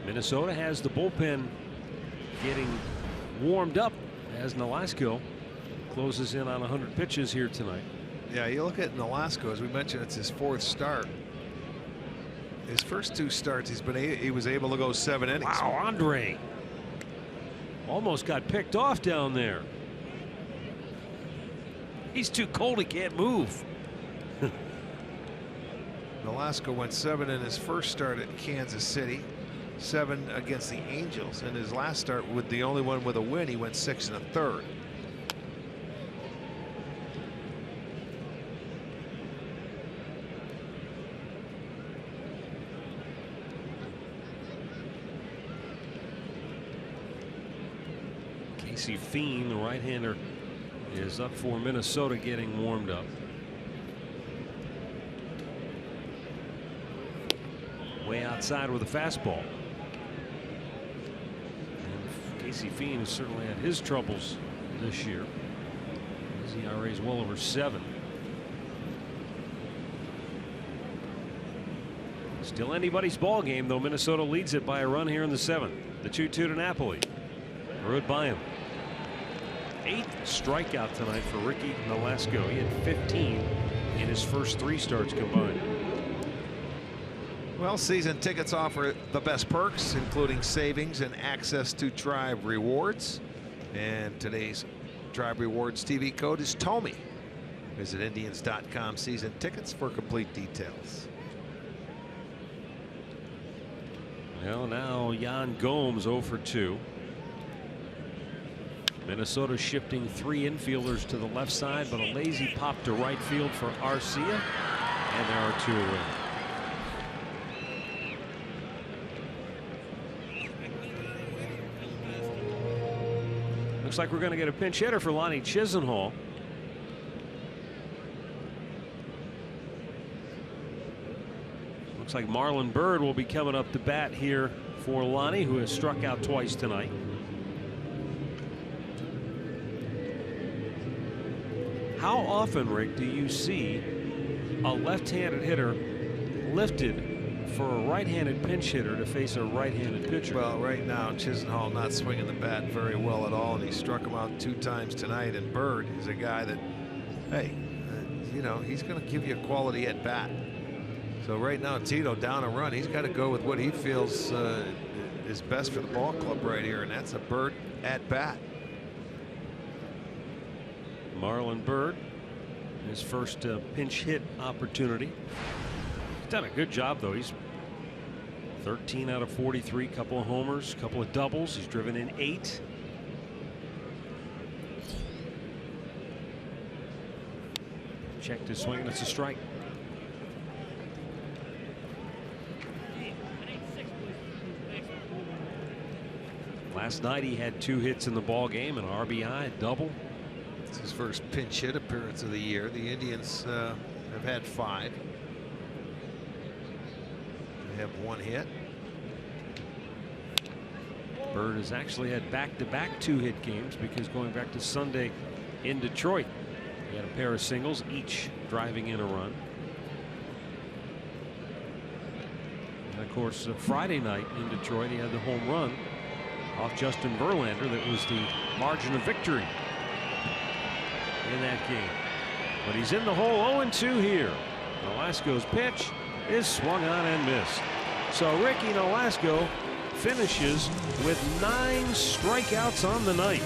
Minnesota has the bullpen getting warmed up as Nolasco closes in on 100 pitches here tonight. Yeah, you look at Nolasco, as we mentioned, it's his 4th start. His first 2 starts, he was able to go 7 innings. Wow, Andre almost got picked off down there. He's too cold, he can't move. Nolasco went 7 in his first start at Kansas City, 7 against the Angels. In his last start, with the only one with a win, he went 6 1/3. Casey Fiend, the right-hander, is up for Minnesota, getting warmed up. Way outside with a fastball. And Casey Fiend has certainly had his troubles this year. His ERA is well over 7. Still anybody's ball game, though. Minnesota leads it by a run here in the 7th. The 2-2 to Napoli. Rode by him. 8th strikeout tonight for Ricky Nolasco. He had 15 in his first 3 starts combined. Well, season tickets offer the best perks, including savings and access to Tribe Rewards. And today's Tribe Rewards TV code is TOMI. Visit Indians.com season tickets for complete details. Well, now Yan Gomes 0 for 2. Minnesota shifting 3 infielders to the left side, but a lazy pop to right field for Arcia, and there are 2 away. Looks like we're going to get a pinch hitter for Lonnie Chisenhall. Looks like Marlon Byrd will be coming up to bat here for Lonnie, who has struck out twice tonight. How often, Rick, do you see a left-handed hitter lifted for a right-handed pinch hitter to face a right-handed pitcher? Well, right now Chisenhall not swinging the bat very well at all, and he struck him out 2 times tonight. And Byrd is a guy that, hey, you know, he's going to give you a quality at bat. So right now Tito down a run. He's got to go with what he feels is best for the ball club right here, and that's a Byrd at bat. Marlon Byrd, his first pinch hit opportunity. He's done a good job, though. He's 13 out of 43, couple of homers, couple of doubles. He's driven in 8. Checked his swing, and it's a strike. Last night he had 2 hits in the ball game, an RBI, a double. It's his first pinch hit appearance of the year. The Indians have had 5. They have 1 hit. Byrd has actually had back-to-back 2-hit games, because going back to Sunday in Detroit, he had a pair of singles, each driving in a run. And of course, Friday night in Detroit, he had the home run off Justin Verlander that was the margin of victory in that game. But he's in the hole. 0-2 here. Nolasco's pitch is swung on and missed. So Ricky Nolasco finishes with 9 strikeouts on the night.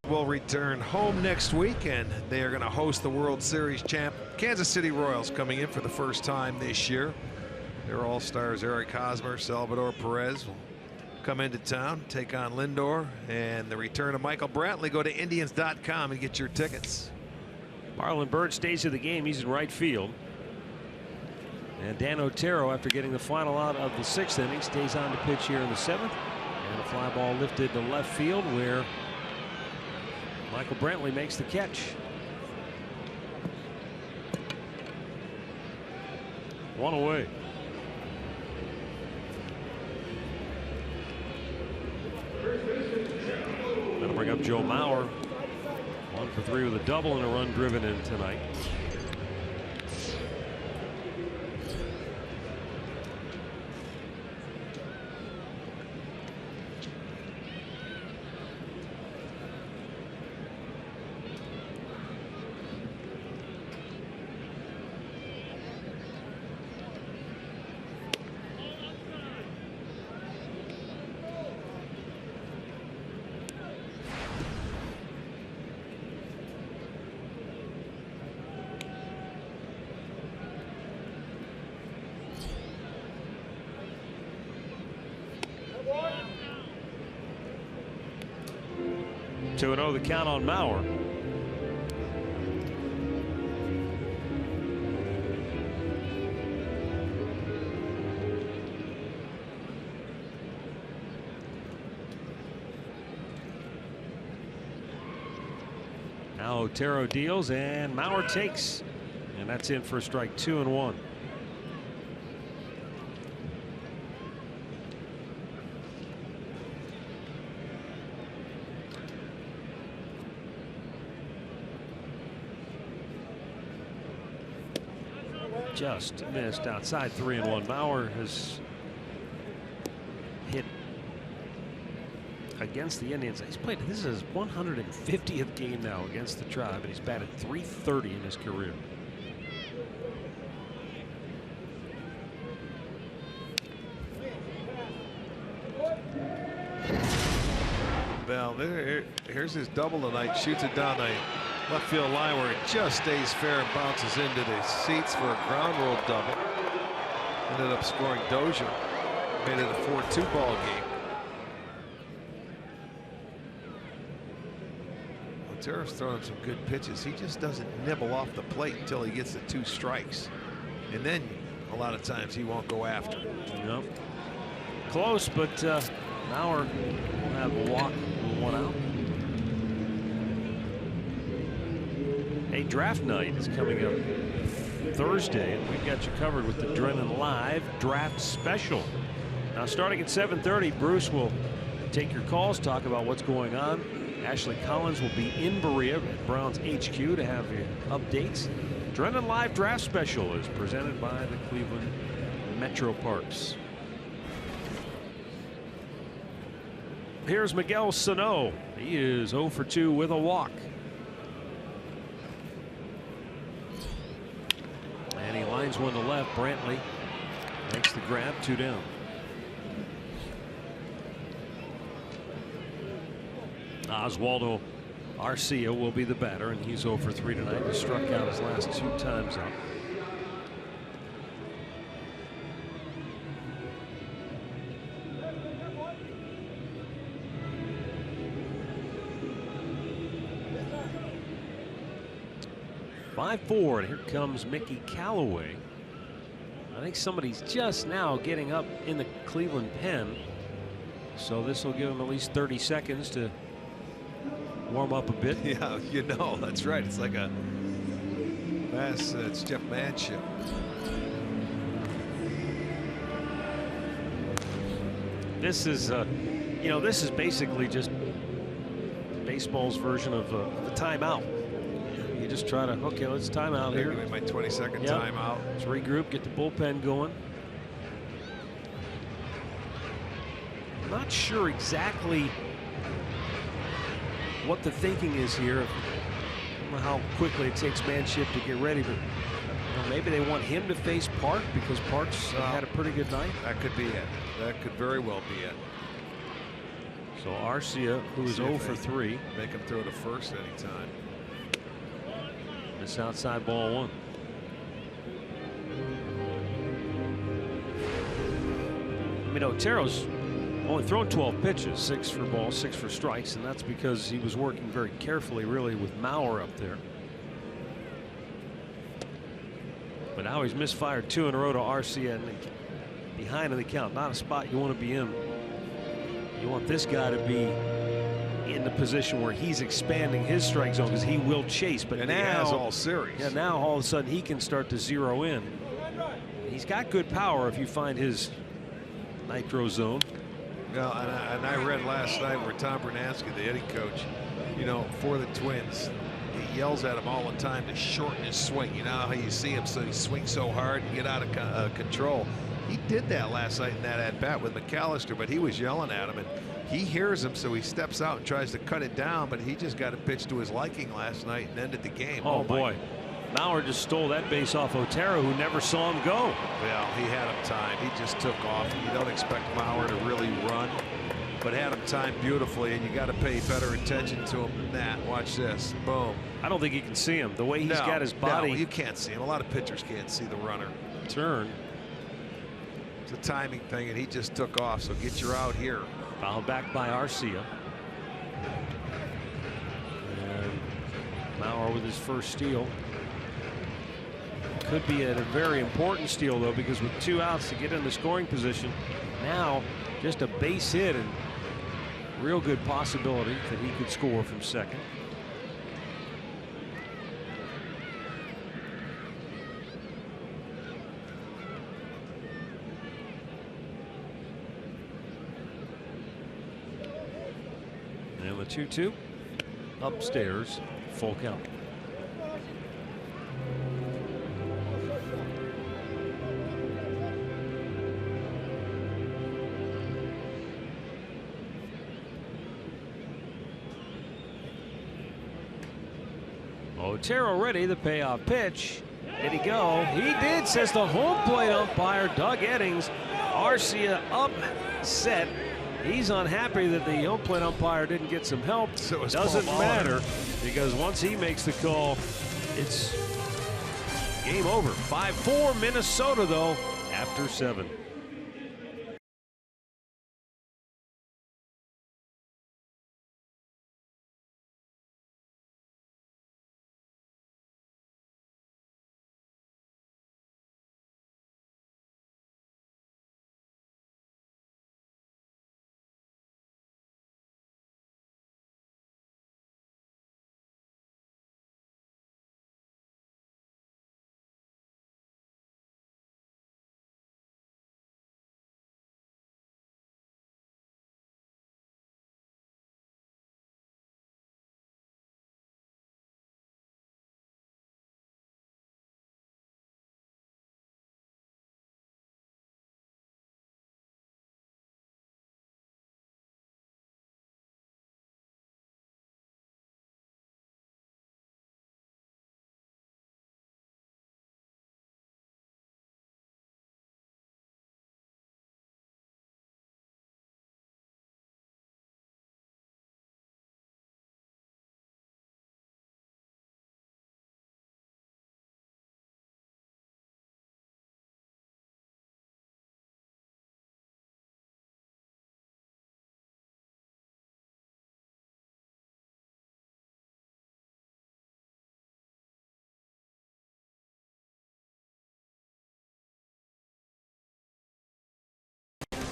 Will return home next week, and they are going to host the World Series champ Kansas City Royals, coming in for the first time this year. Their all-stars Eric Hosmer, Salvador Perez will come into town, take on Lindor, and the return of Michael Brantley. Go to Indians.com and get your tickets. Marlon Byrd stays in the game. He's in right field. And Dan Otero, after getting the final out of the 6th inning, stays on to pitch here in the 7th. And a fly ball lifted to left field where Michael Brantley makes the catch. One away. That'll bring up Joe Mauer. 1 for 3 with a double and a run driven in tonight. Two and 0 the count on Mauer. Now Otero deals and Mauer takes, and that's in for a strike. 2 and 1. Just missed outside. 3 and 1. Mauer has hit against the Indians. He's played, this is his 150th game now against the Tribe, and he's batted .330 in his career. Bell, here's his double tonight. Shoots it down the left field line where it just stays fair and bounces into the seats for a ground rule double. Ended up scoring Dozier. Made it a 4-2 ball game. Otero's throwing some good pitches. He just doesn't nibble off the plate until he gets the 2 strikes. And then a lot of times he won't go after. Yep. Close, but Mauer will have a walk with 1 out. A draft night is coming up Thursday, and we've got you covered with the Drennan Live Draft Special. Now, starting at 7:30, Bruce will take your calls, talk about what's going on. Ashley Collins will be in Berea at Browns HQ to have your updates. Drennan Live Draft Special is presented by the Cleveland Metro Parks. Here's Miguel Sano. He is 0 for 2 with a walk. And he lines one to left. Brantley makes the grab. 2 down. Oswaldo Arcia will be the batter, and he's 0 for 3 tonight. He struck out his last 2 times out. .54, and here comes Mickey Callaway. I think somebody's just now getting up in the Cleveland pen, so this will give him at least 30 seconds to warm up a bit. Yeah, you know, that's right. It's like a mass. It's Jeff Manship. This is, you know, this is basically just baseball's version of the timeout. You just try to, okay, let's time out here. Give me my 20-second timeout. Let's regroup, get the bullpen going. I'm not sure exactly what the thinking is here. I don't know how quickly it takes Manship to get ready, but you know, maybe they want him to face Park because Park's had a pretty good night. That could be it. That could very well be it. So Arcia, who is 0 for 3. Make him throw to first anytime. This outside ball 1. I mean, Otero's only thrown 12 pitches, 6 for balls, 6 for strikes, and that's because he was working very carefully, really, with Mauer up there. But But now he's misfired 2 in a row to Arcia and behind in the count. Not a spot you want to be in. You want this guy to be in the position where he's expanding his strike zone because he will chase. But and now, he has all series. Yeah, now all of a sudden he can start to zero in. He's got good power if you find his nitro zone. Well, and I read last night where Tom Bernansky, the hitting coach, you know, for the Twins, he yells at him all the time to shorten his swing. You know how you see him, so he swings so hard and get out of control. He did that last night in that at bat with McAllister, but he was yelling at him, and he hears him, so he steps out and tries to cut it down. But he just got a pitch to his liking last night and ended the game. Oh boy. Maurer just stole that base off Otero, who never saw him go. Well, he had him timed. He just took off. You don't expect Maurer to really run, but had him timed beautifully, and you got to pay better attention to him than that. Watch this. Boom. I don't think you can see him. The way he's got his body. No, you can't see him. A lot of pitchers can't see the runner. Turn. It's a timing thing, and he just took off, so get your out here. Fouled back by Arcia. And Maurer with his first steal. Could be at a very important steal, though, because with 2 outs to get in the scoring position, now just a base hit and real good possibility that he could score from second. And the 2-2 upstairs, full count. Otero ready, the payoff pitch. Did he go? He did, says the home plate umpire, Doug Eddings. Arcia upset. He's unhappy that the home plate umpire didn't get some help. So it doesn't matter, because once he makes the call, it's game over. 5-4 Minnesota, though, after 7.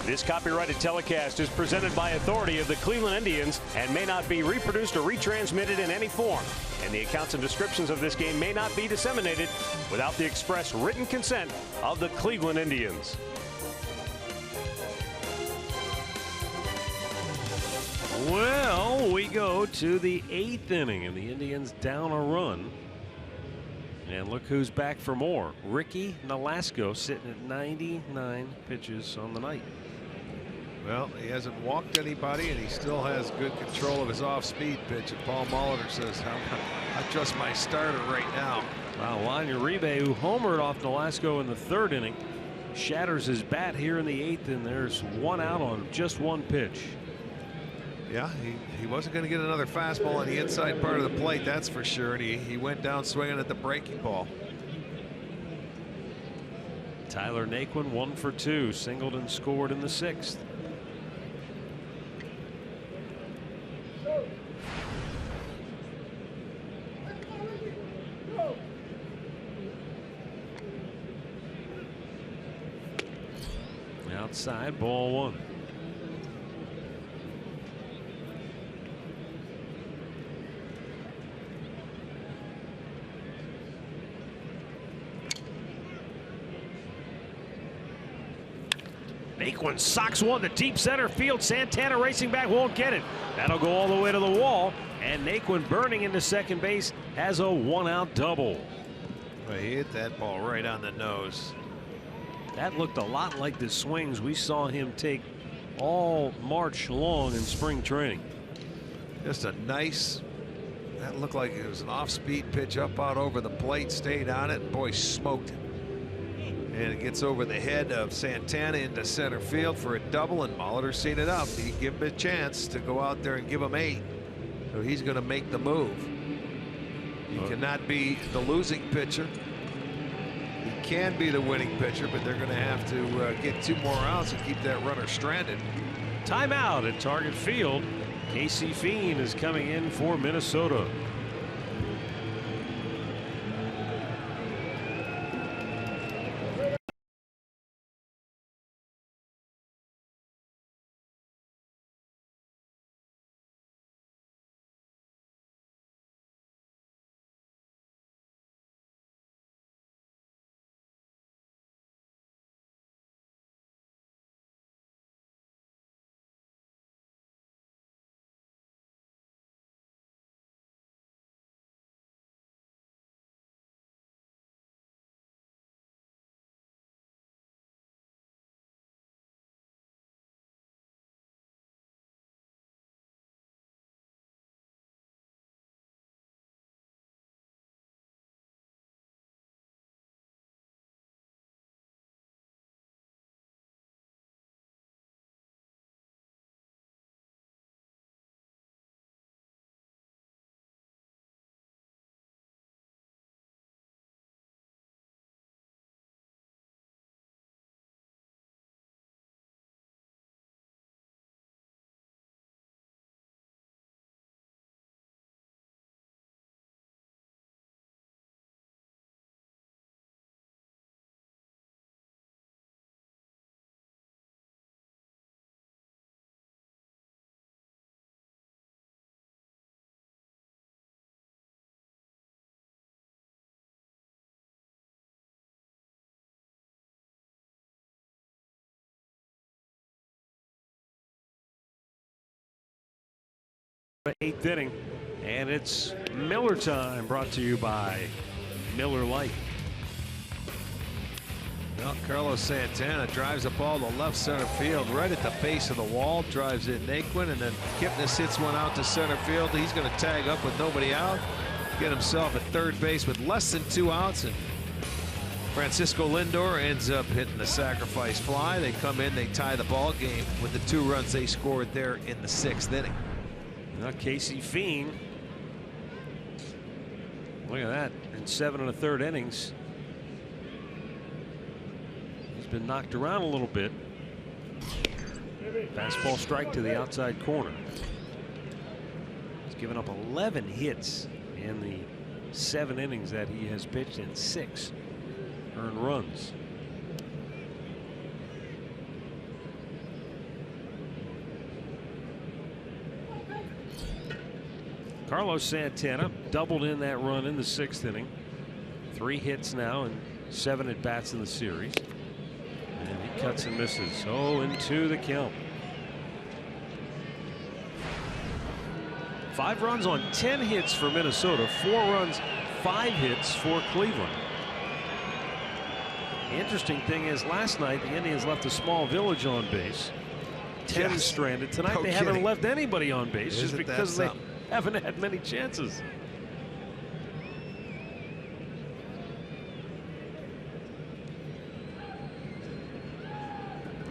This copyrighted telecast is presented by authority of the Cleveland Indians and may not be reproduced or retransmitted in any form. And the accounts and descriptions of this game may not be disseminated without the express written consent of the Cleveland Indians. Well, we go to the 8th inning, and the Indians down a run. And look who's back for more. Ricky Nolasco sitting at 99 pitches on the night. Well, he hasn't walked anybody, and he still has good control of his off-speed pitch. And Paul Molitor says, I trust my starter right now. Wow, Juan Uribe, who homered off Nolasco in the 3rd inning, shatters his bat here in the 8th, and there's 1 out on just 1 pitch. Yeah, he wasn't going to get another fastball on the inside part of the plate, that's for sure. And he went down swinging at the breaking ball. Tyler Naquin 1 for 2, singled and scored in the 6th. inside, ball one. Naquin socks one to deep center field. Santana racing back, won't get it. That'll go all the way to the wall. And Naquin burning into second base has a one-out double. Well, he hit that ball right on the nose. That looked a lot like the swings we saw him take all March long in spring training. Just a nice, that looked like it was an off-speed pitch up out over the plate, stayed on it, and boy, smoked it. And it gets over the head of Santana into center field for a double, and Molitor's seen it up. He give him a chance to go out there and give him 8. So he's going to make the move. He cannot be the losing pitcher. He can be the winning pitcher, but they're going to have to get 2 more outs and keep that runner stranded. Timeout at Target Field. Casey Fiend is coming in for Minnesota. Eighth inning, and it's Miller time, brought to you by Miller Lite. Well, Carlos Santana drives the ball to left center field, right at the base of the wall, drives in Naquin, and then Kipnis hits one out to center field. He's going to tag up with nobody out, get himself at third base with less than 2 outs, and Francisco Lindor ends up hitting the sacrifice fly. They come in, they tie the ball game with the 2 runs they scored there in the 6th inning. Now Casey Fiend, look at that, in 7 1/3 innings. He's been knocked around a little bit. Fastball strike to the outside corner. He's given up 11 hits in the 7 innings that he has pitched, and 6 earned runs. Carlos Santana doubled in that run in the 6th inning. 3 hits now and 7 at bats in the series. And he cuts and misses. 0-2 the count. 5 runs on 10 hits for Minnesota. 4 runs, 5 hits for Cleveland. The interesting thing is, last night the Indians left a small village on base. 10 stranded. Tonight they haven't left anybody on base, just because they haven't had many chances.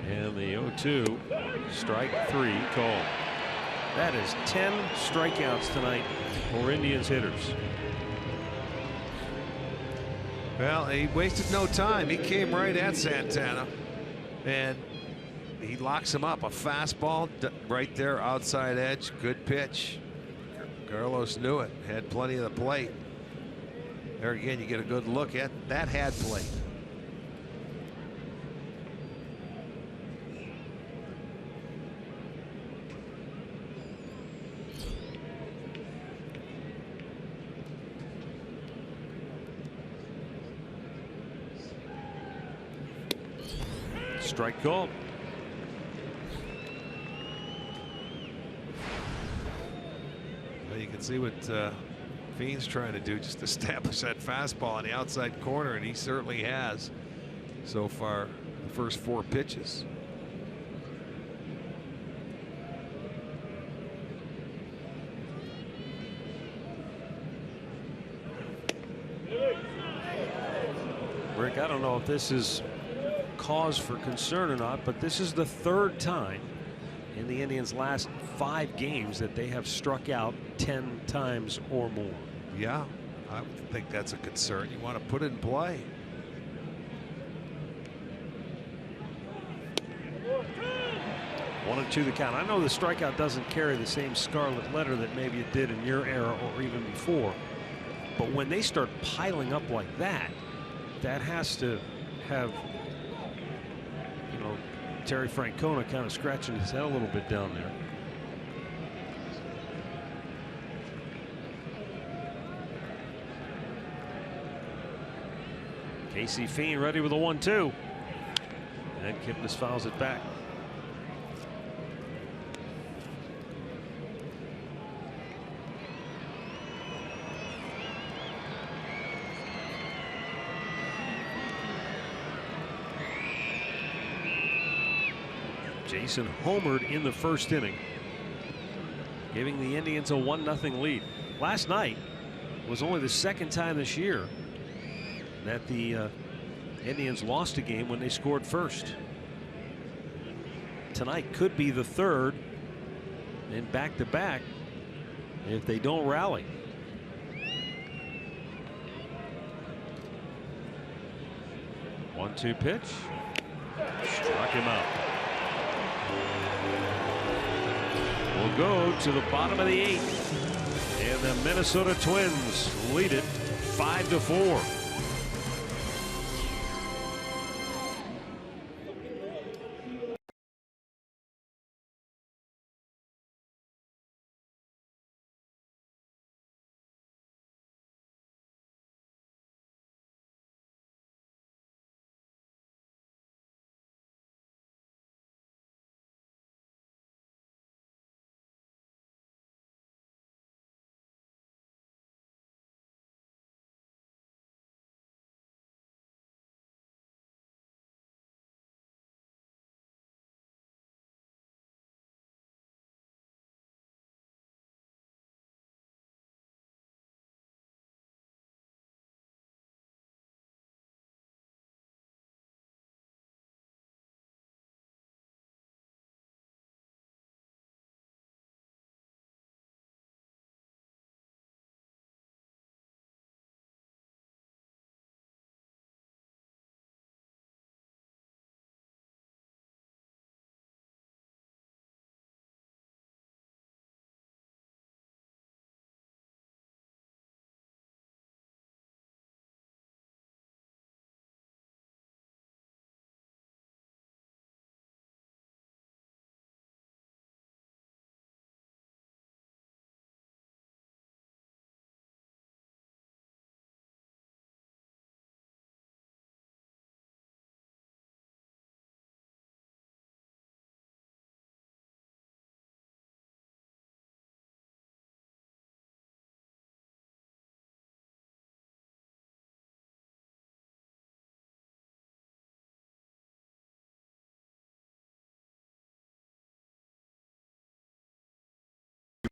And the 0-2, strike 3 called. That is 10 strikeouts tonight for Indians hitters. Well, he wasted no time. He came right at Santana, and he locks him up. A fastball right there, outside edge. Good pitch. Carlos knew it, had plenty of the plate. There again, you get a good look at that, had plate. Strike called. Well, you can see what Fiend's trying to do, just establish that fastball on the outside corner, and he certainly has so far the first 4 pitches. Rick, I don't know if this is cause for concern or not, but this is the 3rd time in the Indians' last 5 games that they have struck out 10 times or more. Yeah, I would think that's a concern. You want to put it in play. One and two the count. I know the strikeout doesn't carry the same scarlet letter that maybe it did in your era or even before, but when they start piling up like that, that has to have, you know, Terry Francona kind of scratching his head a little bit down there. Casey Fiend ready with a 1-2. And Kipnis fouls it back. Jason homered in the first inning, giving the Indians a 1-0 lead. Last night was only the 2nd time this year that the Indians lost a game when they scored first. Tonight could be the 3rd in back-to-back if they don't rally. One-two pitch. Struck him out. We'll go to the bottom of the 8th, and the Minnesota Twins lead it 5-4.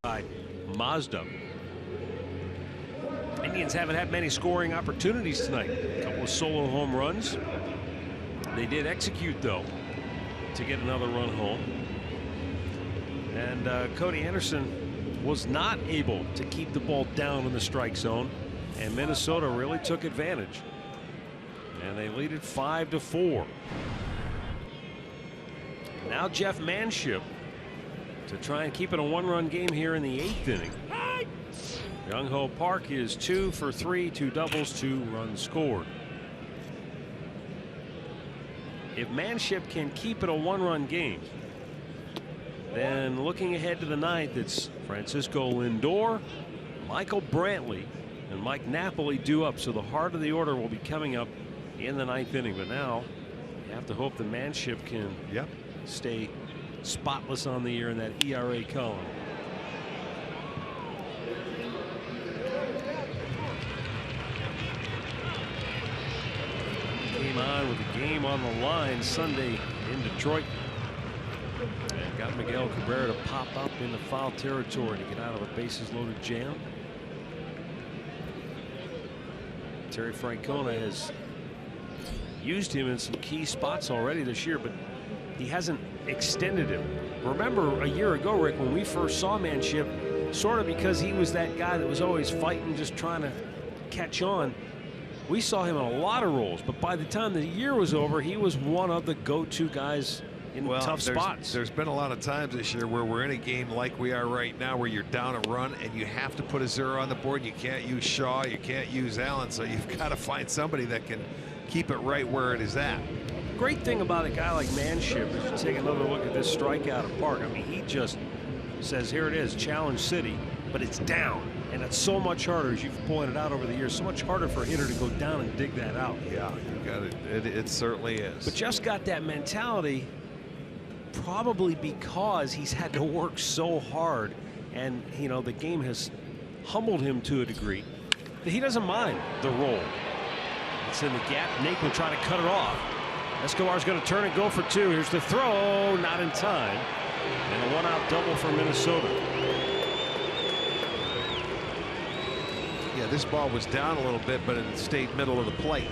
By Mazda. Indians haven't had many scoring opportunities tonight. A couple of solo home runs. They did execute, though, to get another run home. And Cody Anderson was not able to keep the ball down in the strike zone, and Minnesota really took advantage. And they lead it 5-4. Now Jeff Manship to try and keep it a 1-run game here in the 8th inning. Young Ho Park is 2 for 3, 2 doubles, 2 runs scored. If Manship can keep it a 1-run game, then looking ahead to the 9th, it's Francisco Lindor, Michael Brantley, and Mike Napoli due up. So the heart of the order will be coming up in the 9th inning. But now You have to hope the manship can stay spotless on the year in that ERA column. Came on with the game on the line Sunday in Detroit. And got Miguel Cabrera to pop up in the foul territory to get out of a bases loaded jam. Terry Francona has used him in some key spots already this year, but he hasn't extended him. Remember a year ago, Rick, when we first saw Manship, sort of because he was that guy that was always fighting, just trying to catch on, we saw him in a lot of roles, but by the time the year was over, he was one of the go-to guys in tough spots. There's been a lot of times this year where we're in a game like we are right now, where you're down a run and you have to put a 0 on the board. You can't use Shaw, you can't use Allen, so you've got to find somebody that can keep it right where it is at. Great thing about a guy like Manship is you take another look at this strikeout of Park. I mean, he just says, here it is, Challenge City, but it's down. And it's so much harder, as you've pointed out over the years, so much harder for a hitter to go down and dig that out. Yeah, you got it. It certainly is. But just got that mentality probably because he's had to work so hard, and you know the game has humbled him to a degree that he doesn't mind the roll. It's in the gap. Nate will try to cut it off. Escobar's going to turn and go for 2. Here's the throw, not in time, and a 1-out double for Minnesota. Yeah, this ball was down a little bit, but it stayed middle of the plate.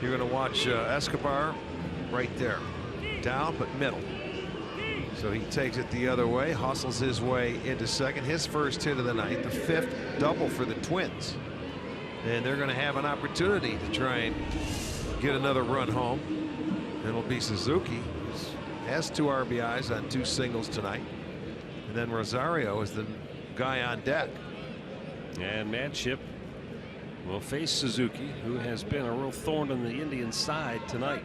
You're going to watch Escobar right there, down but middle. So he takes it the other way, hustles his way into second. His first hit of the night, the 5th double for the Twins. And they're going to have an opportunity to try and get another run home. It'll be Suzuki, who has 2 RBIs on 2 singles tonight. And then Rosario is the guy on deck. And Manship will face Suzuki, who has been a real thorn on the Indian side tonight.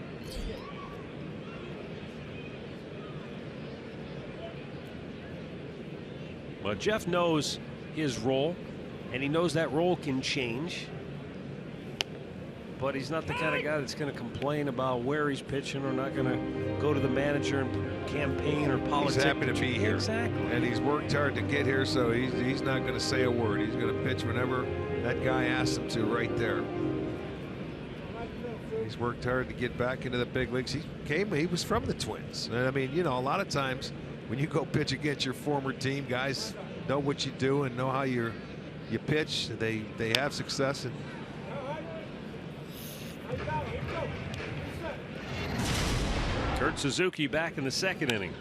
But Jeff knows his role, and he knows that role can change. But he's not the kind of guy that's going to complain about where he's pitching, or not going to go to the manager and campaign or politics. He's happy to be here. Exactly. And he's worked hard to get here, so he's not going to say a word. He's going to pitch whenever that guy asks him to right there. He's worked hard to get back into the big leagues. He was from the Twins. And I mean, you know, a lot of times when you go pitch against your former team, guys know what you do and know how you pitch. They have success. And Kurt Suzuki back in the 2nd inning.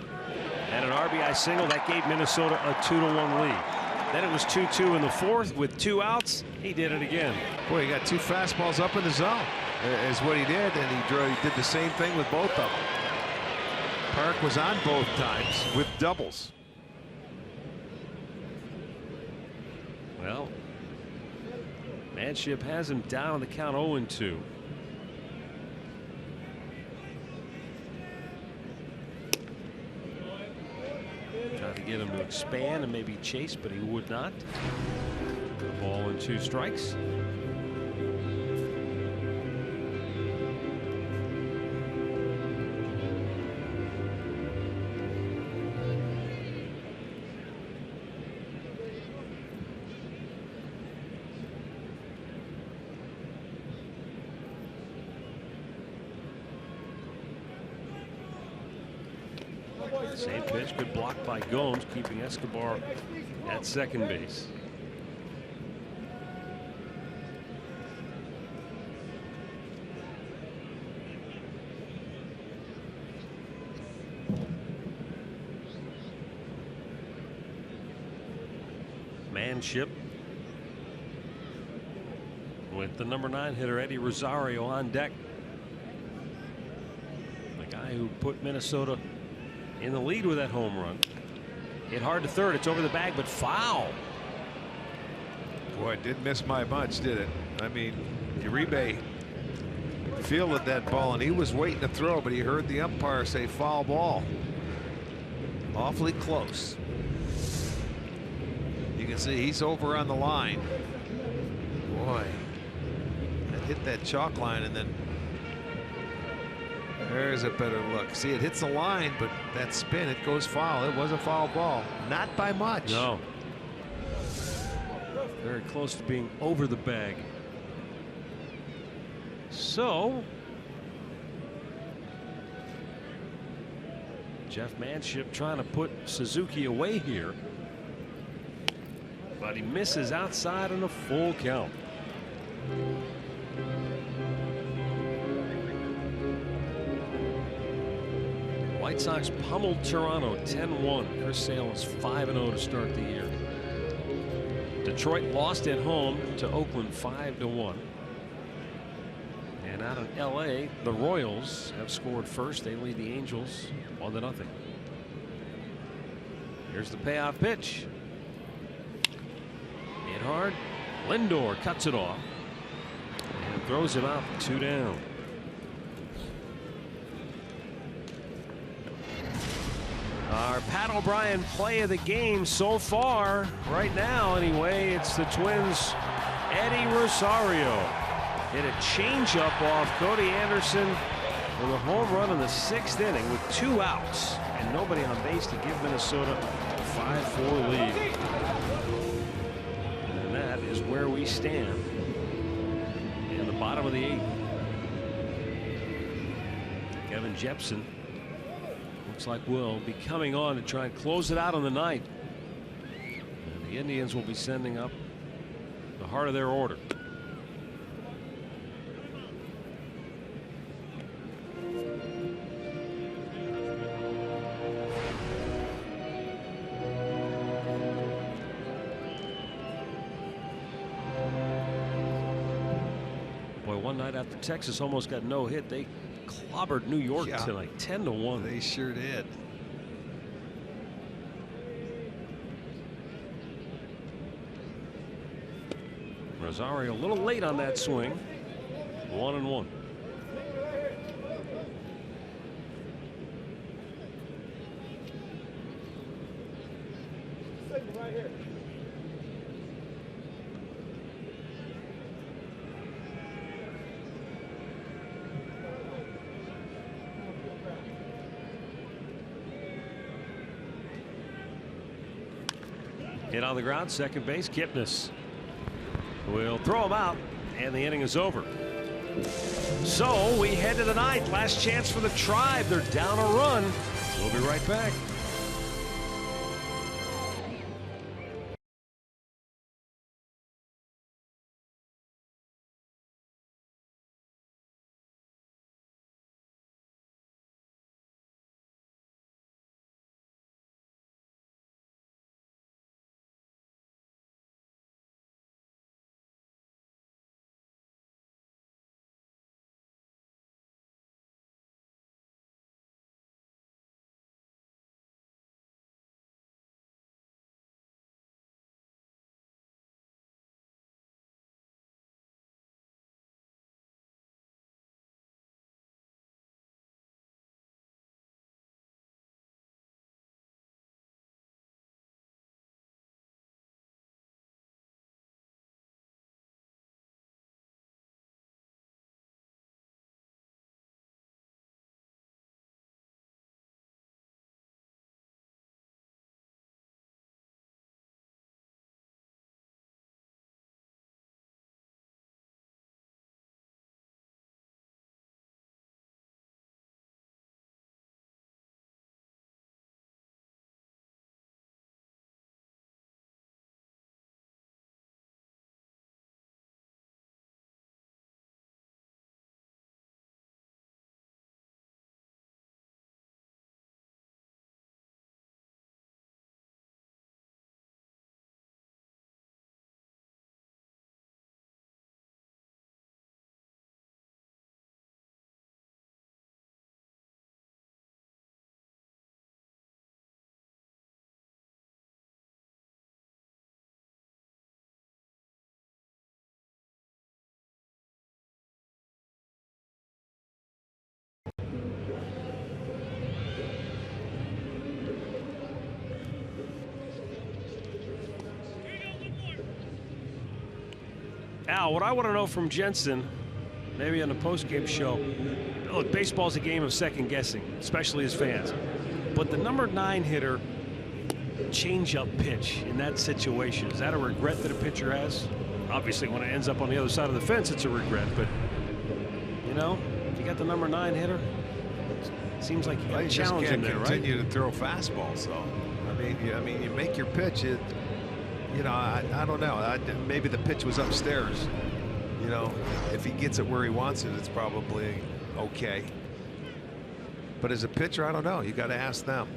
And an RBI single that gave Minnesota a 2-1 lead. Then it was 2-2 in the 4th with 2 outs. He did it again. Boy, he got 2 fastballs up in the zone is what he did, and he did the same thing with both of them. Park was on both times with doubles. Well, Manship has him down on the count 0-2. Tried to get him to expand and maybe chase, but he would not. A ball and 2 strikes. Same pitch, good block by Gomes, keeping Escobar at second base. Manship with the number 9 hitter Eddie Rosario on deck. The guy who put Minnesota in the lead with that home run. Hit hard to third. It's over the bag, but foul. Boy, it didn't miss my bunch, did it? I mean, Uribe fielded that ball, and he was waiting to throw, but he heard the umpire say foul ball. Awfully close. You can see he's over on the line. Boy, that hit that chalk line and then There's a better look. See, it hits the line, but that spin, it goes foul. It was a foul ball. Not by much. No. Very close to being over the bag. So Jeff Manship trying to put Suzuki away here, but he misses outside on a full count. White Sox pummeled Toronto 10-1. Chris Sale is 5-0 to start the year. Detroit lost at home to Oakland 5-1. And out of LA, the Royals have scored first. They lead the Angels 1-0. Here's the payoff pitch. Hit hard. Lindor cuts it off and throws it out, 2 down. Our Pat O'Brien play of the game so far, right now anyway, it's the Twins' Eddie Rosario. Hit a changeup off Cody Anderson with a home run in the 6th inning with 2 outs and nobody on base to give Minnesota a 5-4 lead. And that is where we stand in the bottom of the 8th. Kevin Jepsen looks like we'll be coming on to try and close it out on the night. And the Indians will be sending up the heart of their order. Boy, one night after Texas almost got no hit, they clobbered New York tonight, 10-1. They sure did. Rosario a little late on that swing. 1-1. Hit on the ground, second base, Kipnis will throw him out, and the inning is over. So we head to the ninth. Last chance for the Tribe. They're down a run. We'll be right back. Al, what I want to know from Jensen, maybe on the postgame show, look, baseball's a game of second guessing, especially as fans. But the number 9 hitter, change-up pitch in that situation, is that a regret that a pitcher has? Obviously, when it ends up on the other side of the fence, it's a regret. But you know, if you got the number 9 hitter, it seems like you got a challenge in there, right? Continue to throw fastballs, though. I mean, you make your pitch. You know, I don't know. Maybe the pitch was upstairs. You know, if he gets it where he wants it, it's probably okay. But as a pitcher, I don't know. You got to ask them.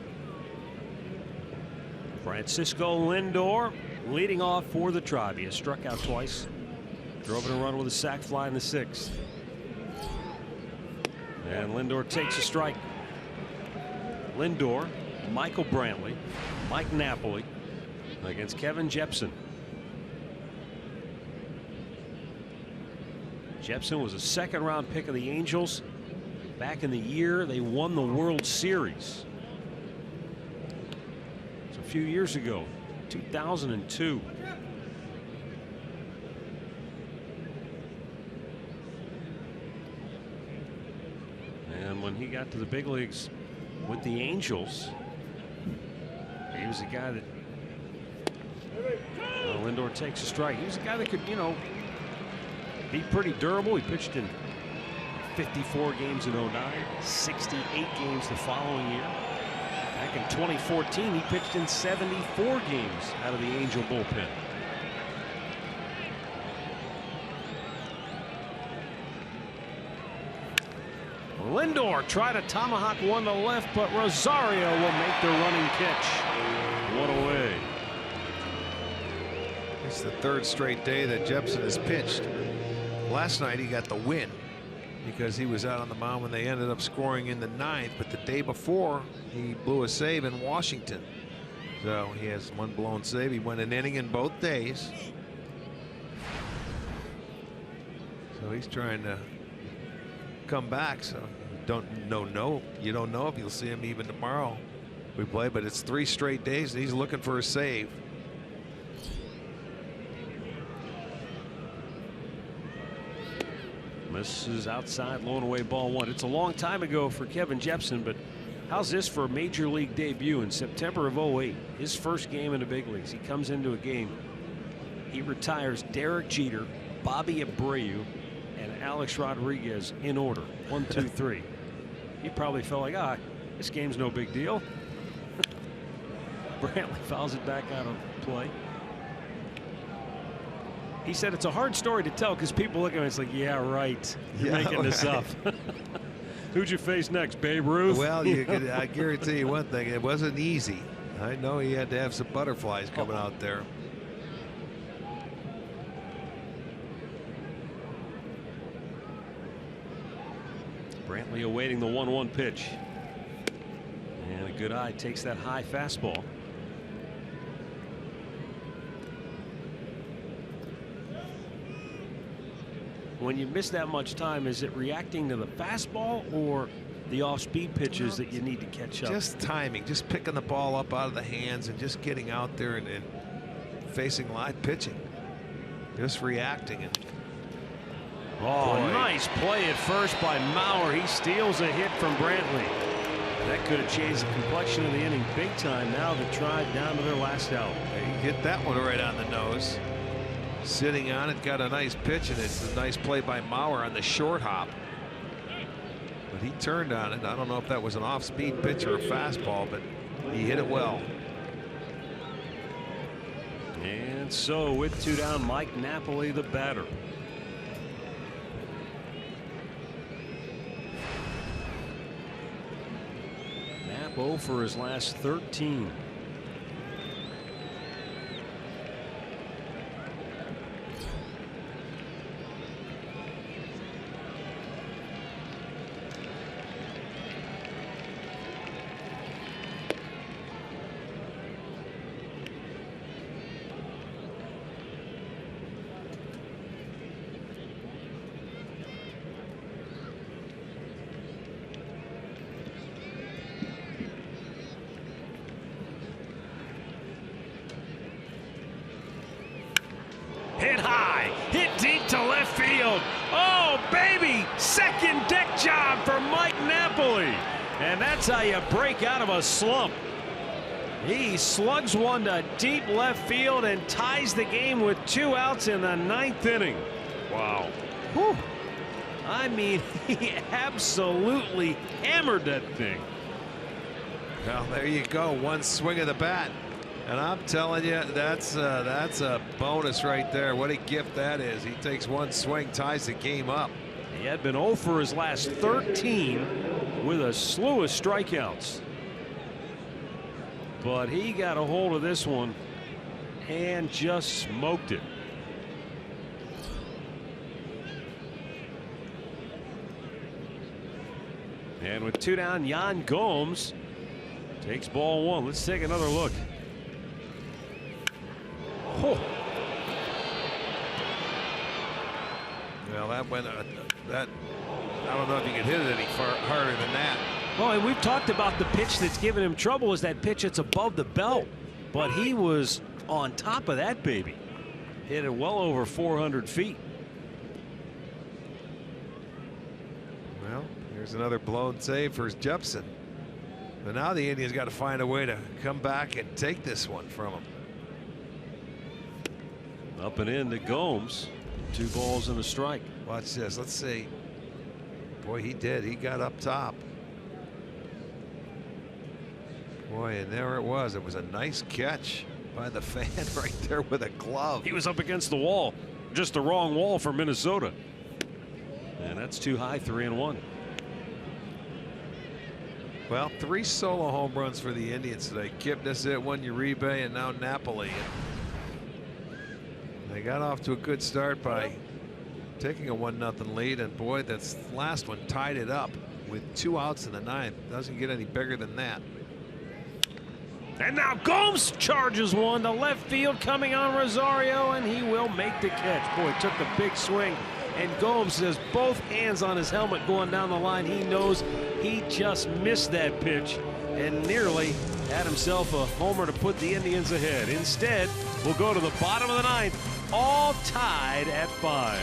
Francisco Lindor leading off for the Tribe. He has struck out twice. Drove in a run with a sac fly in the 6th. And Lindor takes a strike. Lindor, Michael Brantley, Mike Napoli against Kevin Jepsen. Jepsen was a 2nd-round pick of the Angels back in the year they won the World Series. It's a few years ago, 2002. And when he got to the big leagues with the Angels, he was a guy that Lindor takes a strike. He was a guy that could, you know, be pretty durable. He pitched in 54 games in 09, 68 games the following year. Back in 2014, he pitched in 74 games out of the Angel bullpen. Lindor tried to tomahawk one to left, but Rosario will make the running catch. One away. It's the 3rd straight day that Jepsen has pitched. Last night he got the win because he was out on the mound when they ended up scoring in the 9th. But the day before, he blew a save in Washington. So he has one blown save. He went an inning in both days. So he's trying to come back. So you don't know if you'll see him even tomorrow we play. But it's 3 straight days and he's looking for a save. Misses outside, low and away, ball 1. It's a long time ago for Kevin Jepsen, but how's this for a major league debut in September of 08? His first game in the big leagues. He comes into a game. He retires Derek Jeter, Bobby Abreu, and Alex Rodriguez in order. 1, 2, 3. He probably felt like, this game's no big deal. Brantley fouls it back out of play. He said it's a hard story to tell because people look at it, it's like, yeah, right. You're making this up. Who'd you face next, Babe Ruth? Well, I guarantee you one thing, it wasn't easy. I know he had to have some butterflies coming out there. Brantley awaiting the 1-1 pitch. And a good eye takes that high fastball. When you miss that much time, is it reacting to the fastball or the off-speed pitches that you need to catch up? Just timing, just picking the ball up out of the hands and just getting out there and facing live pitching. Just reacting. And nice play at first by Mauer. He steals a hit from Brantley. That could have changed the complexion of the inning big time. Now the Tribe down to their last out. He hit that one right on the nose. Sitting on it, got a nice pitch, and it's a nice play by Mauer on the short hop. But he turned on it. I don't know if that was an off-speed pitch or a fastball, but he hit it well. And so with 2 down, Mike Napoli, the batter. Napo for his last 13. Hit high, hit deep to left field. Oh, baby! Second deck job for Mike Napoli. And that's how you break out of a slump. He slugs one to deep left field and ties the game with 2 outs in the 9th inning. Wow. Whew. I mean, he absolutely hammered that thing. Well, there you go. One swing of the bat. And I'm telling you, that's a bonus right there. What a gift that is. He takes one swing, ties the game up. He had been 0 for his last 13 with a slew of strikeouts. But he got a hold of this one and just smoked it. And with 2 down, Yan Gomes takes ball 1. Let's take another look. Oh. Well, that went that. I don't know if you could hit it any harder than that. Well, and we've talked about the pitch that's giving him trouble is that pitch that's above the belt. But he was on top of that baby. Hit it well over 400 feet. Well, here's another blown save for Jepson. But now the Indians got to find a way to come back and take this one from him. Up and in to Gomes. 2 balls and a strike. Watch this. Let's see. Boy, he did. He got up top. Boy, and there it was. It was a nice catch by the fan right there with a glove. He was up against the wall. Just the wrong wall for Minnesota. And that's too high. 3-1. Well, 3 solo home runs for the Indians today. Kipnis hit one, Uribe, and now Napoli. They got off to a good start by taking a 1-0 lead, and boy, that last one tied it up with 2 outs in the 9th. Doesn't get any bigger than that. And now Gomes charges one to left field, coming on Rosario, and he will make the catch. Boy, took a big swing, and Gomes has both hands on his helmet going down the line. He knows he just missed that pitch and nearly had himself a homer to put the Indians ahead. Instead, we'll go to the bottom of the 9th, all tied at 5.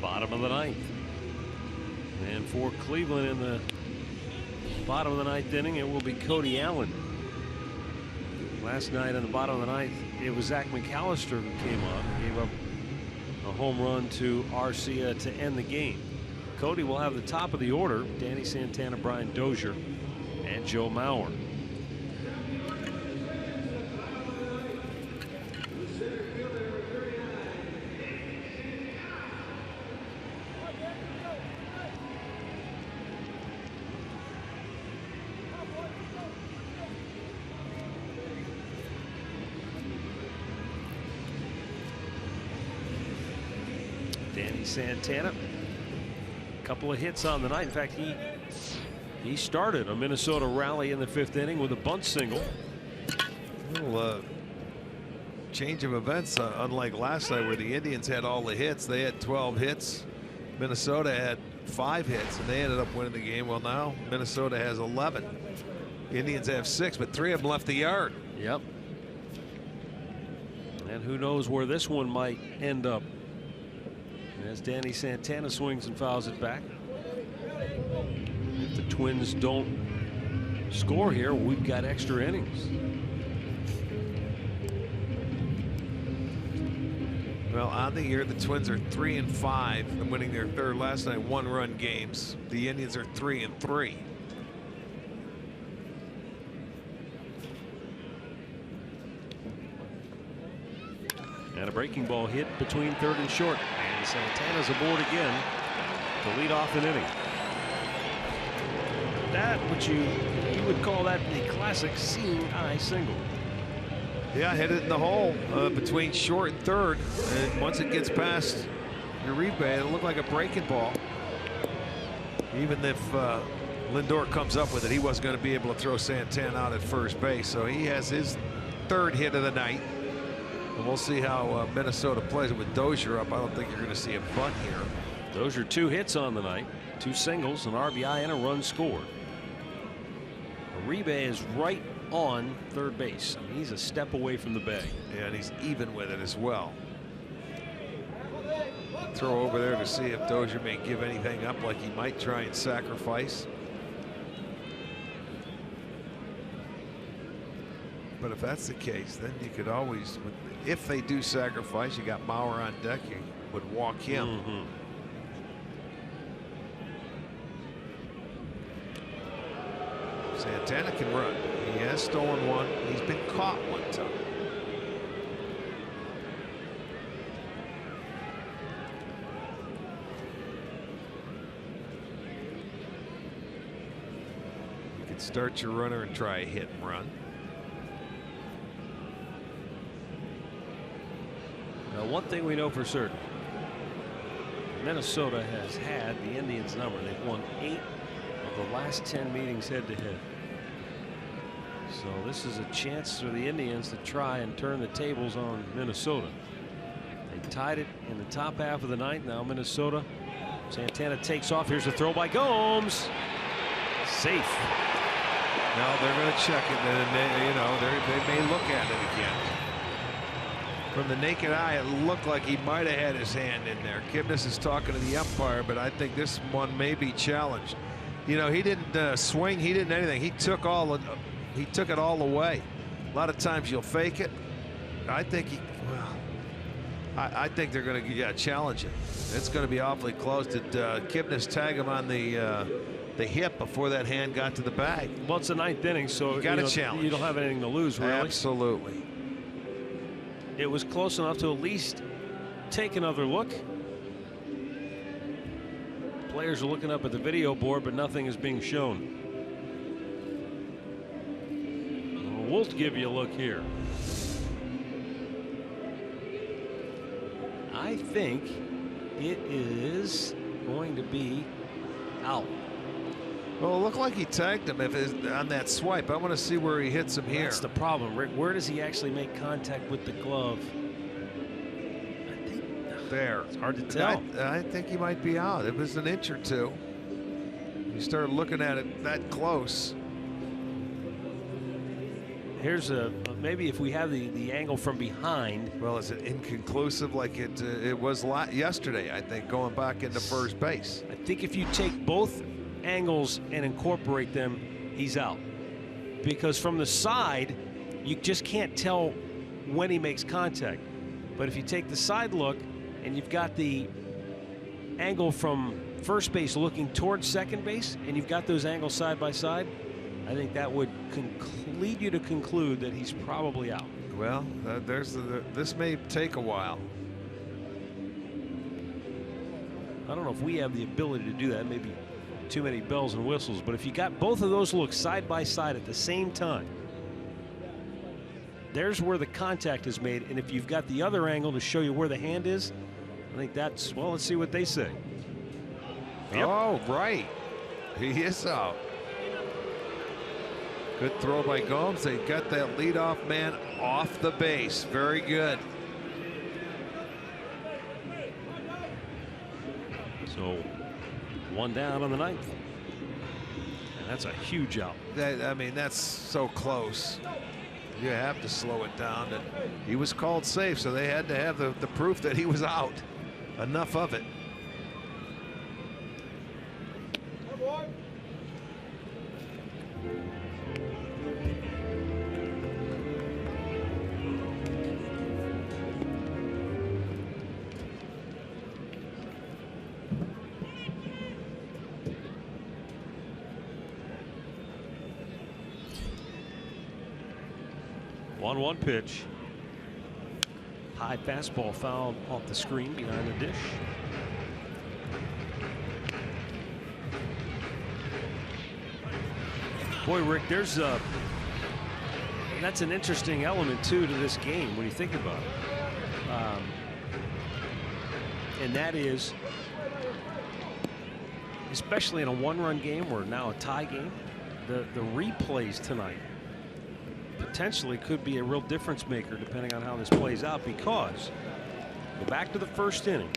Bottom of the 9th. And for Cleveland in the bottom of the 9th inning, it will be Cody Allen. Last night in the bottom of the 9th, it was Zach McAllister who came on and gave up a home run to Arcia to end the game. Cody will have the top of the order: Danny Santana, Brian Dozier, and Joe Mauer. Danny Santana couple of hits on the night. In fact, he started a Minnesota rally in the 5th inning with a bunt single. Well, change of events, unlike last night where the Indians had all the hits. They had 12 hits. Minnesota had 5 hits, and they ended up winning the game. Well, now Minnesota has 11. The Indians have 6, but 3 of them left the yard. Yep. And who knows where this one might end up as Danny Santana swings and fouls it back. If the Twins don't score here, we've got extra innings. Well, on the year, the Twins are 3-5 and winning their 3rd last night 1-run games. The Indians are 3-3. And a breaking ball hit between 3rd and short. And Santana's aboard again to lead off an inning. That, which you would call that the classic seeing eye single. Yeah, hit it in the hole between short and 3rd. And once it gets past Uribe, it'll look like a breaking ball. Even if Lindor comes up with it, he wasn't going to be able to throw Santana out at first base. So he has his 3rd hit of the night. And we'll see how Minnesota plays it with Dozier up. I don't think you're going to see a bunt here. Dozier 2 hits on the night, 2 singles, an RBI, and a run scored. Uribe is right on 3rd base. I mean, he's a step away from the bag. Yeah, and he's even with it as well. Throw over there to see if Dozier may give anything up, like he might try and sacrifice. But if that's the case, then you could always, if they do sacrifice, you got Mauer on deck, you would walk him. Mm-hmm. Santana can run. He has stolen one. He's been caught one time. You could start your runner and try a hit and run. Now, one thing we know for certain, Minnesota has had the Indians' number. They've won 8 of the last 10 meetings head-to-head. So this is a chance for the Indians to try and turn the tables on Minnesota. They tied it in the top half of the ninth. Now Minnesota. Santana takes off. Here's a throw by Gomes. Safe. Now they're going to check it, and you know they may look at it again. From the naked eye, it looked like he might have had his hand in there. Kipnis is talking to the umpire, but I think this one may be challenged. You know, he didn't swing, he didn't anything. He took it all away. A lot of times you'll fake it. I think I think they're going to challenge it. It's going to be awfully close. Did Kipnis tag him on the hip before that hand got to the bag? Well, it's the ninth inning, so you got a challenge. You don't have anything to lose, really. Absolutely. It was close enough to at least take another look. Players are looking up at the video board, but nothing is being shown. We'll give you a look here. I think it is going to be out. Well, it looked like he tagged him on that swipe. I want to see where he hits him here. That's the problem, Rick. Where does he actually make contact with the glove? I think there. It's hard to tell. I think he might be out. It was an inch or two. You start looking at it that close. Here's maybe if we have the angle from behind. Well, is it inconclusive like it was yesterday? I think going back into first base. I think if you take both angles and incorporate them, he's out, because from the side you just can't tell when he makes contact. But if you take the side look and you've got the angle from first base looking towards second base, and you've got those angles side by side, I think that would lead you to conclude that he's probably out. Well, this may take a while. I don't know if we have the ability to do that. Maybe too many bells and whistles, but if you got both of those looks side by side at the same time, there's where the contact is made. And if you've got the other angle to show you where the hand is, I think that's, well, let's see what they say. Yep. Oh, right. He is out. Good throw by Gomes. They got that leadoff man off the base. Very good. So 1 down on the 9th. And that's a huge out. I mean, that's so close. You have to slow it down. And he was called safe, so they had to have the proof that he was out. Enough of it. One pitch. High fastball fouled off the screen behind the dish. Boy, Rick, that's an interesting element too to this game when you think about it. And that is, especially in a 1-run game or now a tie game, the replays tonight potentially could be a real difference maker depending on how this plays out, because go back to the first inning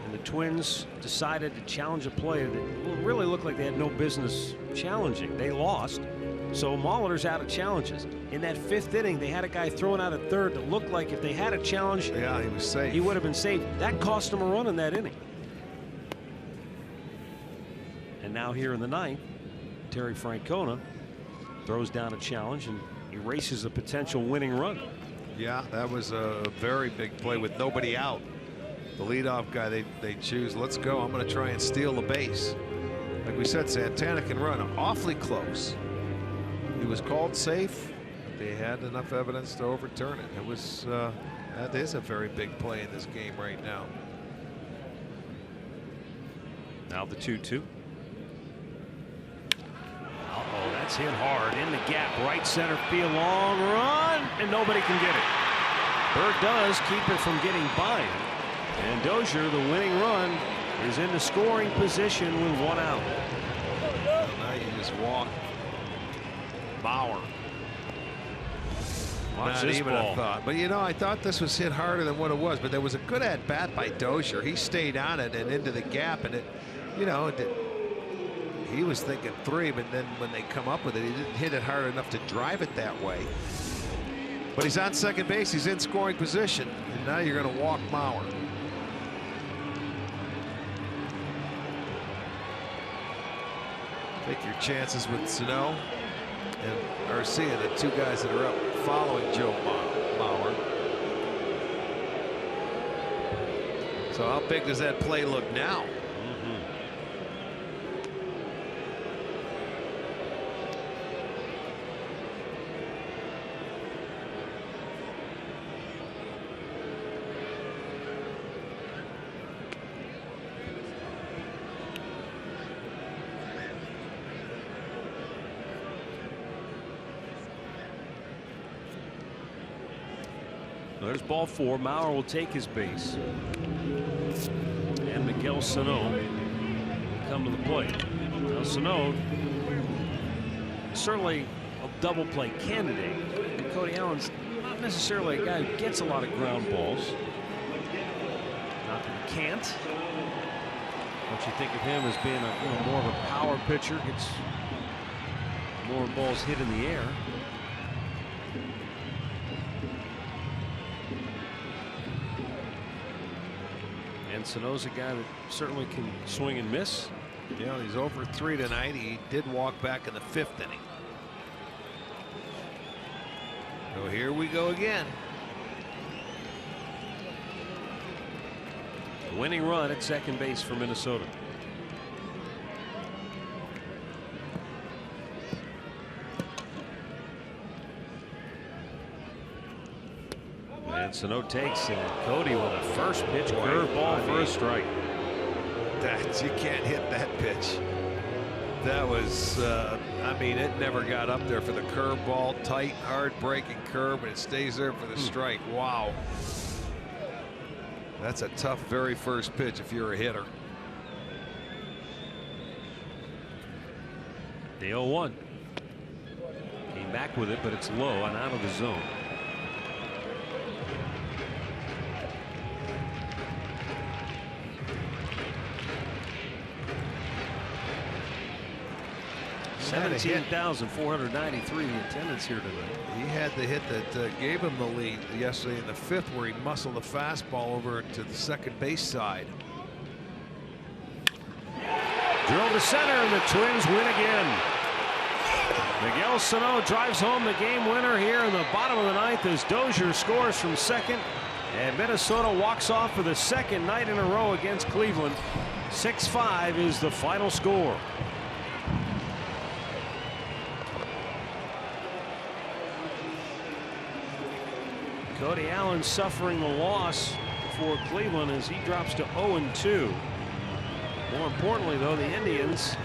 and the Twins decided to challenge a play that really looked like they had no business challenging. They lost, so Molitor's out of challenges. In that 5th inning, they had a guy throwing out at 3rd that looked like if they had a challenge, yeah, he was safe. He would have been safe. That cost him a run in that inning. And now here in the 9th, Terry Francona throws down a challenge and erases a potential winning run. Yeah, that was a very big play with nobody out. The leadoff guy, they choose, let's go. I'm going to try and steal the base. Like we said, Santana can run awfully close. He was called safe. They had enough evidence to overturn it. It was that is a very big play in this game right now. Now the 2-2. Uh-oh, that's hit hard in the gap, right center field, long run, and nobody can get it. Bird does keep it from getting by him, and Dozier, the winning run, is in the scoring position with 1 out. Now you just walk Bauer. Watch Not this even ball. a thought. But you know, I thought this was hit harder than what it was, but there was a good at bat by Dozier. He stayed on it and into the gap, and it, you know, he was thinking 3, but then when they come up with it, he didn't hit it hard enough to drive it that way. But he's on second base. He's in scoring position, and now you're going to walk Mauer. Take your chances with Sano and Garcia, the 2 guys that are up following Joe Mauer. So how big does that play look now? There's ball 4. Mauer will take his base. And Miguel Sano will come to the plate. Now Sano, certainly a double play candidate. And Cody Allen's not necessarily a guy who gets a lot of ground balls. Not that he can't. Don't you think of him as being a more of a power pitcher? Gets more balls hit in the air. And Sano's a guy that certainly can swing and miss. Yeah, he's over 3 tonight. He did walk back in the 5th inning. So here we go again. Winning run at second base for Minnesota. And Sano takes, and Cody with a first pitch curveball for a strike. You can't hit that pitch. That was, I mean, it never got up there for the curveball. Tight, hard breaking curve, and it stays there for the strike. Wow. That's a tough very first pitch if you're a hitter. The 0-1. Came back with it, but it's low and out of the zone. $17,493 the attendance here tonight. He had the hit that gave him the lead yesterday in the 5th, where he muscled a fastball over to the second base side. Drilled to center, and the Twins win again. Miguel Sano drives home the game winner here in the bottom of the 9th as Dozier scores from second, and Minnesota walks off for the second night in a row against Cleveland. 6-5 is the final score. Cody Allen suffering the loss for Cleveland as he drops to 0-2. More importantly, though, the Indians,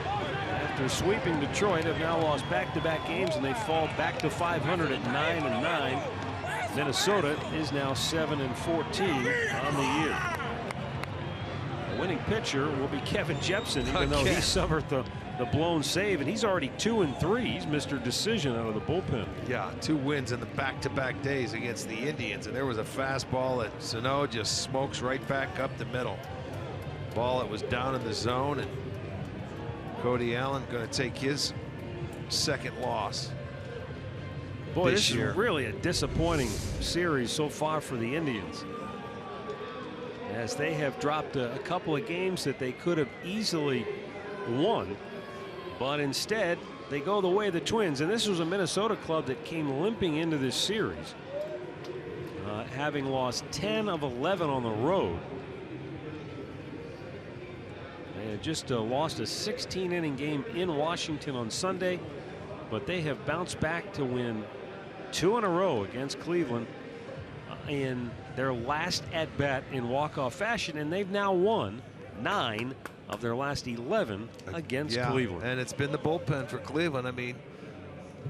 after sweeping Detroit, have now lost back-to-back games, and they fall back to 500 at 9-9. Minnesota is now 7-14 on the year. The winning pitcher will be Kevin Jepsen, even though he suffered the blown save, and he's already 2-3. He's Mr. Decision out of the bullpen. Yeah, 2 wins in the back-to-back days against the Indians, and there was a fastball that Sano just smokes right back up the middle. Ball that was down in the zone, and Cody Allen going to take his second loss. Boy, this is really a disappointing series so far for the Indians, as they have dropped a couple of games that they could have easily won, but instead they go the way of the Twins. And this was a Minnesota club that came limping into this series, having lost 10 of 11 on the road. They had just lost a 16-inning game in Washington on Sunday, but they have bounced back to win 2 in a row against Cleveland in their last at-bat in walk-off fashion, and they've now won 9 of their last 11 against Cleveland. And it's been the bullpen for Cleveland. I mean,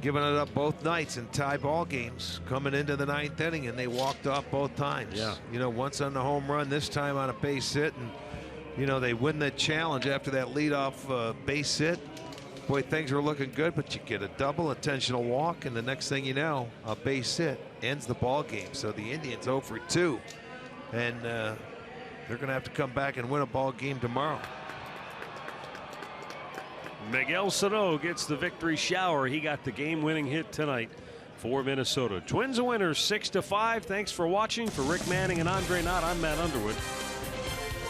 giving it up both nights in tie ball games, coming into the 9th inning, and they walked off both times. Yeah. You know, once on the home run, this time on a base hit, and you know, they win the challenge after that leadoff base hit. Boy, things were looking good, but you get a double, intentional walk, and the next thing you know, a base hit ends the ball game. So the Indians 0 for 2, and they're going to have to come back and win a ball game tomorrow. Miguel Sano gets the victory shower. He got the game-winning hit tonight for Minnesota. Twins are winners 6-5. Thanks for watching. For Rick Manning and Andre Knott, I'm Matt Underwood.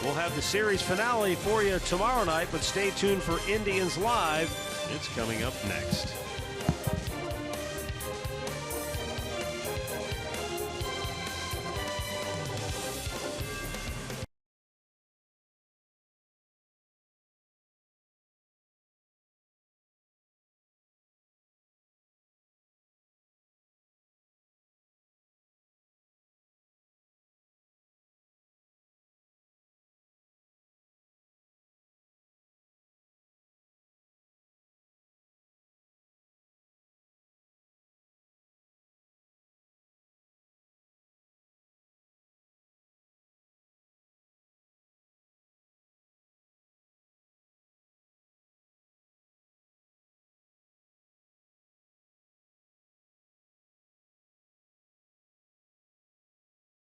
We'll have the series finale for you tomorrow night, but stay tuned for Indians Live. It's coming up next.